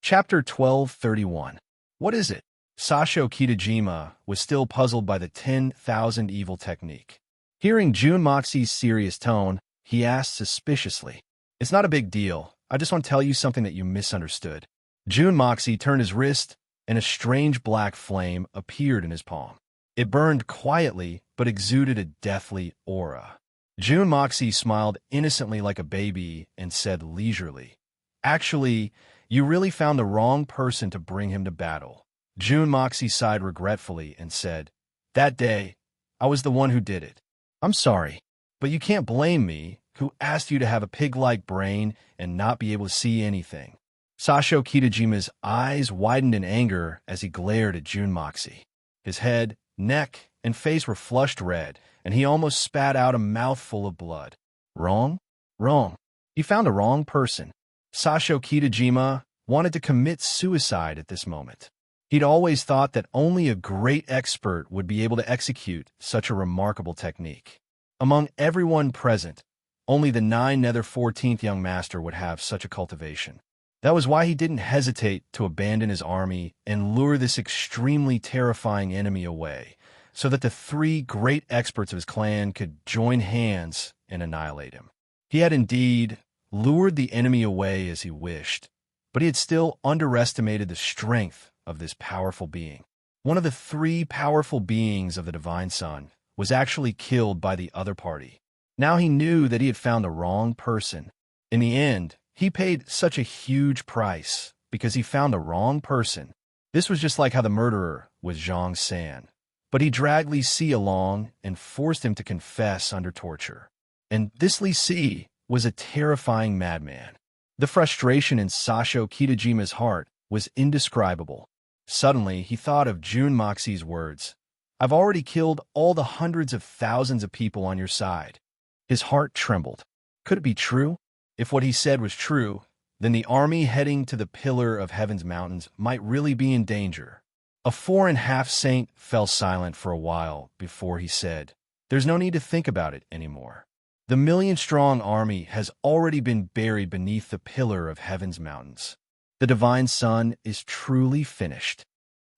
Chapter 1231. What is it? Sasho Kitajima was still puzzled by the 10,000 evil technique. Hearing Jun Moxie's serious tone, he asked suspiciously, "It's not a big deal. I just want to tell you something that you misunderstood." Jun Moxie turned his wrist, and a strange black flame appeared in his palm. It burned quietly, but exuded a deathly aura. Jun Moxie smiled innocently like a baby and said leisurely, "Actually, you really found the wrong person to bring him to battle." Jun Moxie sighed regretfully and said, "That day, I was the one who did it. I'm sorry, but you can't blame me, who asked you to have a pig-like brain and not be able to see anything." Sasho Kitajima's eyes widened in anger as he glared at Jun Moxie. His head, neck, and face were flushed red, and he almost spat out a mouthful of blood. Wrong? Wrong. He found the wrong person. Sasho Kitajima wanted to commit suicide at this moment. He'd always thought that only a great expert would be able to execute such a remarkable technique. Among everyone present, only the 9 Nether 14th Young Master would have such a cultivation. That was why he didn't hesitate to abandon his army and lure this extremely terrifying enemy away, so that the 3 great experts of his clan could join hands and annihilate him. He had indeed lured the enemy away as he wished, but he had still underestimated the strength of this powerful being. One of the three powerful beings of the Divine Sun was actually killed by the other party. Now he knew that he had found the wrong person. In the end, he paid such a huge price because he found the wrong person. This was just like how the murderer was Zhang San. But he dragged Li Si along and forced him to confess under torture. And this Li Si was a terrifying madman. The frustration in Sasho Kitajima's heart was indescribable. Suddenly, he thought of Jun Moxie's words. "I've already killed all the hundreds of thousands of people on your side." His heart trembled. Could it be true? If what he said was true, then the army heading to the Pillar of Heaven's mountains might really be in danger. A 4.5 saint fell silent for a while before he said, "There's no need to think about it anymore. The million-strong army has already been buried beneath the Pillar of Heaven's mountains. The Divine Sun is truly finished."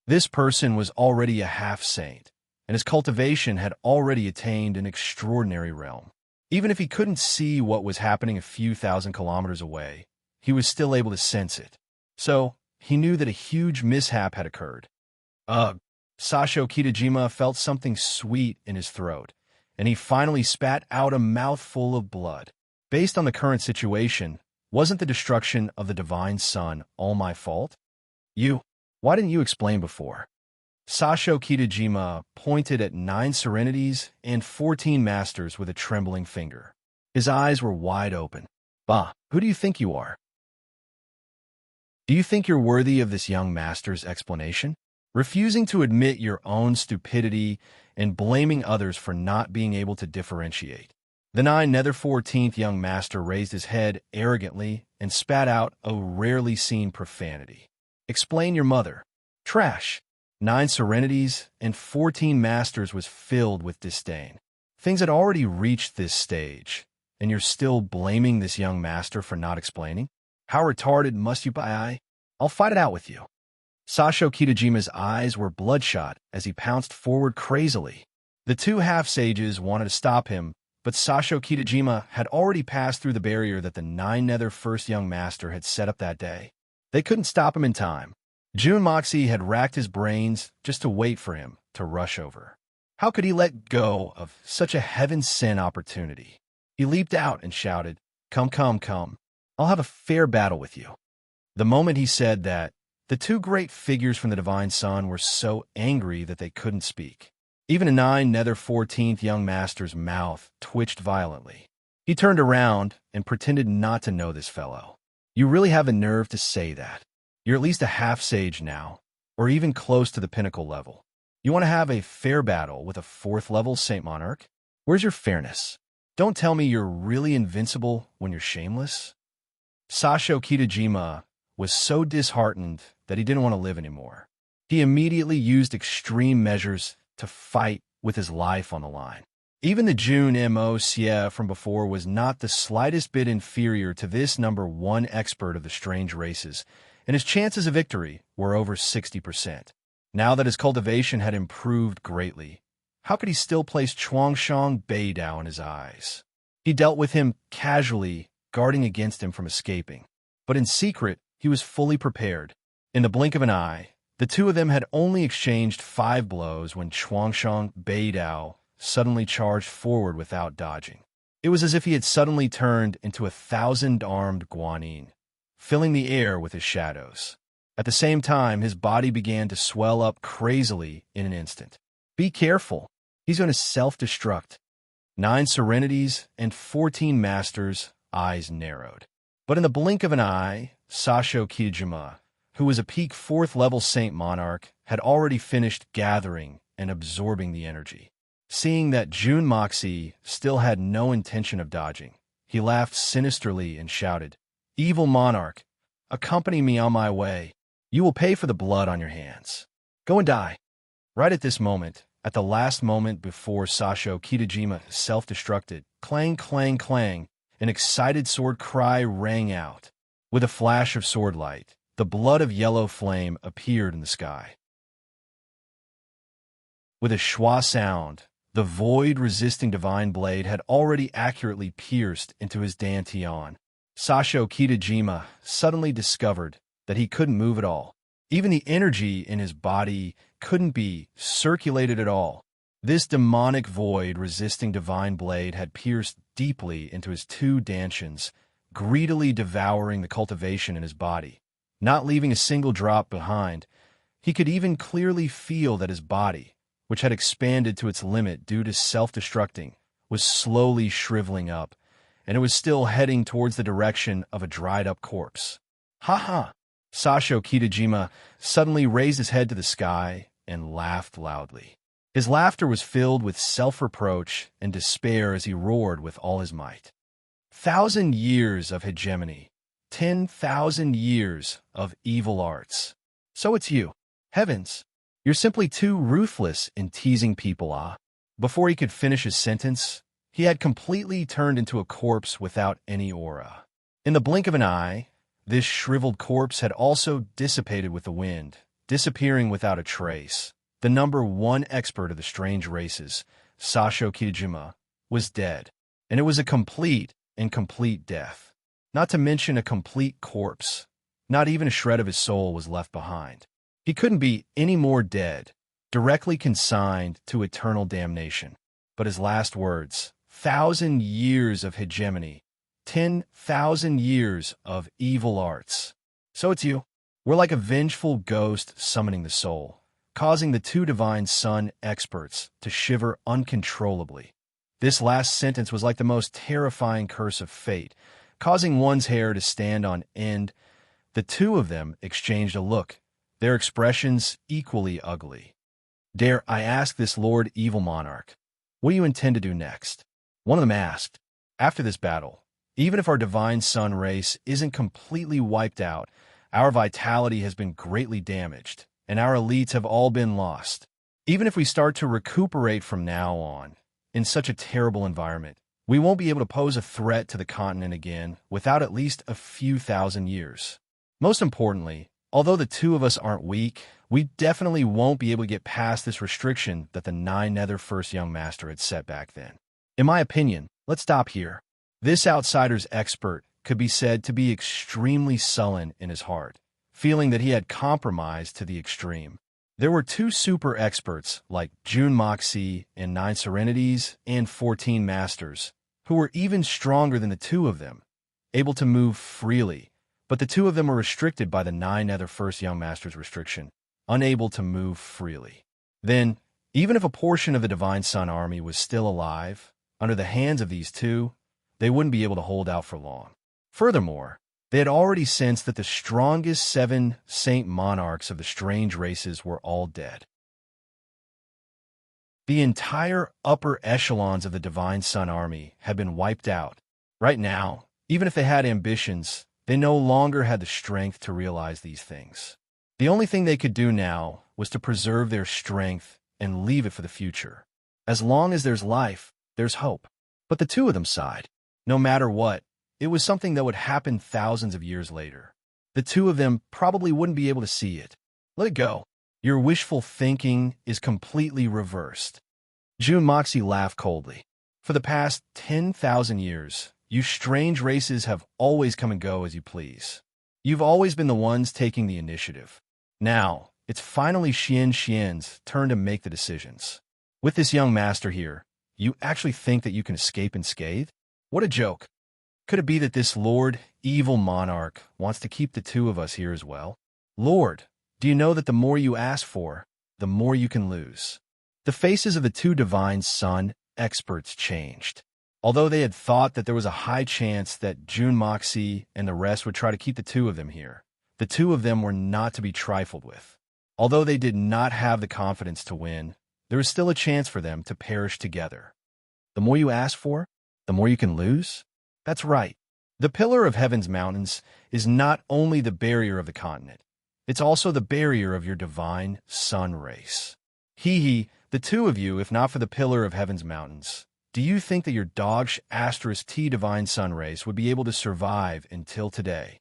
This person was already a half-saint, and his cultivation had already attained an extraordinary realm. Even if he couldn't see what was happening a few thousand kilometers away, he was still able to sense it. So, he knew that a huge mishap had occurred. Ugh! Sasho Kitajima felt something sweet in his throat, and he finally spat out a mouthful of blood. Based on the current situation, wasn't the destruction of the Divine Sun all my fault? Why didn't you explain before? Sasho Kitajima pointed at 9 serenities and 14 masters with a trembling finger. His eyes were wide open. Bah, who do you think you are? Do you think you're worthy of this young master's explanation? Refusing to admit your own stupidity and blaming others for not being able to differentiate. The 9 Nether 14th young master raised his head arrogantly and spat out a rarely seen profanity. Explain your mother. Trash. 9 serenities and 14 masters was filled with disdain. Things had already reached this stage, and you're still blaming this young master for not explaining? How retarded must you be? I'll fight it out with you. Sasho Kitajima's eyes were bloodshot as he pounced forward crazily. The 2 half-sages wanted to stop him, but Sasho Kitajima had already passed through the barrier that the 9 Nether first young master had set up that day. They couldn't stop him in time. Jun Moxie had racked his brains just to wait for him to rush over. How could he let go of such a heaven-sent opportunity? He leaped out and shouted, "Come, come, come. I'll have a fair battle with you." The moment he said that, the 2 great figures from the Divine Sun were so angry that they couldn't speak. Even a 9 Nether 14th young master's mouth twitched violently. He turned around and pretended not to know this fellow. "You really have the nerve to say that. You're at least a half-sage now, or even close to the pinnacle level. You want to have a fair battle with a 4th-level Saint Monarch? Where's your fairness? Don't tell me you're really invincible when you're shameless." Sasho Kitajima was so disheartened that he didn't want to live anymore. He immediately used extreme measures to fight with his life on the line. Even the Jun Mo Xie from before was not the slightest bit inferior to this number 1 expert of the strange races, and his chances of victory were over 60%. Now that his cultivation had improved greatly, how could he still place Chuangshang Beidao in his eyes? He dealt with him casually, guarding against him from escaping. But in secret, he was fully prepared. In the blink of an eye, the 2 of them had only exchanged 5 blows when Chuangshang Beidao suddenly charged forward without dodging. It was as if he had suddenly turned into a 1,000-armed Guanyin, filling the air with his shadows. At the same time, his body began to swell up crazily in an instant. Be careful. He's going to self-destruct. 9 serenities and 14 masters' eyes narrowed. But in the blink of an eye, Sasho Kijima, who was a peak 4th-level Saint Monarch, had already finished gathering and absorbing the energy. Seeing that Jun Moxie still had no intention of dodging, he laughed sinisterly and shouted, "Evil Monarch, accompany me on my way. You will pay for the blood on your hands. Go and die." Right at this moment, at the last moment before Sasho Kitajima self-destructed, clang, clang, clang, an excited sword cry rang out. With a flash of sword light, the blood of yellow flame appeared in the sky. With a schwa sound, the void-resisting divine blade had already accurately pierced into his dantian. Sasho Kitajima suddenly discovered that he couldn't move at all. Even the energy in his body couldn't be circulated at all. This demonic void resisting divine blade had pierced deeply into his two dantians, greedily devouring the cultivation in his body, not leaving a single drop behind. He could even clearly feel that his body, which had expanded to its limit due to self-destructing, was slowly shriveling up, and it was still heading towards the direction of a dried-up corpse. Ha ha! Sasho Kitajima suddenly raised his head to the sky and laughed loudly. His laughter was filled with self-reproach and despair as he roared with all his might. 1,000 years of hegemony, 10,000 years of evil arts. So it's you. Heavens, you're simply too ruthless in teasing people, ah. Before he could finish his sentence, he had completely turned into a corpse without any aura. In the blink of an eye, this shriveled corpse had also dissipated with the wind, disappearing without a trace. The number one expert of the strange races, Sasho Kitajima, was dead, and it was a complete death. Not to mention a complete corpse. Not even a shred of his soul was left behind. He couldn't be any more dead, directly consigned to eternal damnation. But his last words, 1,000 years of hegemony, 10,000 years of evil arts. So it's you. We're like a vengeful ghost summoning the soul, causing the two divine sun experts to shiver uncontrollably. This last sentence was like the most terrifying curse of fate, causing one's hair to stand on end. The two of them exchanged a look, their expressions equally ugly. Dare I ask this Lord Evil Monarch, what do you intend to do next? One of them asked. After this battle, even if our divine sun race isn't completely wiped out, our vitality has been greatly damaged, and our elites have all been lost. Even if we start to recuperate from now on, in such a terrible environment, we won't be able to pose a threat to the continent again without at least a few thousand years. Most importantly, although the two of us aren't weak, we definitely won't be able to get past this restriction that the Nine Nether First Young Master had set back then. In my opinion, let's stop here. This outsider's expert could be said to be extremely sullen in his heart, feeling that he had compromised to the extreme. There were two super experts like Jun Moxie and 9 Serenities and 14 Masters, who were even stronger than the two of them, able to move freely, but the two of them were restricted by the 9 Nether First Young Master's restriction, unable to move freely. Then, even if a portion of the Divine Sun Army was still alive, under the hands of these two, they wouldn't be able to hold out for long. Furthermore, they had already sensed that the strongest 7 Saint Monarchs of the strange races were all dead. The entire upper echelons of the Divine Sun Army had been wiped out. Right now, even if they had ambitions, they no longer had the strength to realize these things. The only thing they could do now was to preserve their strength and leave it for the future. As long as there's life, there's hope. But the two of them sighed. No matter what, it was something that would happen thousands of years later. The two of them probably wouldn't be able to see it. Let it go. Your wishful thinking is completely reversed. Jun Moxie laughed coldly. For the past 10,000 years, you strange races have always come and go as you please. You've always been the ones taking the initiative. Now, it's finally Xian's turn to make the decisions. With this young master here, you actually think that you can escape unscathed? What a joke. Could it be that this Lord, Evil Monarch, wants to keep the two of us here as well? Lord, do you know that the more you ask for, the more you can lose? The faces of the two Divine Sun experts changed. Although they had thought that there was a high chance that Jun Moxie and the rest would try to keep the two of them here, the two of them were not to be trifled with. Although they did not have the confidence to win, there was still a chance for them to perish together. The more you ask for, the more you can lose? That's right. The Pillar of Heaven's mountains is not only the barrier of the continent, it's also the barrier of your divine sun race. The two of you, if not for the Pillar of Heaven's mountains, do you think that your dogsh asterisk T divine sun race would be able to survive until today?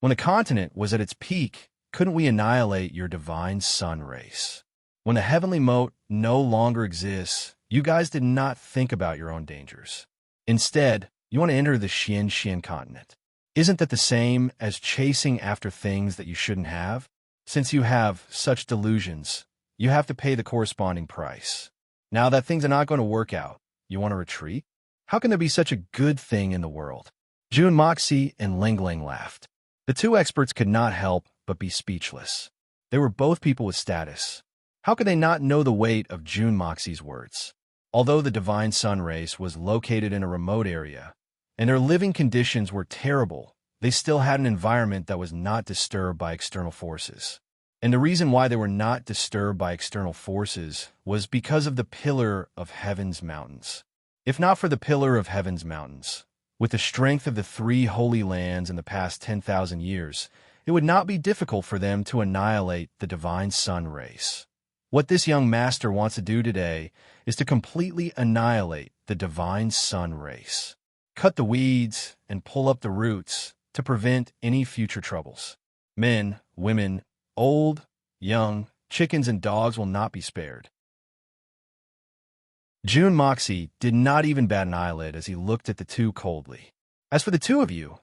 When the continent was at its peak, couldn't we annihilate your divine sun race? When the heavenly moat no longer exists, you guys did not think about your own dangers. Instead, you want to enter the Xian continent. Isn't that the same as chasing after things that you shouldn't have? Since you have such delusions, you have to pay the corresponding price. Now that things are not going to work out, you want to retreat? How can there be such a good thing in the world? June Moxie and Ling Ling laughed. The two experts could not help but be speechless. They were both people with status. How could they not know the weight of June Moxie's words? Although the divine sun race was located in a remote area, and their living conditions were terrible, they still had an environment that was not disturbed by external forces. And the reason why they were not disturbed by external forces was because of the pillar of heaven's mountains. If not for the pillar of heaven's mountains, with the strength of the three holy lands in the past 10,000 years, it would not be difficult for them to annihilate the divine sun race. What this young master wants to do today is to completely annihilate the divine sun race. Cut the weeds and pull up the roots to prevent any future troubles. Men, women, old, young, chickens and dogs will not be spared. June Moxie did not even bat an eyelid as he looked at the two coldly. As for the two of you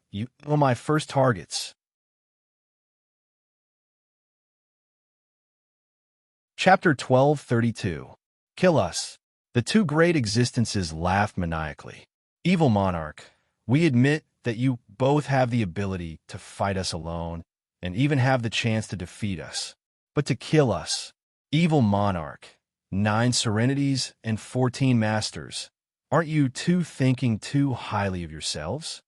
are my first targets. Chapter 1232. Kill us. The two great existences laughed maniacally. Evil monarch, we admit that you both have the ability to fight us alone and even have the chance to defeat us. But to kill us, evil monarch, 9 serenities and 14 masters, aren't you two thinking too highly of yourselves?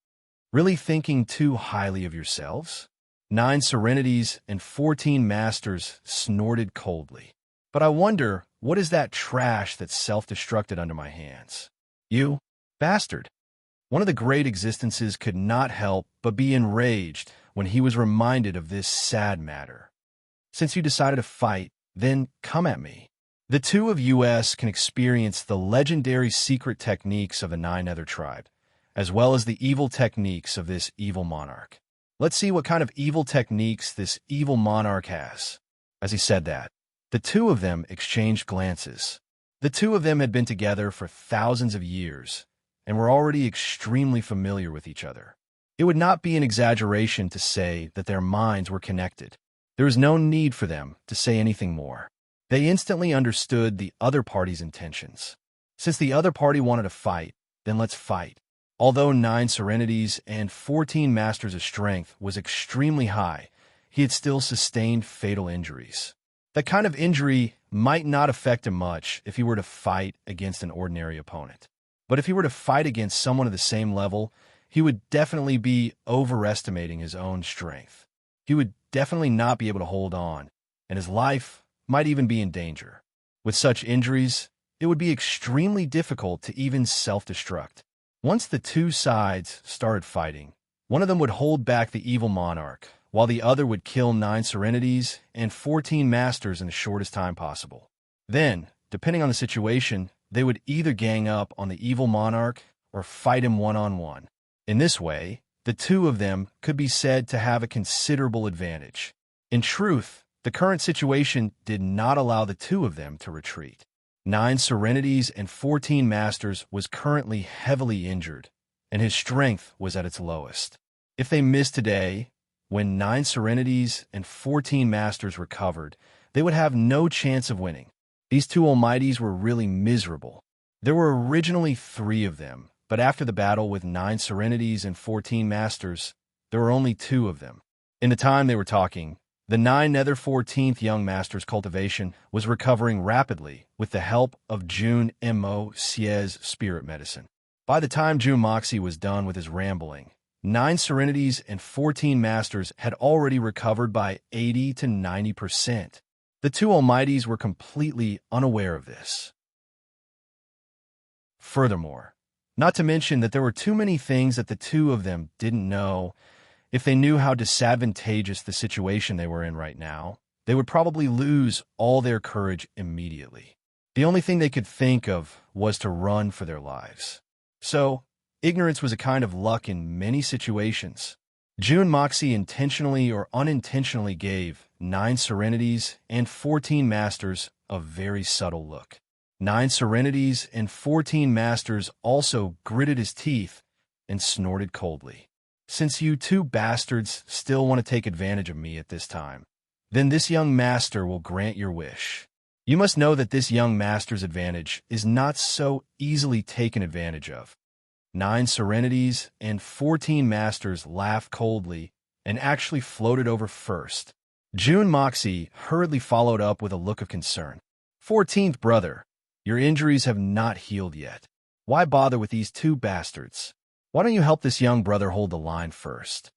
Really thinking too highly of yourselves? 9 serenities and 14 masters snorted coldly. But I wonder, what is that trash that's self-destructed under my hands? You, bastard. One of the great existences could not help but be enraged when he was reminded of this sad matter. Since you decided to fight, then come at me. The two of us can experience the legendary secret techniques of the 9 Nether tribe, as well as the evil techniques of this evil monarch. Let's see what kind of evil techniques this evil monarch has. As he said that, the two of them exchanged glances. The two of them had been together for thousands of years, and were already extremely familiar with each other. It would not be an exaggeration to say that their minds were connected. There was no need for them to say anything more. They instantly understood the other party's intentions. Since the other party wanted to fight, then let's fight. Although 9 serenities and 14 masters of strength was extremely high, he had still sustained fatal injuries. That kind of injury might not affect him much if he were to fight against an ordinary opponent. But if he were to fight against someone of the same level, he would definitely be overestimating his own strength. He would definitely not be able to hold on, and his life might even be in danger. With such injuries, it would be extremely difficult to even self-destruct. Once the two sides started fighting, one of them would hold back the evil monarch, while the other would kill 9 serenities and 14 masters in the shortest time possible. Then, depending on the situation, they would either gang up on the evil monarch or fight him one-on-one. In this way, the two of them could be said to have a considerable advantage. In truth, the current situation did not allow the two of them to retreat. 9 serenities and 14 masters was currently heavily injured, and his strength was at its lowest. If they missed today, when 9 serenities and 14 masters recovered, they would have no chance of winning. These two almighties were really miserable. There were originally 3 of them, but after the battle with 9 serenities and 14 masters, there were only 2 of them. In the time they were talking, the 9 Nether 14th Young Master's cultivation was recovering rapidly with the help of June Moxie's spirit medicine. By the time June Moxie was done with his rambling, 9 serenities and 14 masters had already recovered by 80 to 90%. The two almighties were completely unaware of this. Furthermore, not to mention that there were too many things that the two of them didn't know. If they knew how disadvantageous the situation they were in right now, they would probably lose all their courage immediately. The only thing they could think of was to run for their lives. So, ignorance was a kind of luck in many situations. June Moxie intentionally or unintentionally gave 9 serenities and 14 masters a very subtle look. 9 serenities and 14 masters also gritted his teeth and snorted coldly. Since you two bastards still want to take advantage of me at this time, then this young master will grant your wish. You must know that this young master's advantage is not so easily taken advantage of. 9 serenities and 14 masters laughed coldly and actually floated over first. June Moxie hurriedly followed up with a look of concern. 14th brother, your injuries have not healed yet. Why bother with these 2 bastards? Why don't you help this young brother hold the line first?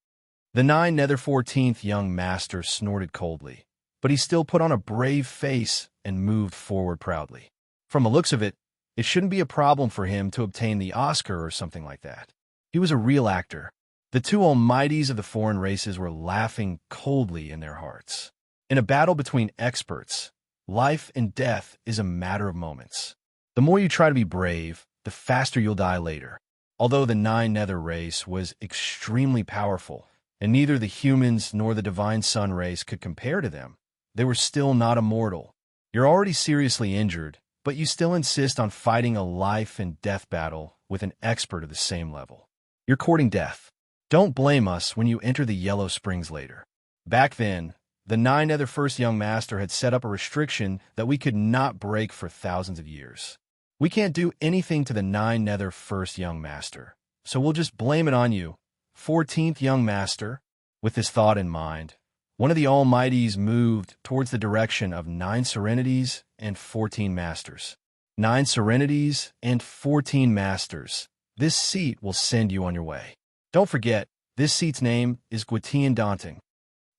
The 9 nether 14th young master snorted coldly, but he still put on a brave face and moved forward proudly. From the looks of it, it shouldn't be a problem for him to obtain the Oscar or something like that. He was a real actor. The 2 almighties of the foreign races were laughing coldly in their hearts. In a battle between experts, life and death is a matter of moments. The more you try to be brave, the faster you'll die later. Although the 9 nether race was extremely powerful, and neither the humans nor the divine sun race could compare to them, they were still not immortal. You're already seriously injured, but you still insist on fighting a life and death battle with an expert of the same level. You're courting death. Don't blame us when you enter the Yellow Springs later. Back then, the 9 nether first young master had set up a restriction that we could not break for thousands of years. We can't do anything to the 9 nether first young master, so we'll just blame it on you, 14th young master. With this thought in mind, one of the Almighties moved towards the direction of 9 serenities and 14 masters. 9 serenities and 14 masters. This seat will send you on your way. Don't forget, this seat's name is Guitian Daunting.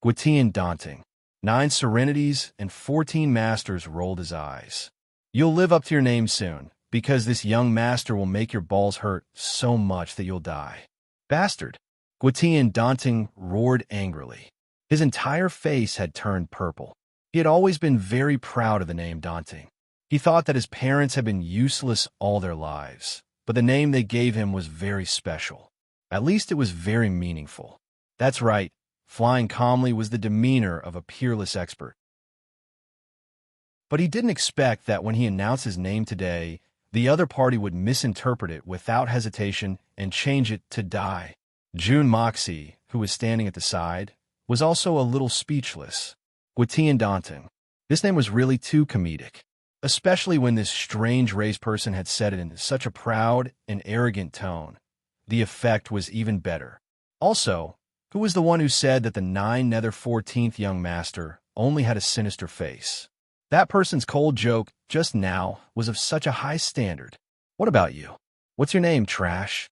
Guitian Daunting. 9 serenities and 14 masters rolled his eyes. You'll live up to your name soon, because this young master will make your balls hurt so much that you'll die. Bastard! Guitian Daunting roared angrily. His entire face had turned purple. He had always been very proud of the name Daunting. He thought that his parents had been useless all their lives, but the name they gave him was very special. At least it was very meaningful. That's right, flying calmly was the demeanor of a peerless expert. But he didn't expect that when he announced his name today, the other party would misinterpret it without hesitation and change it to die. June Moxie, who was standing at the side, was also a little speechless. Guitian Daunting. This name was really too comedic, especially when this strange race person had said it in such a proud and arrogant tone. The effect was even better. Also, who was the one who said that the 9 nether 14th young master only had a sinister face? That person's cold joke just now was of such a high standard. What about you? What's your name, trash?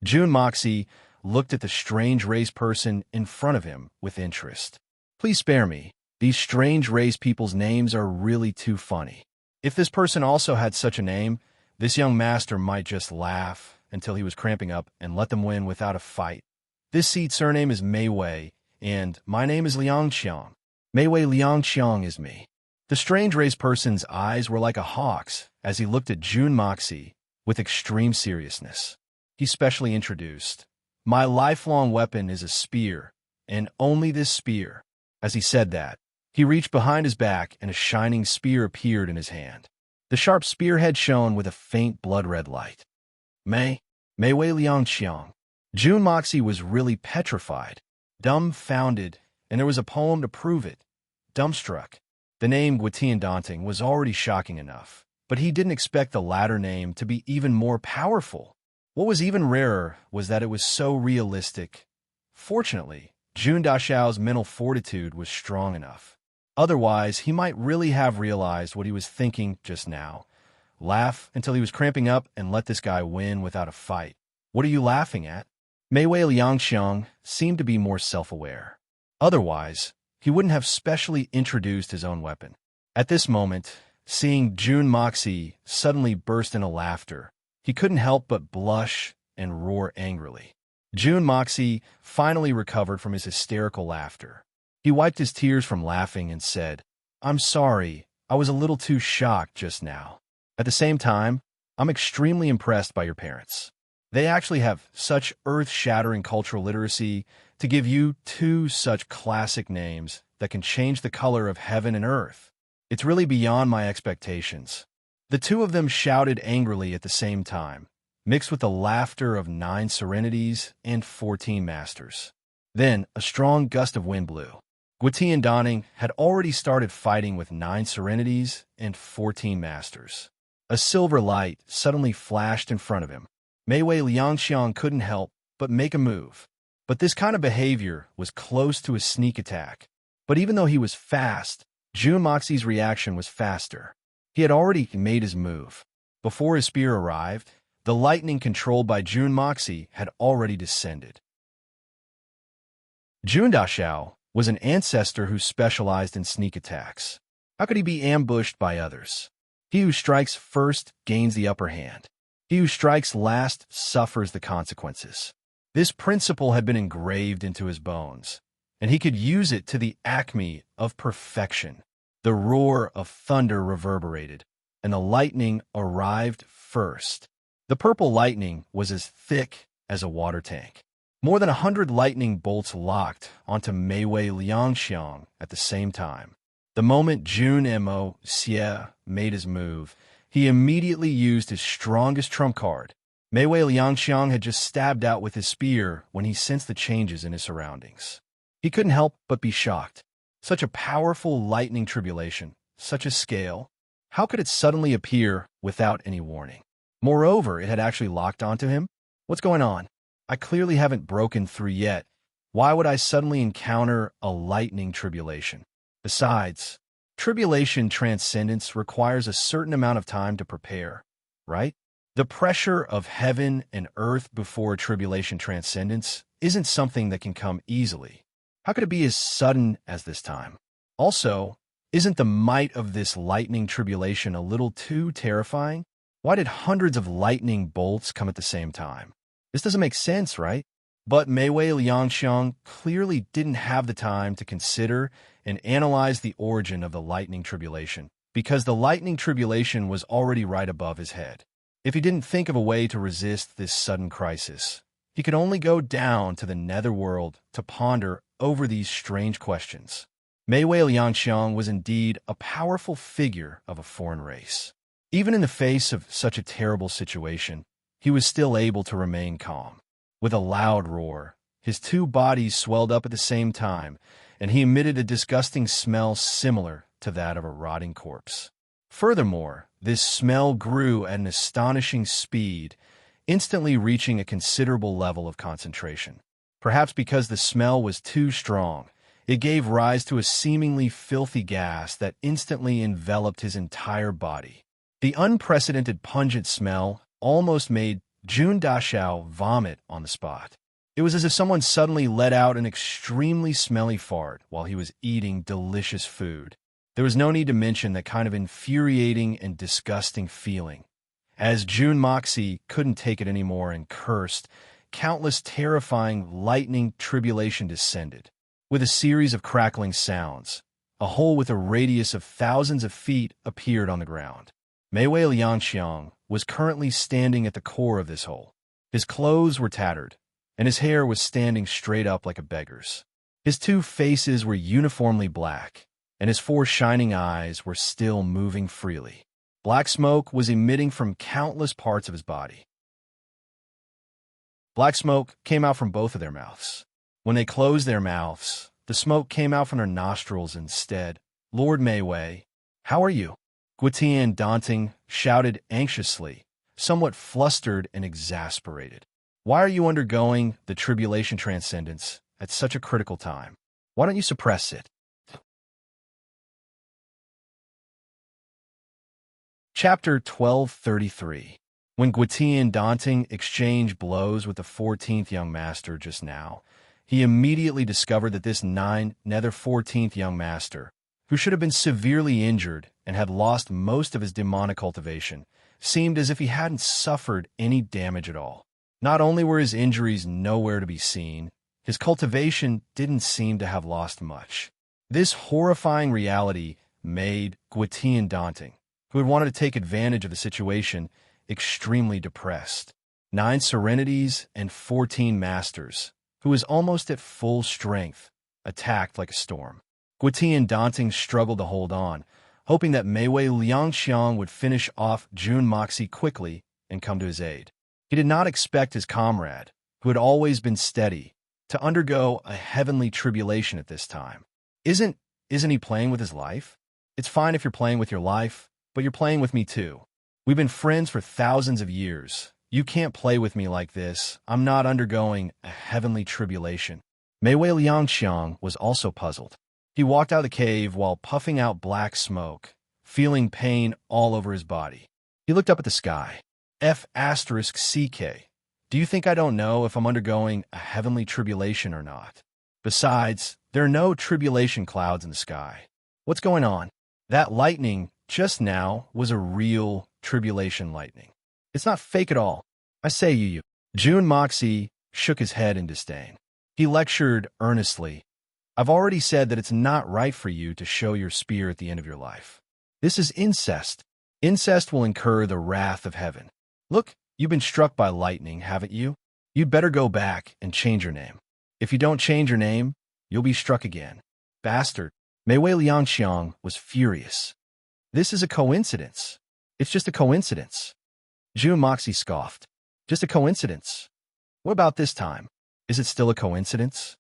June Moxie looked at the strange race person in front of him with interest. Please spare me. These strange race people's names are really too funny. If this person also had such a name, this young master might just laugh until he was cramping up and let them win without a fight. This seat's surname is Mei Wei, and my name is Liang Qiang. Mei Wei Liang Qiang is me. The strange race person's eyes were like a hawk's as he looked at June Moxie with extreme seriousness. He specially introduced, "My lifelong weapon is a spear, and only this spear." As he said that, he reached behind his back and a shining spear appeared in his hand. The sharp spearhead shone with a faint blood-red light. Mei Wei Liang Qiang. June Moxie was really petrified, dumbfounded, and there was a poem to prove it. Dumbstruck. The name Guitian Daunting was already shocking enough, but he didn't expect the latter name to be even more powerful. What was even rarer was that it was so realistic. Fortunately, June Dashao's mental fortitude was strong enough. Otherwise, he might really have realized what he was thinking just now. Laugh until he was cramping up and let this guy win without a fight. What are you laughing at? Mei Wei Liangxiang seemed to be more self-aware. Otherwise, he wouldn't have specially introduced his own weapon. At this moment, seeing June Moxie suddenly burst into laughter, he couldn't help but blush and roar angrily. June Moxie finally recovered from his hysterical laughter. He wiped his tears from laughing and said, "I'm sorry, I was a little too shocked just now. At the same time, I'm extremely impressed by your parents. They actually have such earth-shattering cultural literacy to give you two such classic names that can change the color of heaven and earth. It's really beyond my expectations." The two of them shouted angrily at the same time, mixed with the laughter of 9 serenities and 14 masters. Then, a strong gust of wind blew. Gwyttian Donning had already started fighting with 9 serenities and 14 masters. A silver light suddenly flashed in front of him. Mei Wei Liangxiang couldn't help but make a move. But this kind of behavior was close to a sneak attack. But even though he was fast, Jun Moxi's reaction was faster. He had already made his move. Before his spear arrived, the lightning controlled by Jun Moxi had already descended. Jun Daxiao was an ancestor who specialized in sneak attacks. How could he be ambushed by others? He who strikes first gains the upper hand. He who strikes last suffers the consequences. This principle had been engraved into his bones, and he could use it to the acme of perfection. The roar of thunder reverberated, and the lightning arrived first. The purple lightning was as thick as a water tank. More than 100 lightning bolts locked onto Mei Wei Liangxiang at the same time. The moment Jun Mo Xie made his move, he immediately used his strongest trump card. Mei Wei Liangxiang had just stabbed out with his spear when he sensed the changes in his surroundings. He couldn't help but be shocked. Such a powerful lightning tribulation, such a scale, how could it suddenly appear without any warning? Moreover, it had actually locked onto him. What's going on? I clearly haven't broken through yet. Why would I suddenly encounter a lightning tribulation? Besides, tribulation transcendence requires a certain amount of time to prepare, right? The pressure of heaven and earth before tribulation transcendence isn't something that can come easily. How could it be as sudden as this time? Also, isn't the might of this lightning tribulation a little too terrifying? Why did hundreds of lightning bolts come at the same time? This doesn't make sense, right? But Mei Wei Liangxiang clearly didn't have the time to consider and analyze the origin of the lightning tribulation, because the lightning tribulation was already right above his head. If he didn't think of a way to resist this sudden crisis, he could only go down to the netherworld to ponder over these strange questions. Mei Wei Liangxiang was indeed a powerful figure of a foreign race. Even in the face of such a terrible situation, he was still able to remain calm. With a loud roar, his 2 bodies swelled up at the same time, and he emitted a disgusting smell similar to that of a rotting corpse. Furthermore, this smell grew at an astonishing speed, instantly reaching a considerable level of concentration. Perhaps because the smell was too strong, it gave rise to a seemingly filthy gas that instantly enveloped his entire body. The unprecedented pungent smell almost made Jun Daxiao vomit on the spot. It was as if someone suddenly let out an extremely smelly fart while he was eating delicious food. There was no need to mention that kind of infuriating and disgusting feeling. As Jun Moxi couldn't take it anymore and cursed, countless terrifying lightning tribulation descended. With a series of crackling sounds, a hole with a radius of thousands of feet appeared on the ground. Mei Wei Liangxiang was currently standing at the core of this hole. His clothes were tattered, and his hair was standing straight up like a beggar's. His 2 faces were uniformly black, and his 4 shining eyes were still moving freely. Black smoke was emitting from countless parts of his body. Black smoke came out from both of their mouths. When they closed their mouths, the smoke came out from their nostrils instead. Lord Mei Wei, how are you? Gwyttian Donning shouted anxiously, somewhat flustered and exasperated. Why are you undergoing the tribulation transcendence at such a critical time? Why don't you suppress it? Chapter 1233. When Gwyttian Donning exchanged blows with the 14th young master just now, he immediately discovered that this nether 14th young master, who should have been severely injured and had lost most of his demonic cultivation, seemed as if he hadn't suffered any damage at all. Not only were his injuries nowhere to be seen, his cultivation didn't seem to have lost much. This horrifying reality made Gwyttian Donning, who had wanted to take advantage of the situation, extremely depressed. 9 serenities and 14 masters, who was almost at full strength, attacked like a storm. Gwyttian Donning struggled to hold on, hoping that Mei Wei Liangxiang would finish off Jun Moxi quickly and come to his aid. He did not expect his comrade, who had always been steady, to undergo a heavenly tribulation at this time. Isn't he playing with his life? It's fine if you're playing with your life, but you're playing with me too. We've been friends for thousands of years. You can't play with me like this. I'm not undergoing a heavenly tribulation. Mei Wei Liangqiang was also puzzled. He walked out of the cave while puffing out black smoke, feeling pain all over his body. He looked up at the sky. F***CK. Do you think I don't know if I'm undergoing a heavenly tribulation or not? Besides, there are no tribulation clouds in the sky. What's going on? That lightning just now was a real tribulation lightning. It's not fake at all. I say you. Jun Moxie shook his head in disdain. He lectured earnestly. I've already said that it's not right for you to show your spear at the end of your life. This is incest. Incest will incur the wrath of heaven. Look, you've been struck by lightning, haven't you? You'd better go back and change your name. If you don't change your name, you'll be struck again. Bastard. Mei Wei Liangqiang was furious. This is a coincidence. It's just a coincidence. Jun Moxie scoffed. Just a coincidence. What about this time? Is it still a coincidence?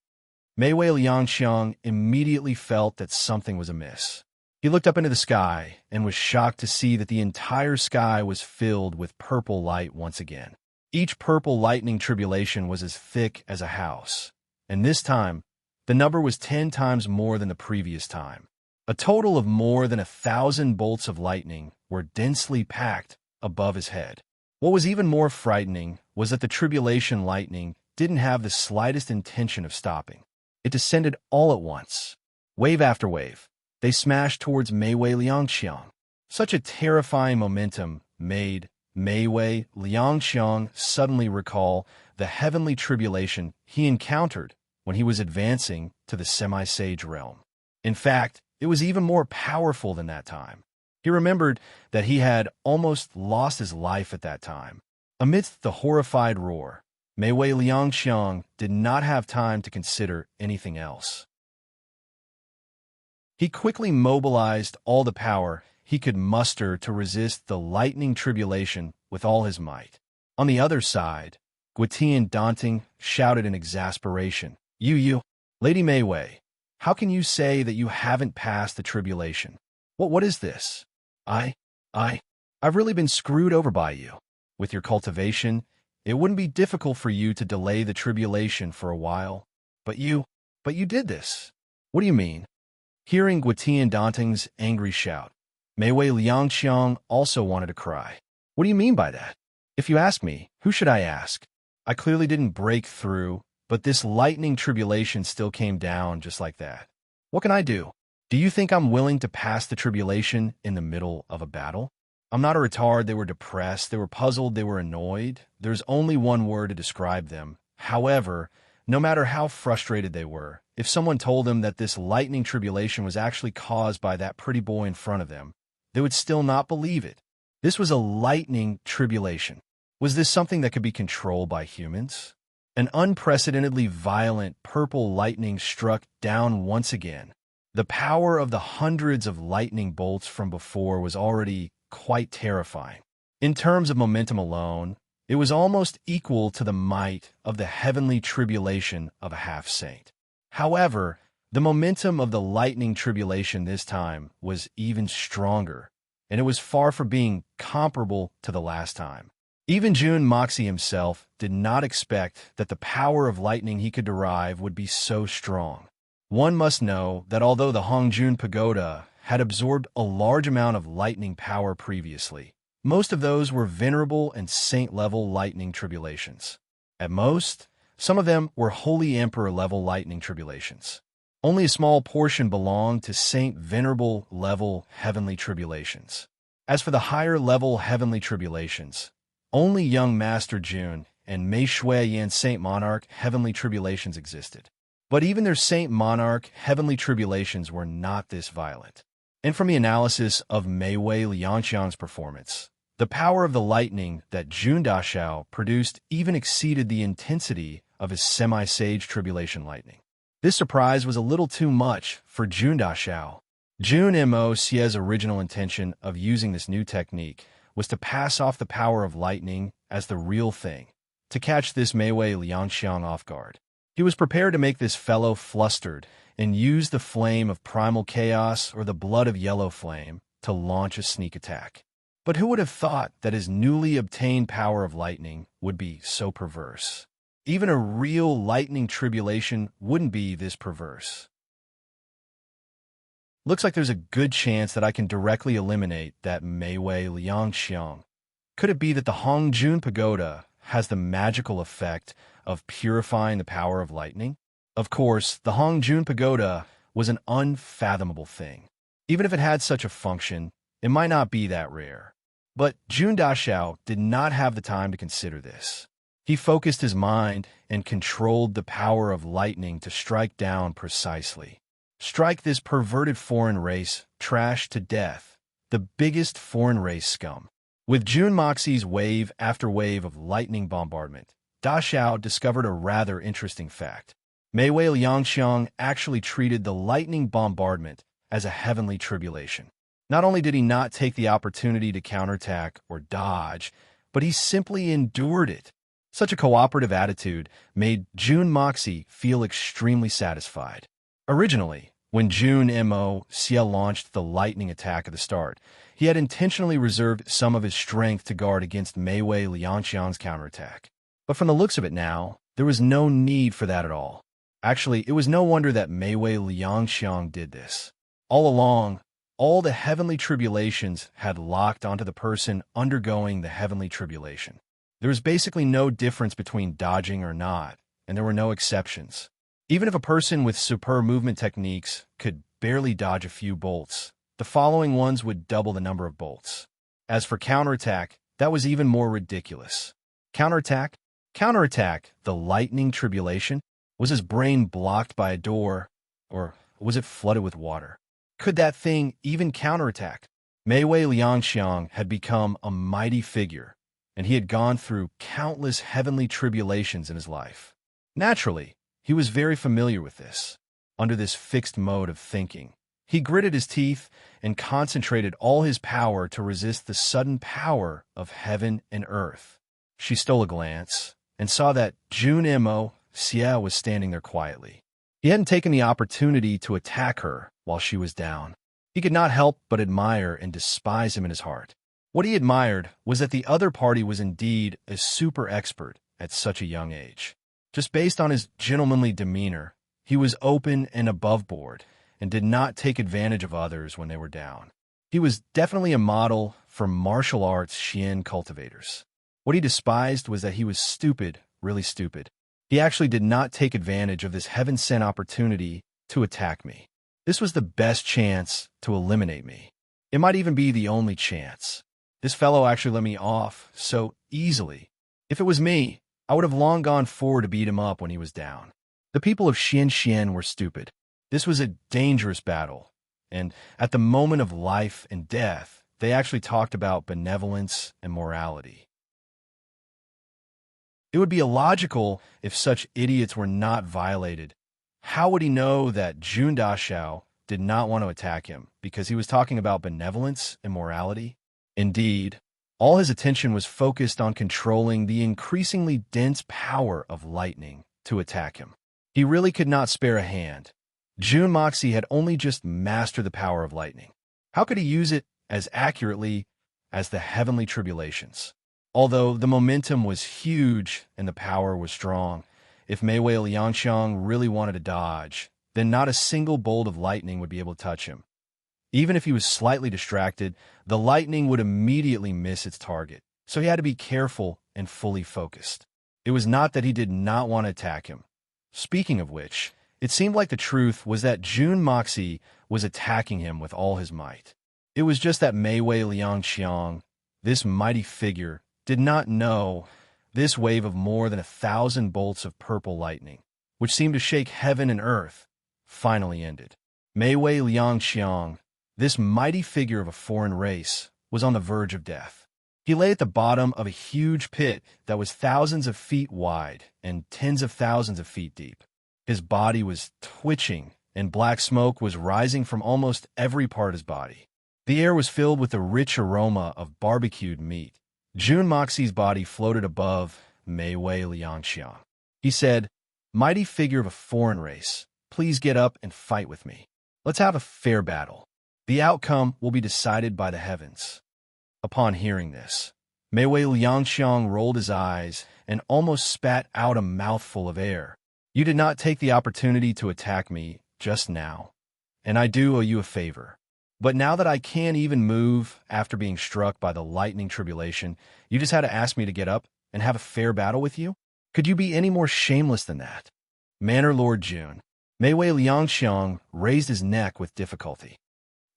Mei Wei Liangqiang immediately felt that something was amiss. He looked up into the sky and was shocked to see that the entire sky was filled with purple light once again. Each purple lightning tribulation was as thick as a house, and this time, the number was 10 times more than the previous time. A total of more than 1,000 bolts of lightning were densely packed above his head. What was even more frightening was that the tribulation lightning didn't have the slightest intention of stopping. It descended all at once, wave after wave. They smashed towards Mei Wei Liangqiang. Such a terrifying momentum made Mei Wei Liangqiang suddenly recall the heavenly tribulation he encountered when he was advancing to the semi-sage realm. In fact, it was even more powerful than that time. He remembered that he had almost lost his life at that time. Amidst the horrified roar, Mei Wei Liangqiang did not have time to consider anything else. He quickly mobilized all the power he could muster to resist the lightning tribulation with all his might. On the other side, Guitian Daunting shouted in exasperation, You, Lady Mei Wei, how can you say that you haven't passed the tribulation? What is this? I've really been screwed over by you. With your cultivation, it wouldn't be difficult for you to delay the tribulation for a while. But you did this. What do you mean? Hearing Guitian Daunting's angry shout, Mei Wei Liangqiang also wanted to cry. What do you mean by that? If you ask me, who should I ask? I clearly didn't break through, but this lightning tribulation still came down just like that. What can I do? Do you think I'm willing to pass the tribulation in the middle of a battle? I'm not a retard. They were depressed, they were puzzled, they were annoyed. There's only one word to describe them. However, no matter how frustrated they were, if someone told them that this lightning tribulation was actually caused by that pretty boy in front of them, they would still not believe it. This was a lightning tribulation. Was this something that could be controlled by humans? An unprecedentedly violent purple lightning struck down once again. The power of the hundreds of lightning bolts from before was already quite terrifying. In terms of momentum alone, it was almost equal to the might of the heavenly tribulation of a half-saint. However, the momentum of the lightning tribulation this time was even stronger, and it was far from being comparable to the last time. Even Jun Moxie himself did not expect that the power of lightning he could derive would be so strong. One must know that although the Hongjun Pagoda had absorbed a large amount of lightning power previously, most of those were venerable and saint-level lightning tribulations. At most, some of them were Holy Emperor-level lightning tribulations. Only a small portion belonged to saint-venerable-level heavenly tribulations. As for the higher-level heavenly tribulations, only young Master Jun and Mei Shui Yan Saint Monarch heavenly tribulations existed. But even their Saint Monarch heavenly tribulations were not this violent. And from the analysis of Mei Wei Liangqiang's performance, the power of the lightning that Jun Dashao produced even exceeded the intensity of his semi-sage tribulation lightning. This surprise was a little too much for Jun Dashao. Jun Mo Xie's original intention of using this new technique was to pass off the power of lightning as the real thing, to catch this Mei Wei Liangxiang off guard. He was prepared to make this fellow flustered and use the flame of primal chaos or the blood of yellow flame to launch a sneak attack. But who would have thought that his newly obtained power of lightning would be so perverse? Even a real lightning tribulation wouldn't be this perverse. Looks like there's a good chance that I can directly eliminate that Mei Wei Liangxiang. Could it be that the Hongjun Pagoda has the magical effect of purifying the power of lightning? Of course, the Hongjun Pagoda was an unfathomable thing. Even if it had such a function, it might not be that rare. But Jun Dashao did not have the time to consider this. He focused his mind and controlled the power of lightning to strike down precisely. Strike this perverted foreign race trash to death, the biggest foreign race scum. With Jun Moxie's wave after wave of lightning bombardment, Dashao discovered a rather interesting fact. Mei Wei Liangxiang actually treated the lightning bombardment as a heavenly tribulation. Not only did he not take the opportunity to counterattack or dodge, but he simply endured it. Such a cooperative attitude made Jun Moxie feel extremely satisfied. Originally, when Jun Mo Xie launched the lightning attack at the start, he had intentionally reserved some of his strength to guard against Mei Wei Liangxiang's counterattack. But from the looks of it now, there was no need for that at all. Actually, it was no wonder that Mei Wei Liangxiang did this. All along, all the heavenly tribulations had locked onto the person undergoing the heavenly tribulation. There was basically no difference between dodging or not, and there were no exceptions. Even if a person with superb movement techniques could barely dodge a few bolts, the following ones would double the number of bolts. As for counterattack, that was even more ridiculous. Counterattack? Counterattack, the lightning tribulation? Was his brain blocked by a door, or was it flooded with water? Could that thing even counterattack? Mei Wei Liangxiang had become a mighty figure, and he had gone through countless heavenly tribulations in his life. Naturally, he was very familiar with this. Under this fixed mode of thinking, he gritted his teeth and concentrated all his power to resist the sudden power of heaven and earth. She stole a glance and saw that Jun Mo Xie was standing there quietly. He hadn't taken the opportunity to attack her while she was down. He could not help but admire and despise him in his heart. What he admired was that the other party was indeed a super expert at such a young age. Just based on his gentlemanly demeanor, he was open and above board and did not take advantage of others when they were down. He was definitely a model for martial arts Xian cultivators. What he despised was that he was stupid, really stupid. He actually did not take advantage of this heaven-sent opportunity to attack me. This was the best chance to eliminate me. It might even be the only chance. This fellow actually let me off so easily. If it was me, I would have long gone forward to beat him up when he was down. The people of Xian were stupid. This was a dangerous battle, and at the moment of life and death, they actually talked about benevolence and morality. It would be illogical if such idiots were not violated. How would he know that Jun Dashao did not want to attack him because he was talking about benevolence and morality? Indeed, all his attention was focused on controlling the increasingly dense power of lightning to attack him. He really could not spare a hand. Jun Moxie had only just mastered the power of lightning. How could he use it as accurately as the heavenly tribulations? Although the momentum was huge and the power was strong, if Mei Wei Liangxiang really wanted to dodge, then not a single bolt of lightning would be able to touch him. Even if he was slightly distracted, the lightning would immediately miss its target, so he had to be careful and fully focused. It was not that he did not want to attack him. Speaking of which, it seemed like the truth was that Jun Moxie was attacking him with all his might. It was just that Mei Wei Liangxiang, this mighty figure, did not know this wave of more than 1,000 bolts of purple lightning, which seemed to shake heaven and earth, finally ended. Mei Wei Liangxiang, this mighty figure of a foreign race, was on the verge of death. He lay at the bottom of a huge pit that was thousands of feet wide and tens of thousands of feet deep. His body was twitching, and black smoke was rising from almost every part of his body. The air was filled with the rich aroma of barbecued meat, Jun Moxie's body floated above Mei Wei Liangxiang. He said, "Mighty figure of a foreign race, please get up and fight with me. Let's have a fair battle. The outcome will be decided by the heavens." Upon hearing this, Mei Wei Liangxiang rolled his eyes and almost spat out a mouthful of air. "You did not take the opportunity to attack me just now, and I do owe you a favor. But now that I can't even move after being struck by the lightning tribulation, you just had to ask me to get up and have a fair battle with you? Could you be any more shameless than that?" Manor Lord Jun. Mei Wei Liangxiang raised his neck with difficulty.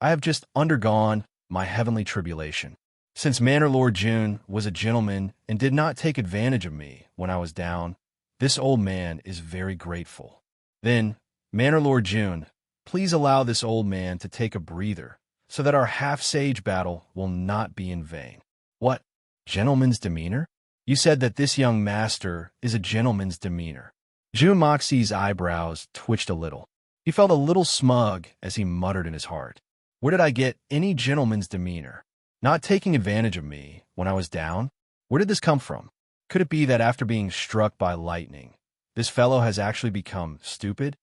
"I have just undergone my heavenly tribulation. Since Manor Lord Jun was a gentleman and did not take advantage of me when I was down, this old man is very grateful." Then, Manor Lord Jun, please allow this old man to take a breather so that our half-sage battle will not be in vain. What? Gentleman's demeanor? You said that this young master is a gentleman's demeanor. Jun Moxie's eyebrows twitched a little. He felt a little smug as he muttered in his heart. Where did I get any gentleman's demeanor? Not taking advantage of me when I was down? Where did this come from? Could it be that after being struck by lightning, this fellow has actually become stupid?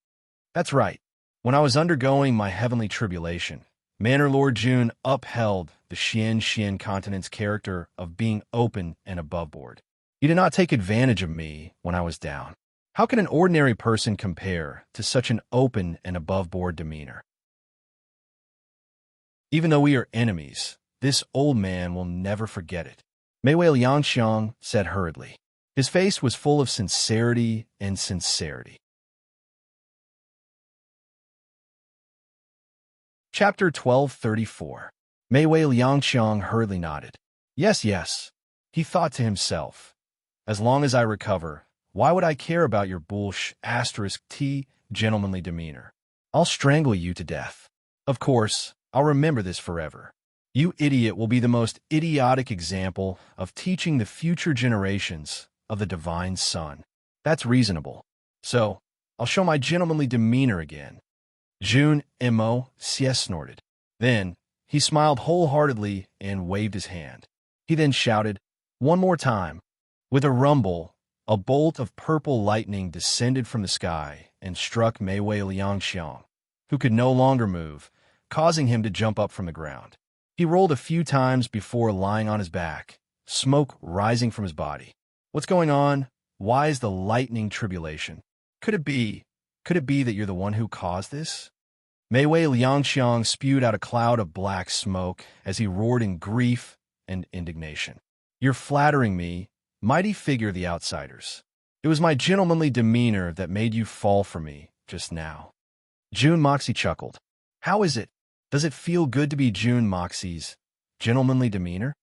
That's right. When I was undergoing my heavenly tribulation, Manor Lord Jun upheld the Xian continent's character of being open and aboveboard. He did not take advantage of me when I was down. How can an ordinary person compare to such an open and aboveboard demeanor? Even though we are enemies, this old man will never forget it. Mei Wei Liangxiang said hurriedly. His face was full of sincerity and sincerity. Chapter 1234. Mei Wei Liangxiang hurriedly nodded. Yes, yes. He thought to himself, as long as I recover, why would I care about your *T gentlemanly demeanor? I'll strangle you to death. Of course, I'll remember this forever. You idiot will be the most idiotic example of teaching the future generations of the divine son. That's reasonable. So, I'll show my gentlemanly demeanor again. Jun Mo snorted. Then, he smiled wholeheartedly and waved his hand. He then shouted, one more time. With a rumble, a bolt of purple lightning descended from the sky and struck Mei Wei Liangxiang, who could no longer move, causing him to jump up from the ground. He rolled a few times before lying on his back, smoke rising from his body. What's going on? Why is the lightning tribulation? Could it be that you're the one who caused this? Mei Wei Liangxiang spewed out a cloud of black smoke as he roared in grief and indignation. You're flattering me, mighty figure of the outsiders. It was my gentlemanly demeanor that made you fall for me just now. Jun Moxie chuckled. How is it? Does it feel good to be Jun Moxie's gentlemanly demeanor?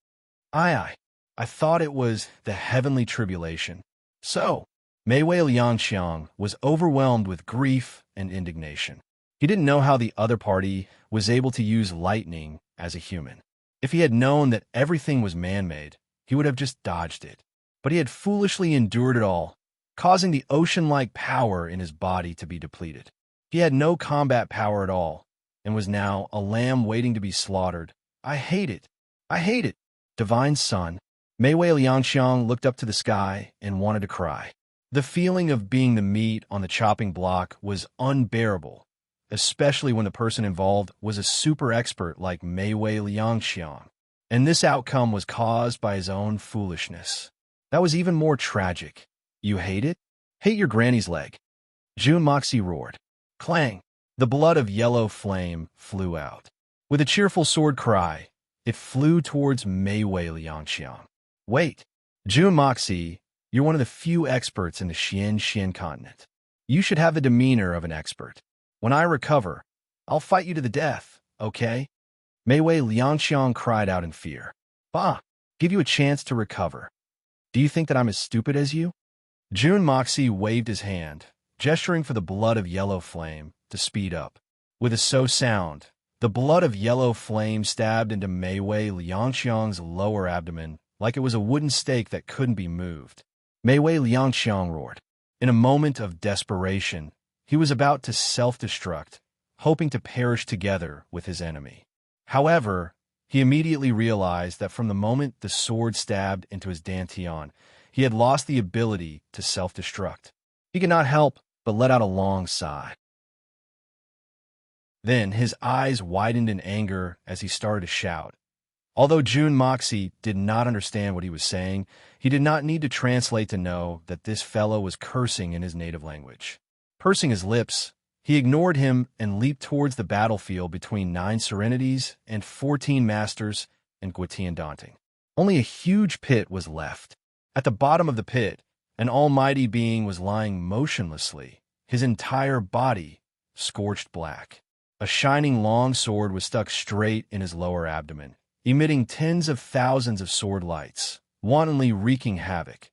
I thought it was the heavenly tribulation. So, Mei Wei Liangxiang was overwhelmed with grief and indignation. He didn't know how the other party was able to use lightning as a human. If he had known that everything was man-made, he would have just dodged it. But he had foolishly endured it all, causing the ocean-like power in his body to be depleted. He had no combat power at all, and was now a lamb waiting to be slaughtered. I hate it. I hate it. Divine Son. Mei Wei Liangxiang looked up to the sky and wanted to cry. The feeling of being the meat on the chopping block was unbearable, especially when the person involved was a super expert like Mei Wei Liangxiang. And this outcome was caused by his own foolishness. That was even more tragic. You hate it? Hate your granny's leg. Jun Moxie roared. Clang! The blood of yellow flame flew out. With a cheerful sword cry, it flew towards Mei Wei Liangxiang. Wait! Jun Moxie, you're one of the few experts in the Xian continent. You should have the demeanor of an expert. When I recover, I'll fight you to the death, okay? Mei Wei Liangxiang cried out in fear. Bah! Give you a chance to recover. Do you think that I'm as stupid as you? Jun Moxie waved his hand, gesturing for the blood of yellow flame to speed up. With a sound, the blood of yellow flame stabbed into Mei Wei Liangxiang's lower abdomen like it was a wooden stake that couldn't be moved. Mei Wei Liangxiang roared. In a moment of desperation, he was about to self-destruct, hoping to perish together with his enemy. However, He immediately realized that from the moment the sword stabbed into his dantian, he had lost the ability to self-destruct. He could not help but let out a long sigh. Then his eyes widened in anger as he started to shout. Although Jun Moxie did not understand what he was saying, he did not need to translate to know that this fellow was cursing in his native language. Pursing his lips, he ignored him and leaped towards the battlefield between 9 Serenities and 14 Masters and Gwyttian Daunting. Only a huge pit was left. At the bottom of the pit, an almighty being was lying motionlessly, his entire body scorched black. A shining long sword was stuck straight in his lower abdomen, emitting tens of thousands of sword lights, wantonly wreaking havoc.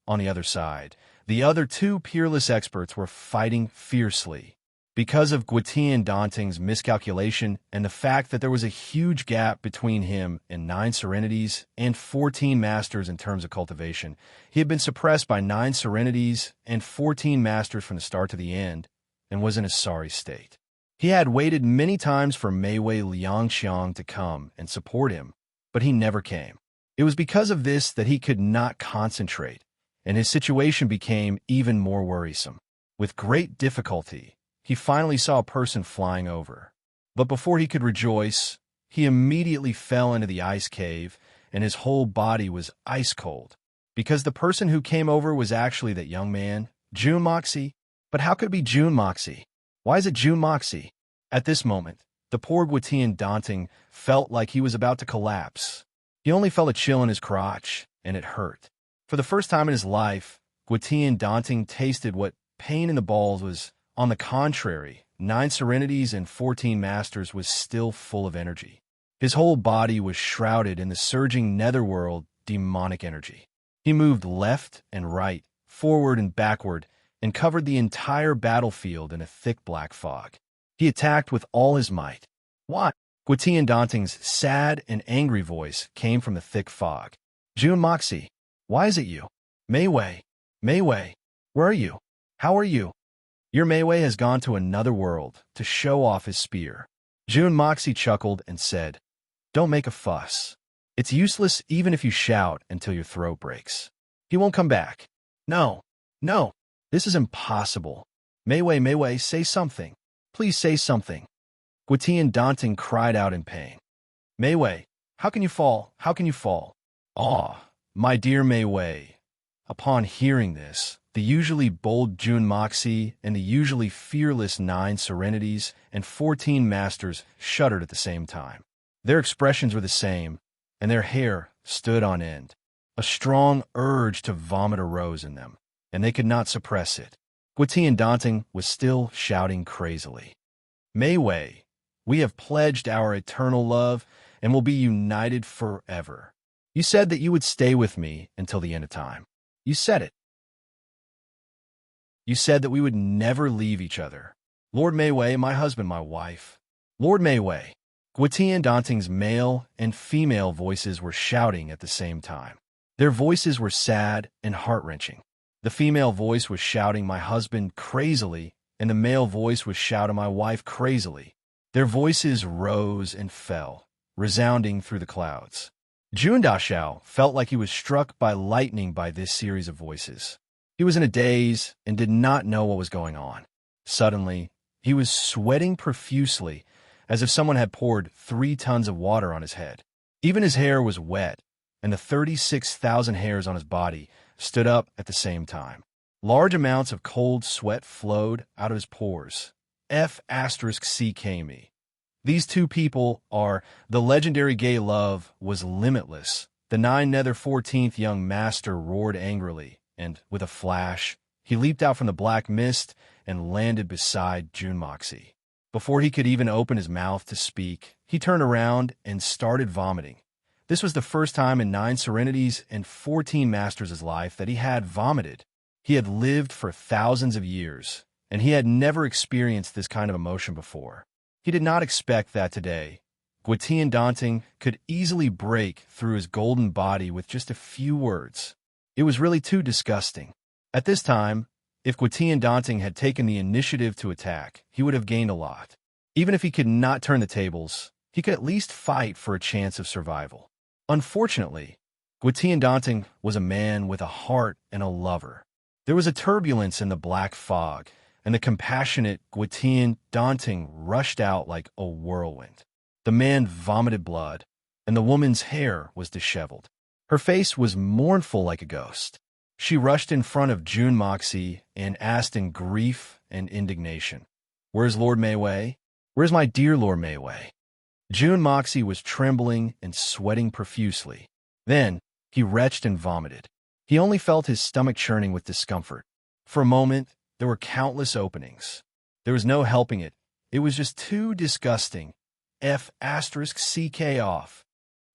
On the other side, the other 2 peerless experts were fighting fiercely. Because of Gwyttian Daunting's miscalculation and the fact that there was a huge gap between him and 9 Serenities and 14 Masters in terms of cultivation, he had been suppressed by 9 Serenities and 14 Masters from the start to the end and was in a sorry state. He had waited many times for Meiwei Liangxiang to come and support him, but he never came. It was because of this that he could not concentrate, and his situation became even more worrisome. With great difficulty, he finally saw a person flying over. But before he could rejoice, he immediately fell into the ice cave, and his whole body was ice cold. Because the person who came over was actually that young man, Jun Moxie. But how could it be Jun Moxie? Why is it Jun Moxie? At this moment, the poor Gwyttian Daunting felt like he was about to collapse. He only felt a chill in his crotch, and it hurt. For the first time in his life, Gwyttian Daunting tasted what pain in the balls was. On the contrary, 9 Serenities and 14 Masters was still full of energy. His whole body was shrouded in the surging netherworld demonic energy. He moved left and right, forward and backward, and covered the entire battlefield in a thick black fog. He attacked with all his might. Why? Gwyttian Daunting's sad and angry voice came from the thick fog. Jun Moxie, why is it you? Meiwei, Meiwei, where are you? How are you? Your Meiwei has gone to another world to show off his spear. Jun Moxie chuckled and said, Don't make a fuss. It's useless even if you shout until your throat breaks. He won't come back. No, no, this is impossible. Meiwei, Meiwei, say something. Please say something. Gwyttian Daunting cried out in pain. Meiwei, how can you fall? How can you fall? Ah, my dear Meiwei. Upon hearing this, the usually bold Jun Moxie and the usually fearless 9 Serenities and 14 Masters shuddered at the same time. Their expressions were the same, and their hair stood on end. A strong urge to vomit arose in them, and they could not suppress it. Gwyttian Daunting was still shouting crazily. Meiwei, we have pledged our eternal love and will be united forever. You said that you would stay with me until the end of time. You said it. You said that we would never leave each other. Lord Meiwei, my husband, my wife. Lord Meiwei. Gwyttian Daunting's male and female voices were shouting at the same time. Their voices were sad and heart-wrenching. The female voice was shouting my husband crazily, and the male voice was shouting my wife crazily. Their voices rose and fell, resounding through the clouds. Jun Dashao felt like he was struck by lightning by this series of voices. He was in a daze and did not know what was going on. Suddenly, he was sweating profusely, as if someone had poured 3 tons of water on his head. Even his hair was wet, and the 36,000 hairs on his body stood up at the same time. Large amounts of cold sweat flowed out of his pores. F***CKme. These 2 people are the legendary gay love was limitless. The 9 Nether 14th young master roared angrily, and, with a flash, he leaped out from the black mist and landed beside Jun Moxie. Before he could even open his mouth to speak, he turned around and started vomiting. This was the first time in 9 Serenities and 14 Masters' life that he had vomited. He had lived for thousands of years, and he had never experienced this kind of emotion before. He did not expect that today, Gwyttian Daunting could easily break through his golden body with just a few words. It was really too disgusting. At this time, if Gwyttian Daunting had taken the initiative to attack, he would have gained a lot. Even if he could not turn the tables, he could at least fight for a chance of survival. Unfortunately, Gwyttian Daunting was a man with a heart and a lover. There was a turbulence in the black fog, and the compassionate Gwyttian Daunting rushed out like a whirlwind. The man vomited blood, and the woman's hair was disheveled. Her face was mournful like a ghost. She rushed in front of June Moxie and asked in grief and indignation, "Where's Lord Mayway? Where's my dear Lord Mayway?" June Moxie was trembling and sweating profusely. Then he retched and vomited. He only felt his stomach churning with discomfort. For a moment, there were countless openings. There was no helping it. It was just too disgusting. F***CK off.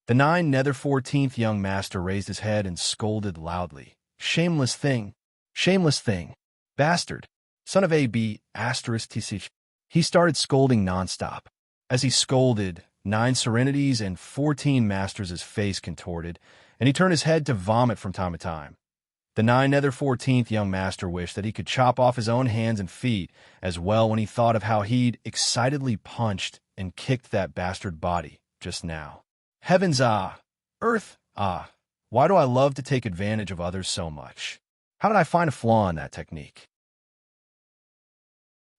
The 9 nether 14th young master raised his head and scolded loudly. "Shameless thing! Shameless thing! Bastard! Son of a b******." He started scolding nonstop. As he scolded, 9 serenities and 14 masters' face contorted, and he turned his head to vomit from time to time. The 9 nether 14th young master wished that he could chop off his own hands and feet as well when he thought of how he'd excitedly punched and kicked that bastard body just now. Heavens ah! Earth ah! Why do I love to take advantage of others so much? How did I find a flaw in that technique?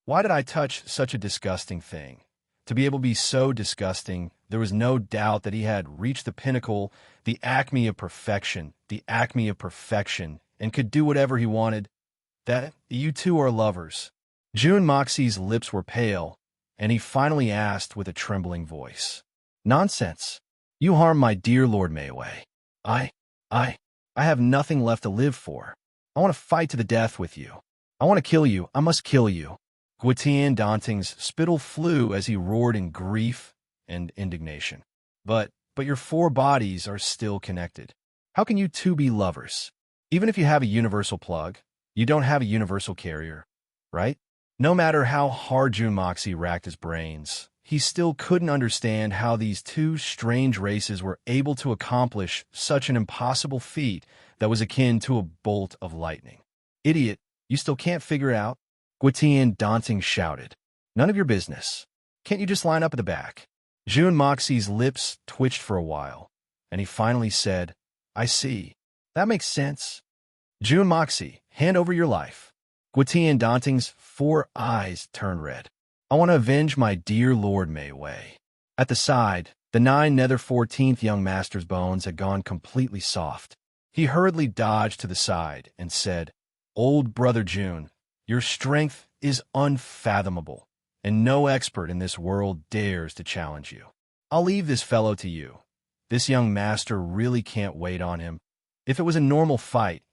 Why did I touch such a disgusting thing? To be able to be so disgusting, there was no doubt that he had reached the pinnacle, the acme of perfection, and could do whatever he wanted. That you two are lovers. June Moxie's lips were pale, and he finally asked with a trembling voice, "Nonsense. You harm my dear Lord Mayway. I have nothing left to live for. I want to fight to the death with you. I want to kill you. I must kill you." Gwyttian Daunting's spittle flew as he roared in grief and indignation. But your 4 bodies are still connected. How can you two be lovers? Even if you have a universal plug, you don't have a universal carrier, right? No matter how hard June Moxie racked his brains, he still couldn't understand how these 2 strange races were able to accomplish such an impossible feat that was akin to a bolt of lightning. "Idiot, you still can't figure it out?" Gwyttian Daunting shouted. "None of your business. Can't you just line up at the back?" June Moxie's lips twitched for a while, and he finally said, "I see. That makes sense." "June Moxie, hand over your life." Gwyttian Daunting's 4 eyes turned red. "I want to avenge my dear Lord Mayway." At the side, the 9 nether 14th young master's bones had gone completely soft. He hurriedly dodged to the side and said, "Old brother June, your strength is unfathomable, and no expert in this world dares to challenge you. I'll leave this fellow to you. This young master really can't wait on him. If it was a normal fight,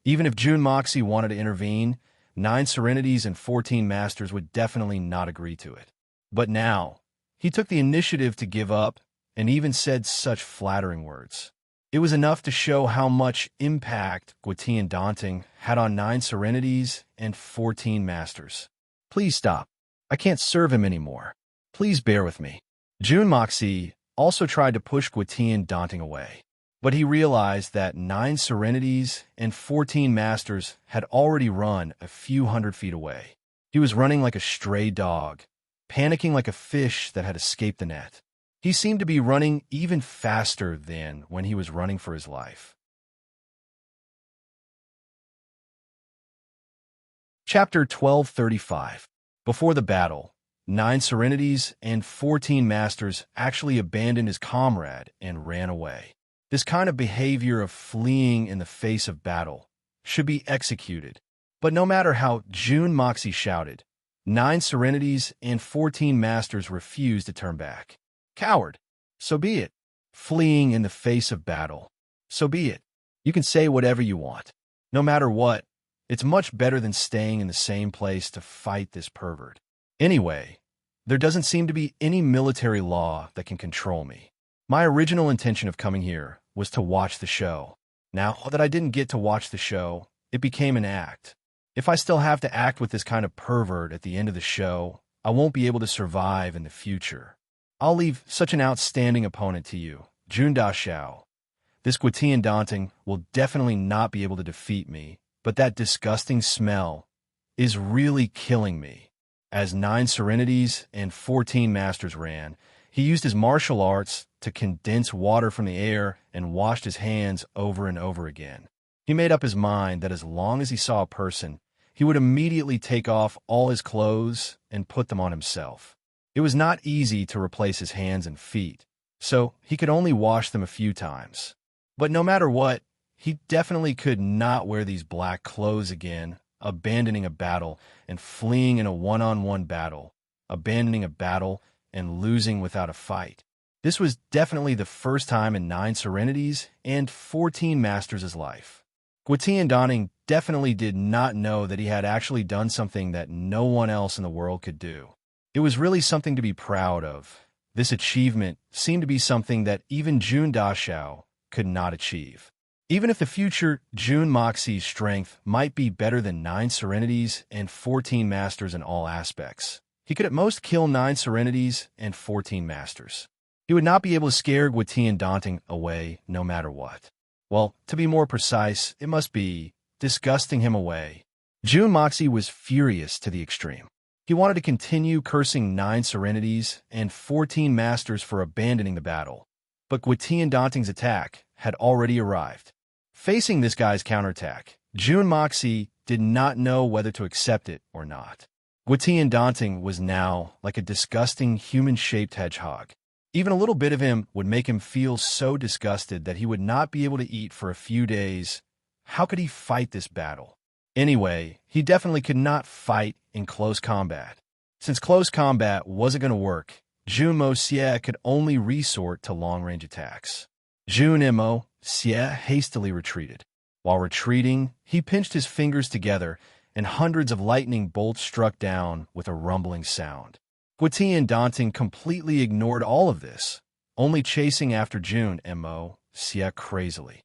even if June Moxie wanted to intervene, 9 serenities and 14 masters would definitely not agree to it. But now, he took the initiative to give up and even said such flattering words. It was enough to show how much impact Gwyttian Daunting had on 9 serenities and 14 masters. "Please stop. I can't serve him anymore. Please bear with me." June Moxie also tried to push Gwyttian Daunting away, but he realized that 9 serenities and 14 masters had already run a few hundred feet away. He was running like a stray dog, panicking like a fish that had escaped the net. He seemed to be running even faster than when he was running for his life. Chapter 1235. Before the battle, 9 serenities and 14 masters actually abandoned his comrade and ran away. This kind of behavior of fleeing in the face of battle should be executed. But no matter how June Moxie shouted, 9 serenities and 14 masters refused to turn back. Coward. So be it. Fleeing in the face of battle. So be it. You can say whatever you want. No matter what, it's much better than staying in the same place to fight this pervert. Anyway, there doesn't seem to be any military law that can control me. My original intention of coming here was to watch the show. Now that I didn't get to watch the show, it became an act. If I still have to act with this kind of pervert at the end of the show, I won't be able to survive in the future. I'll leave such an outstanding opponent to you, June Da Xiao. This Gwyttian Daunting will definitely not be able to defeat me, but that disgusting smell is really killing me. As 9 serenities and 14 masters ran, He used his martial arts to condense water from the air and washed his hands over and over again. He made up his mind that as long as he saw a person, he would immediately take off all his clothes and put them on himself. It was not easy to replace his hands and feet, so he could only wash them a few times. But no matter what, he definitely could not wear these black clothes again, abandoning a battle and fleeing in a one-on-one battle, abandoning a battle and losing without a fight. This was definitely the first time in 9 Serenities and 14 Masters' life. Gwyttian Daunting definitely did not know that he had actually done something that no one else in the world could do. It was really something to be proud of. This achievement seemed to be something that even Jun Dashao could not achieve. Even if the future Jun Moxi's strength might be better than 9 Serenities and 14 Masters in all aspects, he could at most kill 9 Serenities and 14 Masters. He would not be able to scare Gwyttian Daunting away no matter what. Well, to be more precise, it must be disgusting him away. Jun Moxi was furious to the extreme. He wanted to continue cursing 9 Serenities and 14 Masters for abandoning the battle. But Gwyttian Daunting's attack had already arrived. Facing this guy's counterattack, Jun Moxi did not know whether to accept it or not. Gwyttian Daunting was now like a disgusting human-shaped hedgehog. Even a little bit of him would make him feel so disgusted that he would not be able to eat for a few days. How could he fight this battle? Anyway, he definitely could not fight in close combat. Since close combat wasn't going to work, Jun Mo-sie could only resort to long-range attacks. Jun Mo-sie hastily retreated. While retreating, he pinched his fingers together, and hundreds of lightning bolts struck down with a rumbling sound. Gwyttian Daunting completely ignored all of this, only chasing after Jun Mo-sie crazily.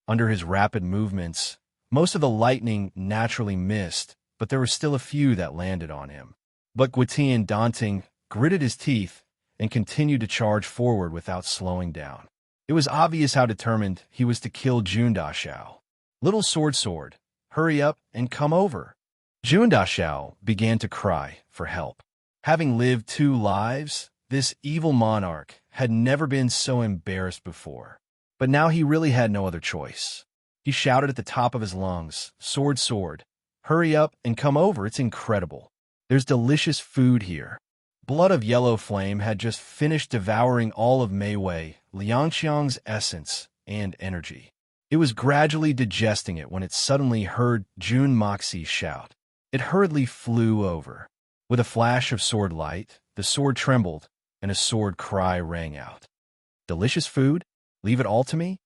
Under his rapid movements, most of the lightning naturally missed, but there were still a few that landed on him. But Gwyttian Daunting gritted his teeth and continued to charge forward without slowing down. It was obvious how determined he was to kill Jun Dashao. Little sword, hurry up and come over. Jun Dashao began to cry for help. Having lived 2 lives, this evil monarch had never been so embarrassed before. But now he really had no other choice. He shouted at the top of his lungs, sword, hurry up and come over, it's incredible. There's delicious food here. Blood of Yellow Flame had just finished devouring all of Mei Wei, Liangqiang's essence and energy. It was gradually digesting it when it suddenly heard Jun Moxi shout. It hurriedly flew over. With a flash of sword light, the sword trembled, and a sword cry rang out. Delicious food? Leave it all to me?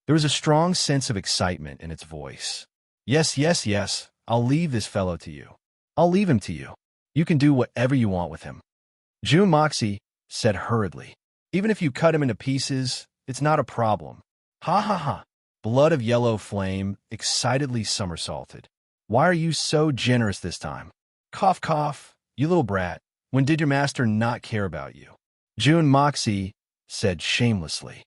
There was a strong sense of excitement in its voice. Yes, I'll leave this fellow to you. I'll leave him to you. You can do whatever you want with him. Jun Moxi said hurriedly. Even if you cut him into pieces, it's not a problem. Ha. Blood of Yellow Flame excitedly somersaulted. Why are you so generous this time? Cough, you little brat. When did your master not care about you? Jun Moxi said shamelessly.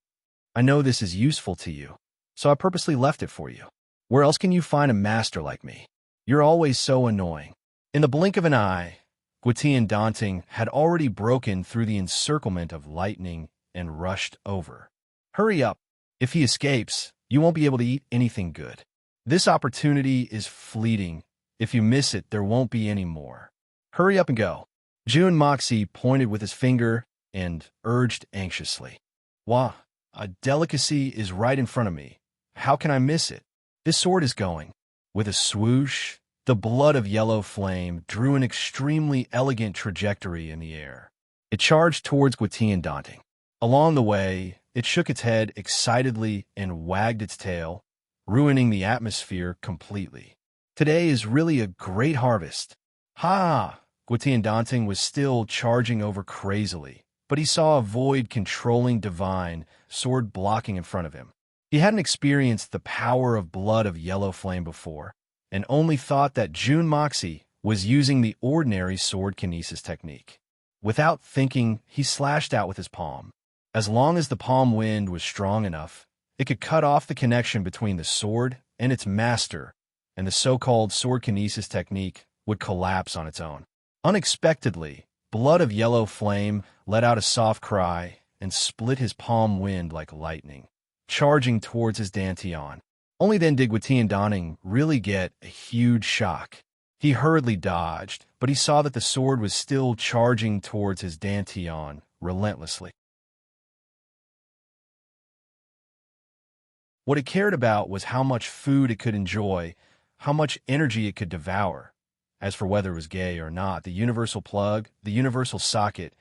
I know this is useful to you, so I purposely left it for you. Where else can you find a master like me? You're always so annoying. In the blink of an eye, Gwyttian Daunting had already broken through the encirclement of lightning and rushed over. Hurry up. If he escapes, you won't be able to eat anything good. This opportunity is fleeting. If you miss it, there won't be any more. Hurry up and go. Jun Moxi pointed with his finger and urged anxiously. Wah, a delicacy is right in front of me. How can I miss it? This sword is going. With a swoosh, the blood of Yellow Flame drew an extremely elegant trajectory in the air. It charged towards Gwyttian Daunting. Along the way, it shook its head excitedly and wagged its tail, ruining the atmosphere completely. Today is really a great harvest. Ha! Gwyttian Daunting was still charging over crazily, but he saw a void-controlling divine sword blocking in front of him. He hadn't experienced the power of blood of Yellow Flame before, and only thought that Jun Moxi was using the ordinary sword kinesis technique. Without thinking, he slashed out with his palm. As long as the palm wind was strong enough, it could cut off the connection between the sword and its master, and the so-called sword kinesis technique would collapse on its own. Unexpectedly, Blood of yellow flame let out a soft cry and split his palm wind like lightning, charging towards his Dantian. Only then did Gwyttian Donning really get a huge shock. He hurriedly dodged, but he saw that the sword was still charging towards his Dantian relentlessly. What it cared about was how much food it could enjoy, how much energy it could devour. As for whether it was gay or not, the universal plug, the universal socket,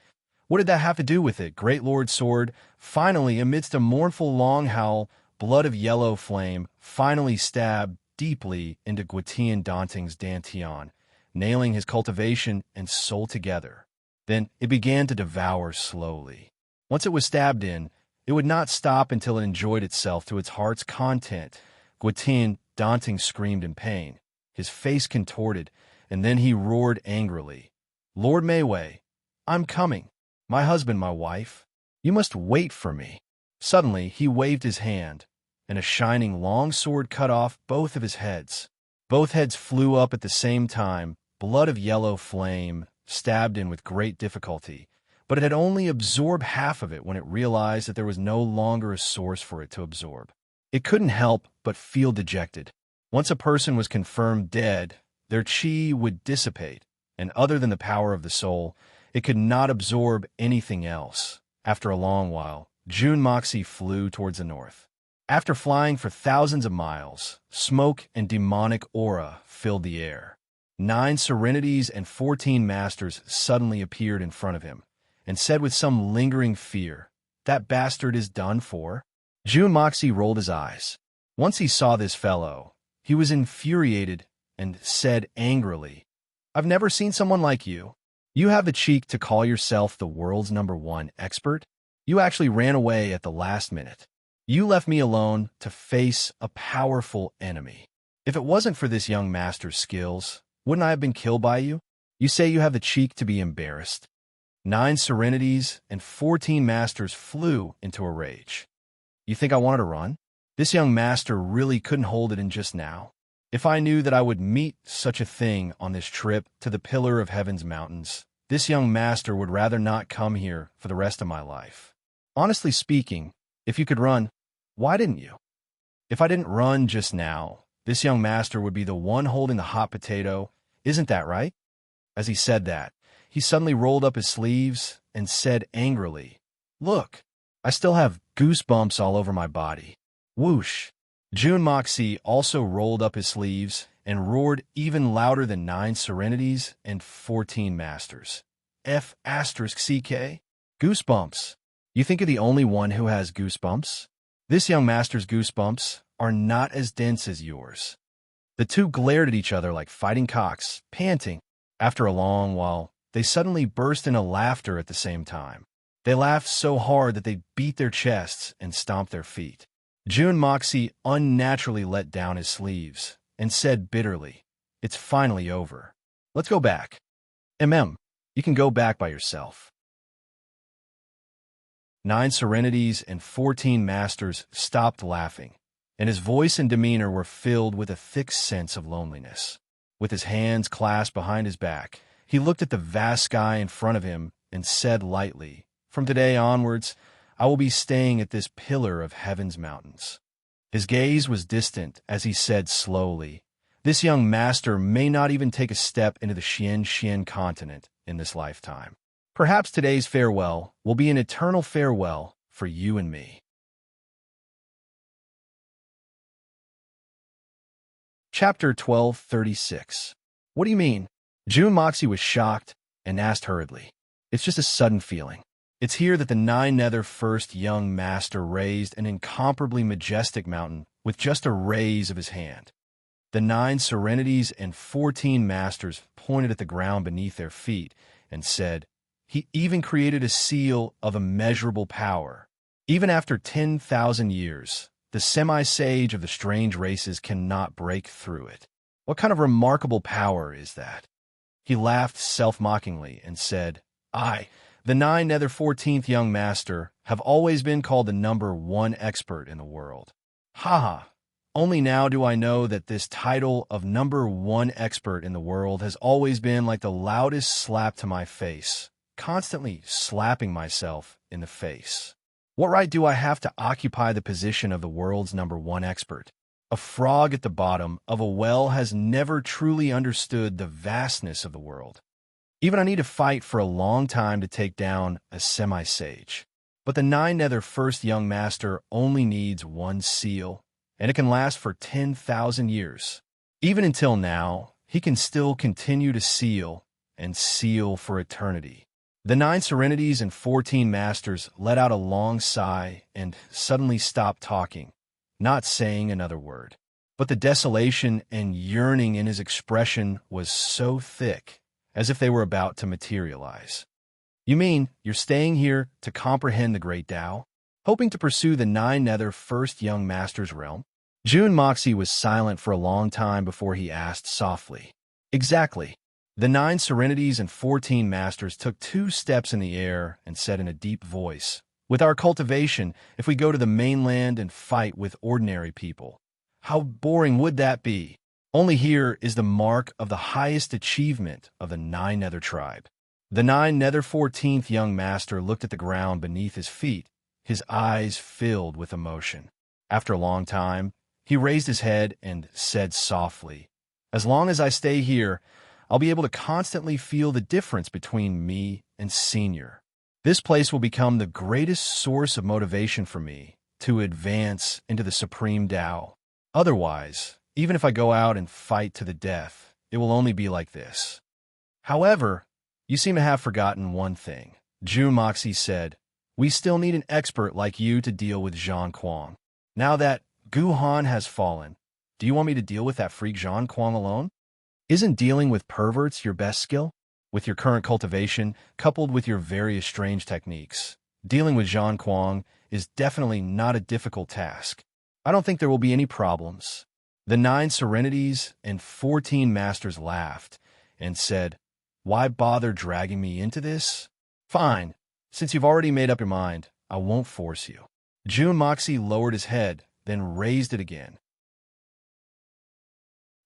what did that have to do with it? Great Lord Sword, finally, amidst a mournful long howl, blood of yellow flame, finally stabbed deeply into Gwyttian Donting's Dantian, nailing his cultivation and soul together. Then it began to devour slowly. Once it was stabbed in, it would not stop until it enjoyed itself to its heart's content. Gwyttian Donting screamed in pain, his face contorted, and then he roared angrily, "Lord Mayway, I'm coming. My husband, my wife. You must wait for me." Suddenly he waved his hand, and a shining long sword cut off both of his heads. Both heads flew up at the same time, blood of yellow flame, stabbed in with great difficulty, but it had only absorbed half of it when it realized that there was no longer a source for it to absorb. It couldn't help but feel dejected. Once a person was confirmed dead, their chi would dissipate, and other than the power of the soul, it could not absorb anything else. After a long while, June Moxie flew towards the north. After flying for thousands of miles, smoke and demonic aura filled the air. 9 serenities and 14 masters suddenly appeared in front of him, and said with some lingering fear, "That bastard is done for." June Moxie rolled his eyes. Once he saw this fellow, he was infuriated and said angrily, "I've never seen someone like you. You have the cheek to call yourself the world's #1 expert? You actually ran away at the last minute. You left me alone to face a powerful enemy. If it wasn't for this young master's skills, wouldn't I have been killed by you? You say you have the cheek to be embarrassed." 9 serenities and 14 masters flew into a rage. "You think I wanted to run? This young master really couldn't hold it in just now. If I knew that I would meet such a thing on this trip to the Pillar of Heaven's mountains, this young master would rather not come here for the rest of my life. Honestly speaking, if you could run, why didn't you? If I didn't run just now, this young master would be the one holding the hot potato. Isn't that right?" As he said that, he suddenly rolled up his sleeves and said angrily, "Look, I still have goosebumps all over my body." Whoosh! June Moxie also rolled up his sleeves and roared even louder than 9 serenities and 14 masters. F***CK? Goosebumps. You think you're the only one who has goosebumps? This young master's goosebumps are not as dense as yours. The two glared at each other like fighting cocks, panting. After a long while, they suddenly burst into laughter at the same time. They laughed so hard that they beat their chests and stomped their feet. June Moxie unnaturally let down his sleeves and said bitterly, "It's finally over. Let's go back. You can go back by yourself." 9 serenities and 14 masters stopped laughing, and his voice and demeanor were filled with a thick sense of loneliness. With his hands clasped behind his back, he looked at the vast sky in front of him and said lightly, "From today onwards, I will be staying at this Pillar of Heaven's mountains." His gaze was distant as he said slowly, "This young master may not even take a step into the Xian continent in this lifetime. Perhaps today's farewell will be an eternal farewell for you and me." Chapter 1236. "What do you mean?" June Moxie was shocked and asked hurriedly. "It's just a sudden feeling. It's here that the 9 nether first young master raised an incomparably majestic mountain with just a raise of his hand. The 9 serenities and 14 masters pointed at the ground beneath their feet and said, He even created a seal of immeasurable power. Even after 10,000 years, the semi-sage of the strange races cannot break through it. What kind of remarkable power is that?" He laughed self-mockingly and said, "I, the 9 nether 14th young master, have always been called the #1 expert in the world. Ha ha! Only now do I know that this title of #1 expert in the world has always been like the loudest slap to my face, constantly slapping myself in the face. What right do I have to occupy the position of the world's #1 expert? A frog at the bottom of a well has never truly understood the vastness of the world. Even I need to fight for a long time to take down a semi-sage. But the Nine-Nether First Young Master only needs one seal, and it can last for 10,000 years. Even until now, he can still continue to seal and seal for eternity. The 9 Serenities and 14 Masters let out a long sigh and suddenly stopped talking, not saying another word. But the desolation and yearning in his expression was so thick, as if they were about to materialize. You mean you're staying here to comprehend the great Tao? Hoping to pursue the Nine-Nether First Young Master's realm? June Moxie was silent for a long time before he asked softly. Exactly. The 9 Serenities and 14 Masters took 2 steps in the air and said in a deep voice, with our cultivation, if we go to the mainland and fight with ordinary people, how boring would that be? Only here is the mark of the highest achievement of the Nine-Nether tribe. The 9-Nether 14th Young Master looked at the ground beneath his feet, his eyes filled with emotion. After a long time, he raised his head and said softly, as long as I stay here, I'll be able to constantly feel the difference between me and Senior. This place will become the greatest source of motivation for me to advance into the supreme Tao. Otherwise, even if I go out and fight to the death, it will only be like this. However, you seem to have forgotten one thing. June Moxie said, we still need an expert like you to deal with Zhang Kuang. Now that Guhan has fallen, do you want me to deal with that freak Zhang Kuang alone? Isn't dealing with perverts your best skill? With your current cultivation, coupled with your various strange techniques, dealing with Zhang Kuang is definitely not a difficult task. I don't think there will be any problems. The 9 Serenities and 14 Masters laughed and said, why bother dragging me into this? Fine. Since you've already made up your mind, I won't force you. June Moxie lowered his head, then raised it again.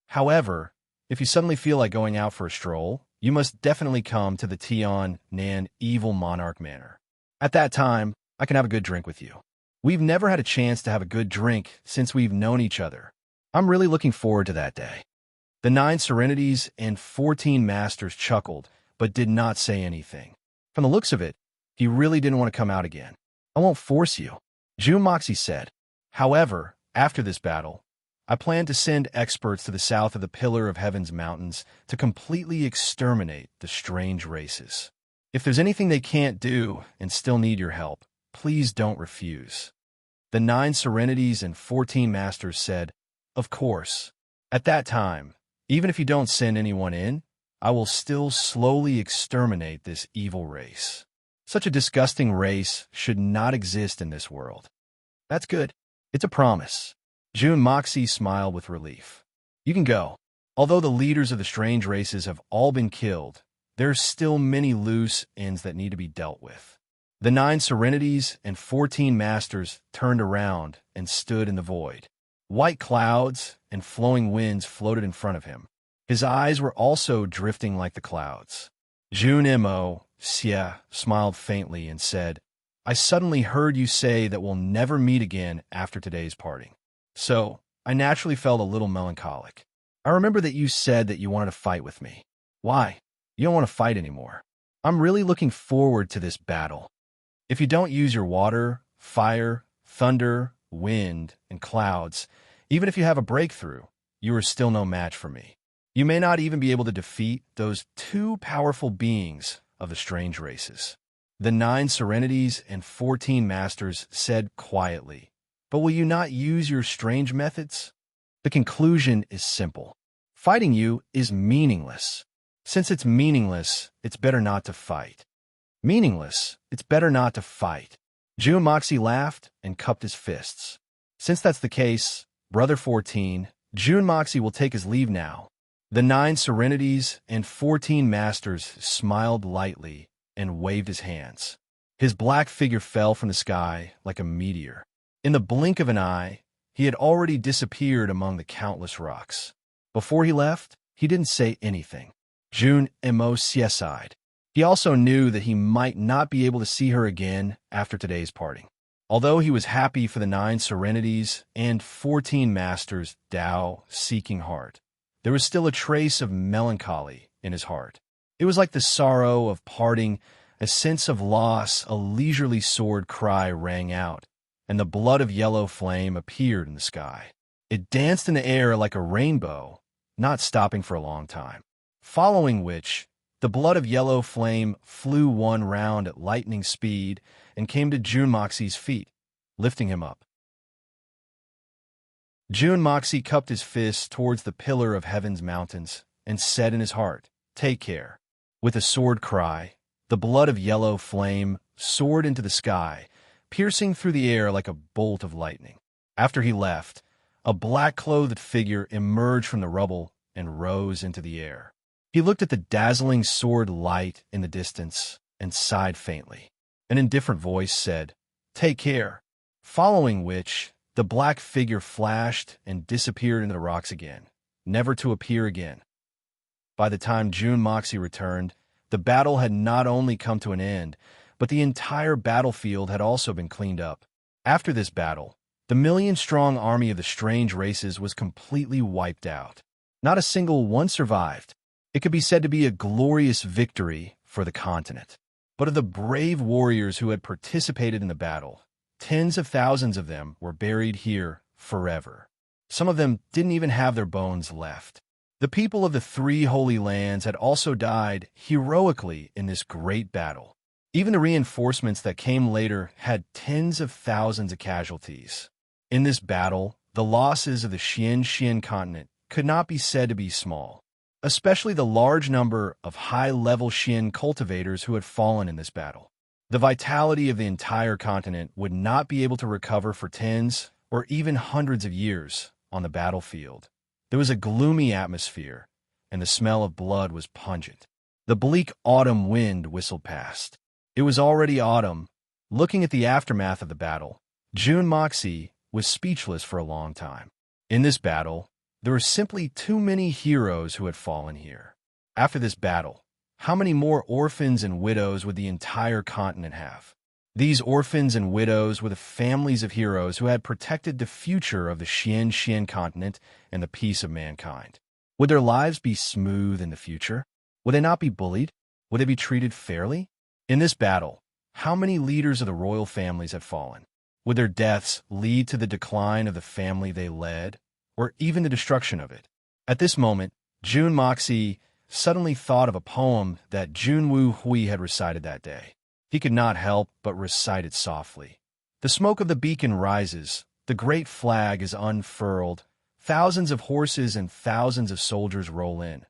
However, if you suddenly feel like going out for a stroll, you must definitely come to the Tian Nan Evil Monarch Manor. At that time, I can have a good drink with you. We've never had a chance to have a good drink since we've known each other. I'm really looking forward to that day. The 9 Serenities and 14 Masters chuckled, but did not say anything. From the looks of it, he really didn't want to come out again. I won't force you, June Moxie said. However, after this battle, I plan to send experts to the south of the Pillar of Heaven's mountains to completely exterminate the strange races. If there's anything they can't do and still need your help, please don't refuse. The 9 Serenities and 14 Masters said, of course. At that time, even if you don't send anyone in, I will still slowly exterminate this evil race. Such a disgusting race should not exist in this world. That's good. It's a promise. June Moxie smiled with relief. You can go. Although the leaders of the strange races have all been killed, there's still many loose ends that need to be dealt with. The 9 Serenities and 14 Masters turned around and stood in the void. White clouds and flowing winds floated in front of him. His eyes were also drifting like the clouds. June Mo. Xie smiled faintly and said, I suddenly heard you say that we'll never meet again after today's parting. So, I naturally felt a little melancholic. I remember that you said that you wanted to fight with me. Why? You don't want to fight anymore. I'm really looking forward to this battle. If you don't use your water, fire, thunder, wind, and clouds, even if you have a breakthrough, you are still no match for me. You may not even be able to defeat those 2 powerful beings of the strange races. The 9 Serenities and 14 Masters said quietly, but will you not use your strange methods? The conclusion is simple. Fighting you is meaningless. Since it's meaningless, it's better not to fight. Meaningless, it's better not to fight. June Moxie laughed and cupped his fists. Since that's the case, Brother 14, June Moxie will take his leave now. The 9 Serenities and 14 Masters smiled lightly and waved his hands. His black figure fell from the sky like a meteor. In the blink of an eye, he had already disappeared among the countless rocks. Before he left, he didn't say anything. June Mo sighed. He also knew that he might not be able to see her again after today's parting. Although he was happy for the 9 serenities and 14 masters Tao seeking heart, there was still a trace of melancholy in his heart. It was like the sorrow of parting, a sense of loss. A leisurely sword cry rang out, and the blood of yellow flame appeared in the sky. It danced in the air like a rainbow, not stopping for a long time, following which the blood of yellow flame flew one round at lightning speed and came to Jun Moxie's feet, lifting him up. Jun Moxie cupped his fist towards the pillar of heaven's mountains and said in his heart, "Take care." With a sword cry, the blood of yellow flame soared into the sky, piercing through the air like a bolt of lightning. After he left, a black-clothed figure emerged from the rubble and rose into the air. He looked at the dazzling sword light in the distance and sighed faintly. An indifferent voice said, "Take care," following which the black figure flashed and disappeared into the rocks again, never to appear again. By the time Jun Moxie returned, the battle had not only come to an end, but the entire battlefield had also been cleaned up. After this battle, the million-strong army of the strange races was completely wiped out. Not a single one survived. It could be said to be a glorious victory for the continent. But of the brave warriors who had participated in the battle, tens of thousands of them were buried here forever. Some of them didn't even have their bones left. The people of the 3 Holy Lands had also died heroically in this great battle. Even the reinforcements that came later had tens of thousands of casualties. In this battle, the losses of the Xian continent could not be said to be small, especially the large number of high-level Xian cultivators who had fallen in this battle. The vitality of the entire continent would not be able to recover for tens or even hundreds of years on the battlefield. There was a gloomy atmosphere, and the smell of blood was pungent. The bleak autumn wind whistled past. It was already autumn. Looking at the aftermath of the battle, Jun Moxie was speechless for a long time. In this battle, there were simply too many heroes who had fallen here. After this battle, how many more orphans and widows would the entire continent have? These orphans and widows were the families of heroes who had protected the future of the Xian continent and the peace of mankind. Would their lives be smooth in the future? Would they not be bullied? Would they be treated fairly? In this battle, how many leaders of the royal families had fallen? Would their deaths lead to the decline of the family they led, or even the destruction of it? At this moment, Jun Moxie suddenly thought of a poem that Junwu Hui had recited that day. He could not help but recite it softly. The smoke of the beacon rises, the great flag is unfurled, thousands of horses and thousands of soldiers roll in.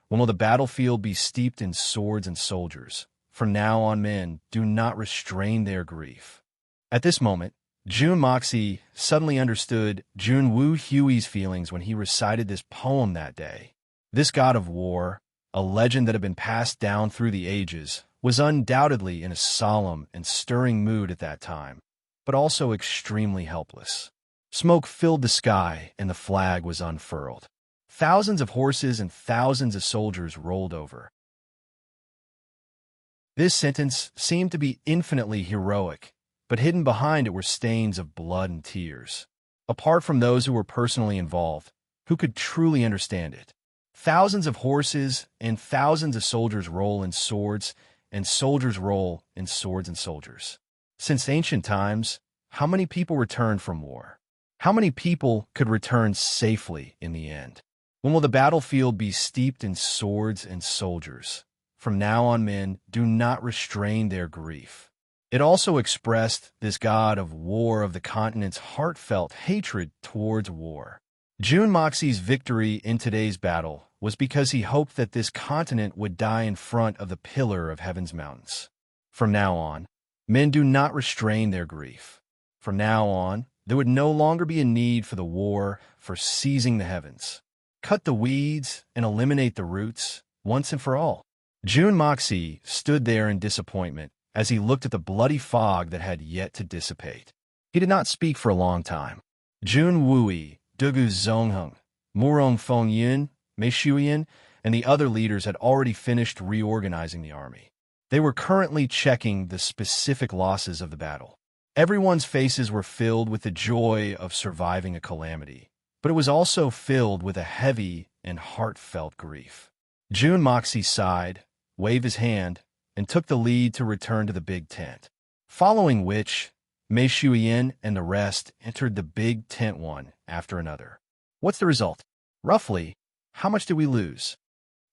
When will the battlefield be steeped in swords and soldiers? From now on, men do not restrain their grief. At this moment, Jun Moxie suddenly understood Junwu Hui's feelings when he recited this poem that day. This god of war, a legend that had been passed down through the ages, was undoubtedly in a solemn and stirring mood at that time, but also extremely helpless. Smoke filled the sky and the flag was unfurled. Thousands of horses and thousands of soldiers rolled over. This sentence seemed to be infinitely heroic, but hidden behind it were stains of blood and tears. Apart from those who were personally involved, who could truly understand it? Thousands of horses and thousands of soldiers roll in swords, and soldiers roll in swords and soldiers. Since ancient times, how many people returned from war? How many people could return safely in the end? When will the battlefield be steeped in swords and soldiers? From now on, men do not restrain their grief. It also expressed this god of war of the continent's heartfelt hatred towards war. Jun Moxie's victory in today's battle was because he hoped that this continent would die in front of the pillar of heaven's mountains. From now on, men do not restrain their grief. From now on, there would no longer be a need for the war for seizing the heavens. Cut the weeds and eliminate the roots once and for all. Jun Moxie stood there in disappointment as he looked at the bloody fog that had yet to dissipate. He did not speak for a long time. Jun Wui, Dugu Zongheng, Murong Feng Yun, Mei Shuyan, and the other leaders had already finished reorganizing the army. They were currently checking the specific losses of the battle. Everyone's faces were filled with the joy of surviving a calamity, but it was also filled with a heavy and heartfelt grief. Jun Moxie sighed, waved his hand, and took the lead to return to the big tent. Following which, Mei Shuiyin and the rest entered the big tent one after another. What's the result? Roughly, how much did we lose?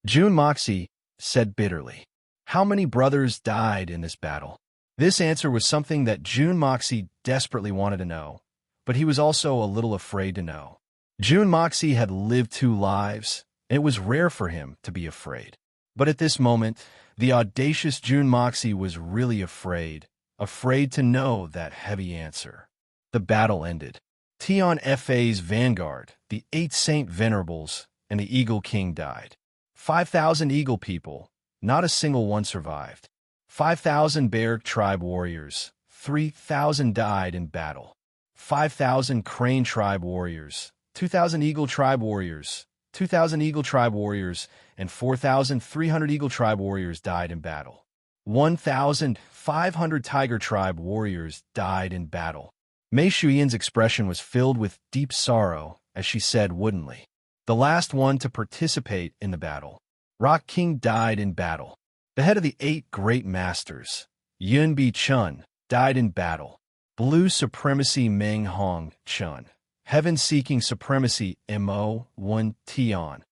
Jun Moxie said bitterly. How many brothers died in this battle? This answer was something that Jun Moxie desperately wanted to know, but he was also a little afraid to know. Jun Moxie had lived 2 lives, and it was rare for him to be afraid. But at this moment, the audacious Jun Moxie was really afraid to know that heavy answer. The battle ended. Tian Fa's vanguard, the 8 Saint Venerables, and the Eagle King died. 5,000 Eagle people, not a single one survived. 5,000 Bear Tribe warriors, 3,000 died in battle. 5,000 Crane Tribe warriors, 2,000 Eagle Tribe warriors, 2,000 Eagle Tribe warriors, and 4,300 Eagle Tribe warriors died in battle. 1,500 Tiger Tribe warriors died in battle. Mei Shuyin's expression was filled with deep sorrow as she said woodenly, "The last one to participate in the battle. Rock King died in battle. The head of the 8 great masters, Yun Bi Chun, died in battle. Blue Supremacy Meng Hong Chun, Heaven-Seeking Supremacy Mo Wen Tian,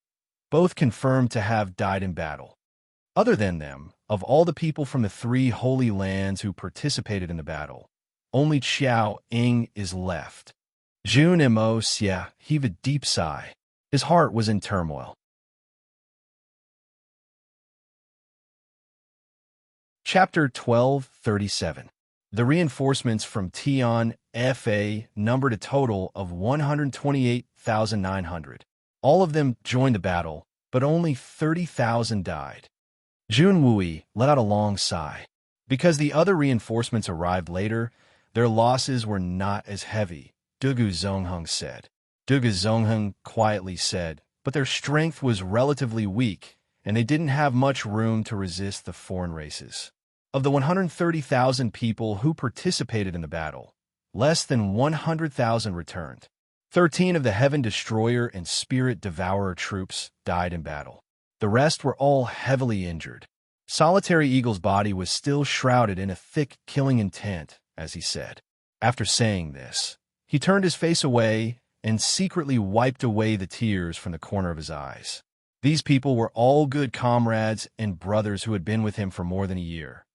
both confirmed to have died in battle. Other than them, of all the people from the 3 holy lands who participated in the battle, only Qiao Ing is left." Jun Mo Xia heaved a deep sigh. His heart was in turmoil. Chapter 1237. The reinforcements from Tian Fa numbered a total of 128,900. All of them joined the battle, but only 30,000 died. Jun Wui let out a long sigh. Because the other reinforcements arrived later, their losses were not as heavy, Dugu Zongheng said. Dugu Zongheng quietly said, but their strength was relatively weak, and they didn't have much room to resist the foreign races. Of the 130,000 people who participated in the battle, less than 100,000 returned. 13 of the Heaven Destroyer and Spirit Devourer troops died in battle. The rest were all heavily injured. Solitary Eagle's body was still shrouded in a thick killing intent, as he said. After saying this, he turned his face away and secretly wiped away the tears from the corner of his eyes. These people were all good comrades and brothers who had been with him for more than a year.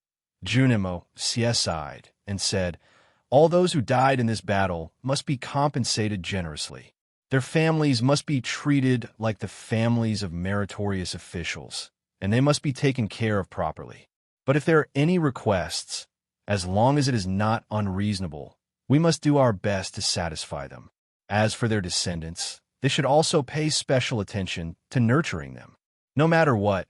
Junimo sighed and said, "All those who died in this battle must be compensated generously. Their families must be treated like the families of meritorious officials, and they must be taken care of properly. But if there are any requests, as long as it is not unreasonable, we must do our best to satisfy them. As for their descendants, they should also pay special attention to nurturing them. No matter what,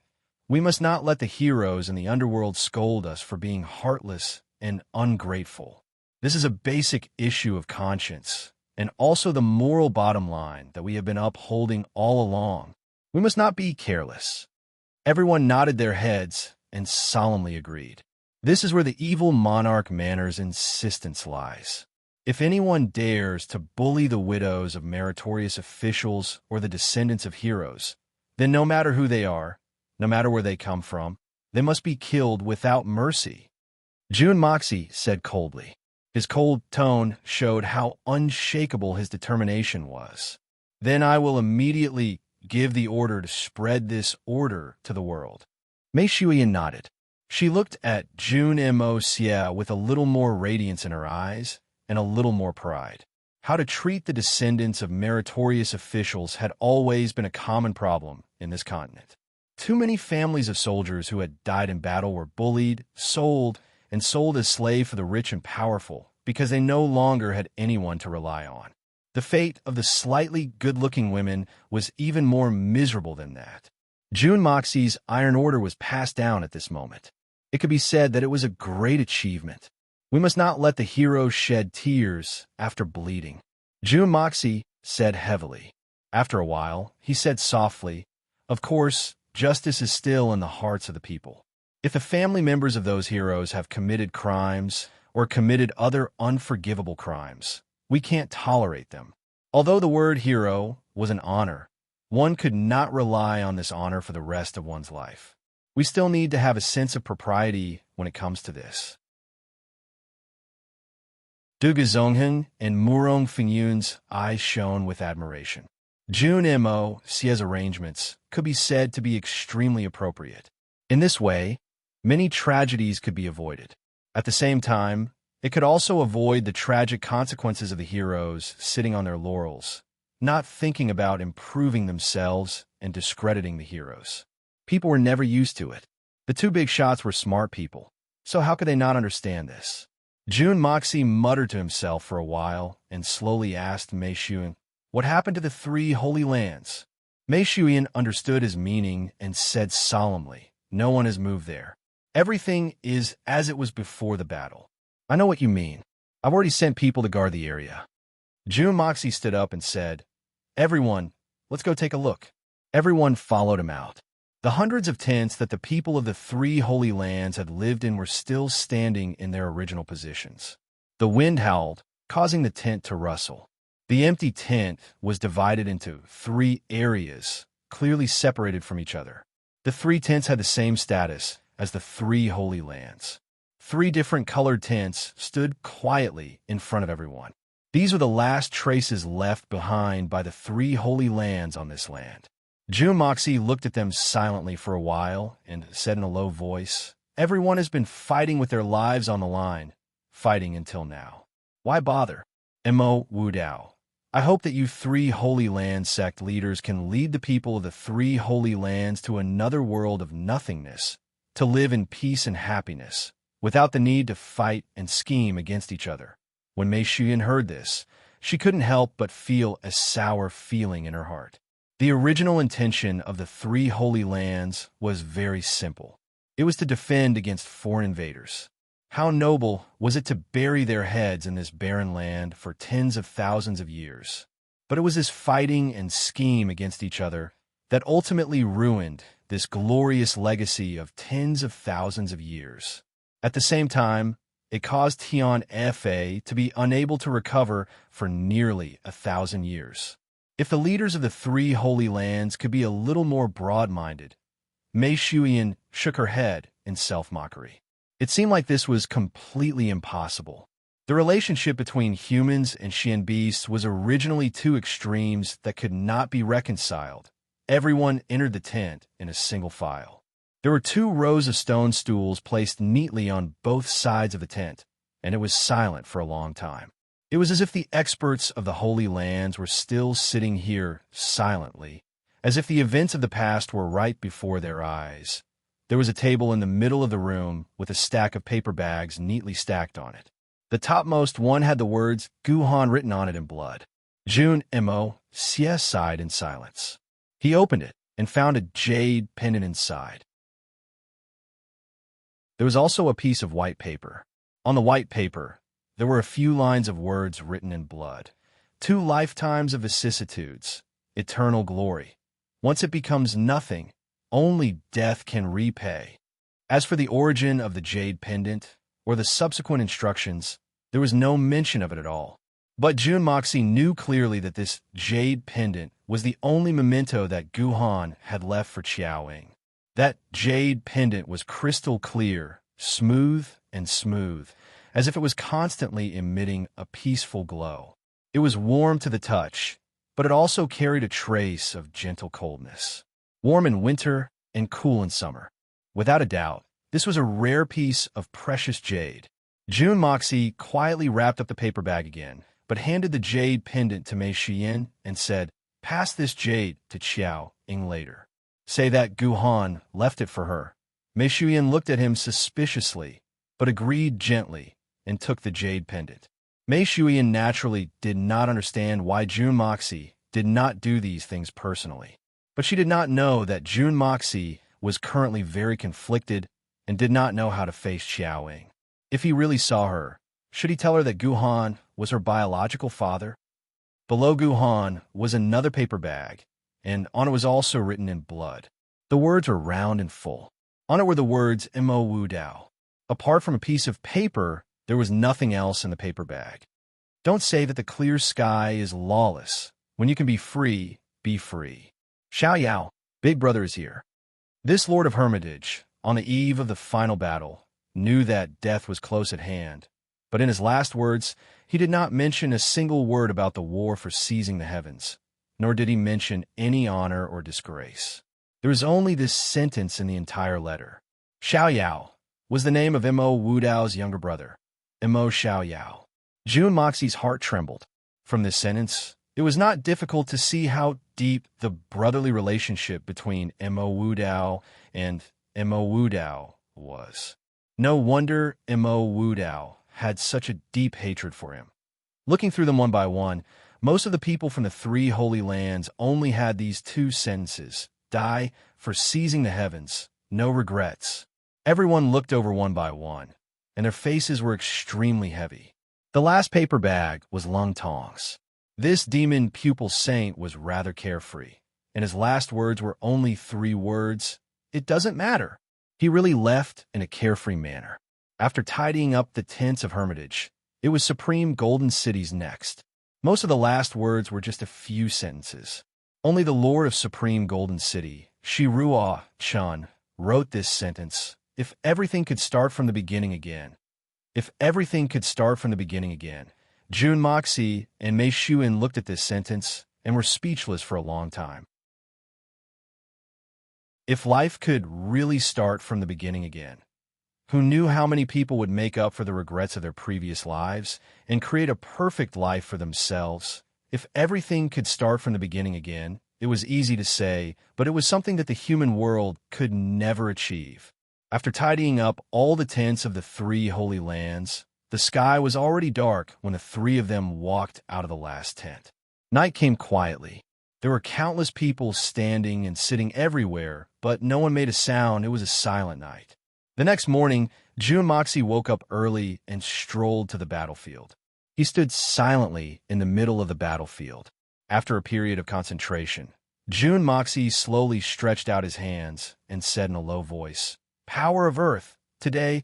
we must not let the heroes in the underworld scold us for being heartless and ungrateful. This is a basic issue of conscience, and also the moral bottom line that we have been upholding all along. We must not be careless." Everyone nodded their heads and solemnly agreed. This is where the evil monarch Manor's insistence lies. If anyone dares to bully the widows of meritorious officials or the descendants of heroes, then no matter who they are, no matter where they come from, they must be killed without mercy. Jun Moxie said coldly. His cold tone showed how unshakable his determination was. "Then I will immediately give the order to spread this order to the world." Mei Shuiyan nodded. She looked at Jun Mo Xia with a little more radiance in her eyes and a little more pride. How to treat the descendants of meritorious officials had always been a common problem in this continent. Too many families of soldiers who had died in battle were bullied, sold as slave for the rich and powerful because they no longer had anyone to rely on. The fate of the slightly good-looking women was even more miserable than that. Jun Moxie's Iron Order was passed down at this moment. It could be said that it was a great achievement. We must not let the heroes shed tears after bleeding. Jun Moxie said heavily. After a while, he said softly, "Of course, justice is still in the hearts of the people. If the family members of those heroes have committed crimes or committed other unforgivable crimes, we can't tolerate them. Although the word hero was an honor, one could not rely on this honor for the rest of one's life. We still need to have a sense of propriety when it comes to this. Du Gesungen and Murong Fingyun's eyes shone with admiration. Jun Mo Xie's arrangements could be said to be extremely appropriate. In this way, many tragedies could be avoided. At the same time, it could also avoid the tragic consequences of the heroes sitting on their laurels, not thinking about improving themselves and discrediting the heroes. People were never used to it. The two big shots were smart people, so how could they not understand this? Jun Moxie muttered to himself for a while and slowly asked Mei Shuyan, "What happened to the 3 holy lands?" Mei Shuyan understood his meaning and said solemnly, "No one has moved there. Everything is as it was before the battle." "I know what you mean. I've already sent people to guard the area." Jun Moxie stood up and said, "Everyone, let's go take a look." Everyone followed him out. The hundreds of tents that the people of the 3 holy lands had lived in were still standing in their original positions. The wind howled, causing the tent to rustle. The empty tent was divided into 3 areas, clearly separated from each other. The 3 tents had the same status as the 3 holy lands. 3 different colored tents stood quietly in front of everyone. These were the last traces left behind by the 3 holy lands on this land. Jun Moxie looked at them silently for a while and said in a low voice, "Everyone has been fighting with their lives on the line, fighting until now. Why bother? Mo Wu Dao, I hope that you 3 Holy Land sect leaders can lead the people of the 3 Holy Lands to another world of nothingness, to live in peace and happiness, without the need to fight and scheme against each other." When Mei Shuyan heard this, she couldn't help but feel a sour feeling in her heart. The original intention of the 3 Holy Lands was very simple. It was to defend against foreign invaders. How noble was it to bury their heads in this barren land for tens of thousands of years. But it was this fighting and scheme against each other that ultimately ruined this glorious legacy of tens of thousands of years. At the same time, it caused Tian Fa to be unable to recover for nearly 1,000 years. If the leaders of the 3 Holy Lands could be a little more broad-minded, Mei Shuyan shook her head in self-mockery. It seemed like this was completely impossible. The relationship between humans and Xian beasts was originally 2 extremes that could not be reconciled. Everyone entered the tent in a single file. There were 2 rows of stone stools placed neatly on both sides of the tent, and it was silent for a long time. It was as if the experts of the Holy Lands were still sitting here silently, as if the events of the past were right before their eyes. There was a table in the middle of the room with a stack of paper bags neatly stacked on it. The topmost one had the words Guhan written on it in blood. Jun Mo Xie sighed in silence. He opened it and found a jade pendant inside. There was also a piece of white paper. On the white paper, there were a few lines of words written in blood. 2 lifetimes of vicissitudes, eternal glory. Once it becomes nothing, only death can repay. As for the origin of the jade pendant, or the subsequent instructions, there was no mention of it at all. But Jun Moxie knew clearly that this jade pendant was the only memento that Guhan had left for Qiaoying. That jade pendant was crystal clear, smooth, as if it was constantly emitting a peaceful glow. It was warm to the touch, but it also carried a trace of gentle coldness. Warm in winter and cool in summer. Without a doubt, this was a rare piece of precious jade. Jun Moxie quietly wrapped up the paper bag again, but handed the jade pendant to Mei Shuyan and said, "Pass this jade to Qiao Ying later. Say that Guhan left it for her." Mei Shuyan looked at him suspiciously, but agreed gently and took the jade pendant. Mei Shuyan naturally did not understand why Jun Moxie did not do these things personally. But she did not know that Jun Moxie was currently very conflicted and did not know how to face Qiaoying. If he really saw her, should he tell her that Guhan was her biological father? Below Guhan was another paper bag, and on it was also written in blood. The words were round and full. On it were the words Mo Wu Dao. Apart from a piece of paper, there was nothing else in the paper bag. Don't say that the clear sky is lawless. When you can be free, be free. Xiao Yao, Big Brother is here. This Lord of Hermitage, on the eve of the final battle, knew that death was close at hand, but in his last words, he did not mention a single word about the war for seizing the heavens, nor did he mention any honor or disgrace. There was only this sentence in the entire letter. Xiao Yao was the name of Mo Wu Dao's younger brother, Mo Xiao Yao. Jun Moxie's heart trembled. From this sentence, it was not difficult to see how deep the brotherly relationship between Mo Wu Dao and Mo Wu Dao was. No wonder Mo Wu Dao had such a deep hatred for him. Looking through them one by one, most of the people from the three holy lands only had these two sentences: die for seizing the heavens, no regrets. Everyone looked over one by one, and their faces were extremely heavy. The last paper bag was Lung Tong's. This demon pupil saint was rather carefree, and his last words were only 3 words: "It doesn't matter." He really left in a carefree manner. After tidying up the tents of Hermitage, it was Supreme Golden City's next. Most of the last words were just a few sentences. Only the Lord of Supreme Golden City, Shirua Chun, wrote this sentence: "If everything could start from the beginning again." If everything could start from the beginning again. Jun Moxie and Mei Shuan looked at this sentence and were speechless for a long time. If life could really start from the beginning again, who knew how many people would make up for the regrets of their previous lives and create a perfect life for themselves? If everything could start from the beginning again, it was easy to say, but it was something that the human world could never achieve. After tidying up all the tents of the 3 holy lands, the sky was already dark when the 3 of them walked out of the last tent. Night came quietly. There were countless people standing and sitting everywhere, but no one made a sound. It was a silent night. The next morning, Jun Moxie woke up early and strolled to the battlefield. He stood silently in the middle of the battlefield. After a period of concentration, Jun Moxie slowly stretched out his hands and said in a low voice, "Power of Earth, today,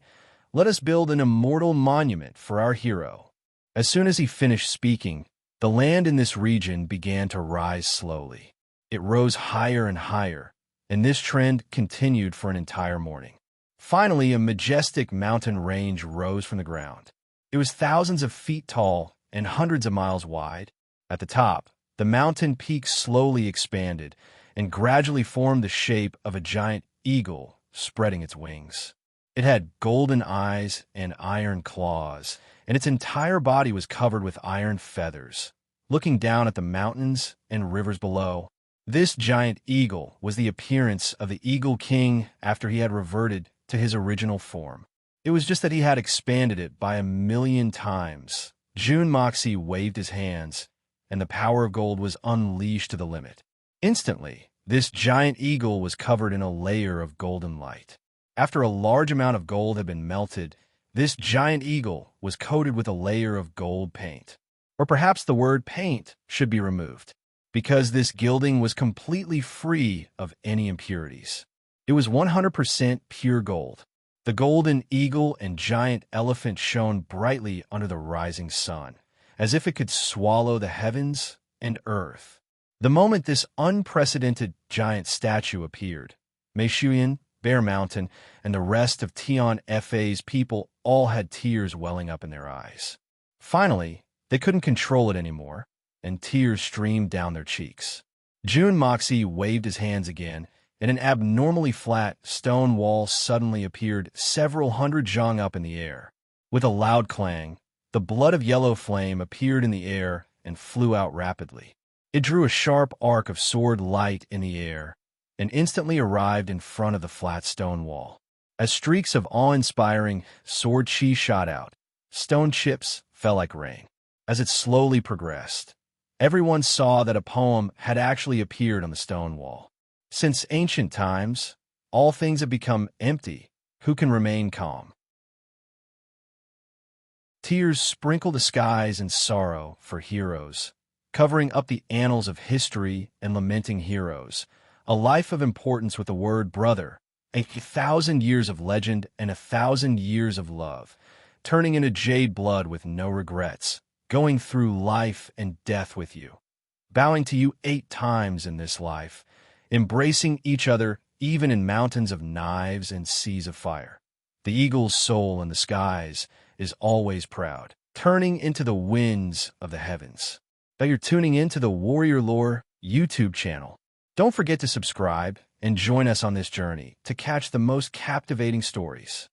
let us build an immortal monument for our hero." As soon as he finished speaking, the land in this region began to rise slowly. It rose higher and higher, and this trend continued for an entire morning. Finally, a majestic mountain range rose from the ground. It was thousands of feet tall and hundreds of miles wide. At the top, the mountain peak slowly expanded and gradually formed the shape of a giant eagle spreading its wings. It had golden eyes and iron claws, and its entire body was covered with iron feathers. Looking down at the mountains and rivers below, this giant eagle was the appearance of the Eagle King after he had reverted to his original form. It was just that he had expanded it by 1,000,000 times. Jun Moxie waved his hands, and the power of gold was unleashed to the limit. Instantly, this giant eagle was covered in a layer of golden light. After a large amount of gold had been melted, this giant eagle was coated with a layer of gold paint. Or perhaps the word paint should be removed, because this gilding was completely free of any impurities. It was 100% pure gold. The golden eagle and giant elephant shone brightly under the rising sun, as if it could swallow the heavens and earth. The moment this unprecedented giant statue appeared, Meishuyan, Bear Mountain, and the rest of Tian Fa's people all had tears welling up in their eyes. Finally, they couldn't control it anymore, and tears streamed down their cheeks. Jun Moxie waved his hands again, and an abnormally flat stone wall suddenly appeared several hundred zhang up in the air. With a loud clang, the blood of yellow flame appeared in the air and flew out rapidly. It drew a sharp arc of sword light in the air and instantly arrived in front of the flat stone wall. As streaks of awe-inspiring sword chi shot out, stone chips fell like rain. As it slowly progressed, everyone saw that a poem had actually appeared on the stone wall. Since ancient times, all things have become empty. Who can remain calm? Tears sprinkle the skies in sorrow for heroes, covering up the annals of history and lamenting heroes. A life of importance with the word brother 1,000 years of legend and 1,000 years of love, turning into jade blood with no regrets, going through life and death with you, bowing to you 8 times in this life, embracing each other even in mountains of knives and seas of fire. The eagle's soul in the skies is always proud, turning into the winds of the heavens. That you're tuning in to the Warrior Lore YouTube channel. Don't forget to subscribe and join us on this journey to catch the most captivating stories.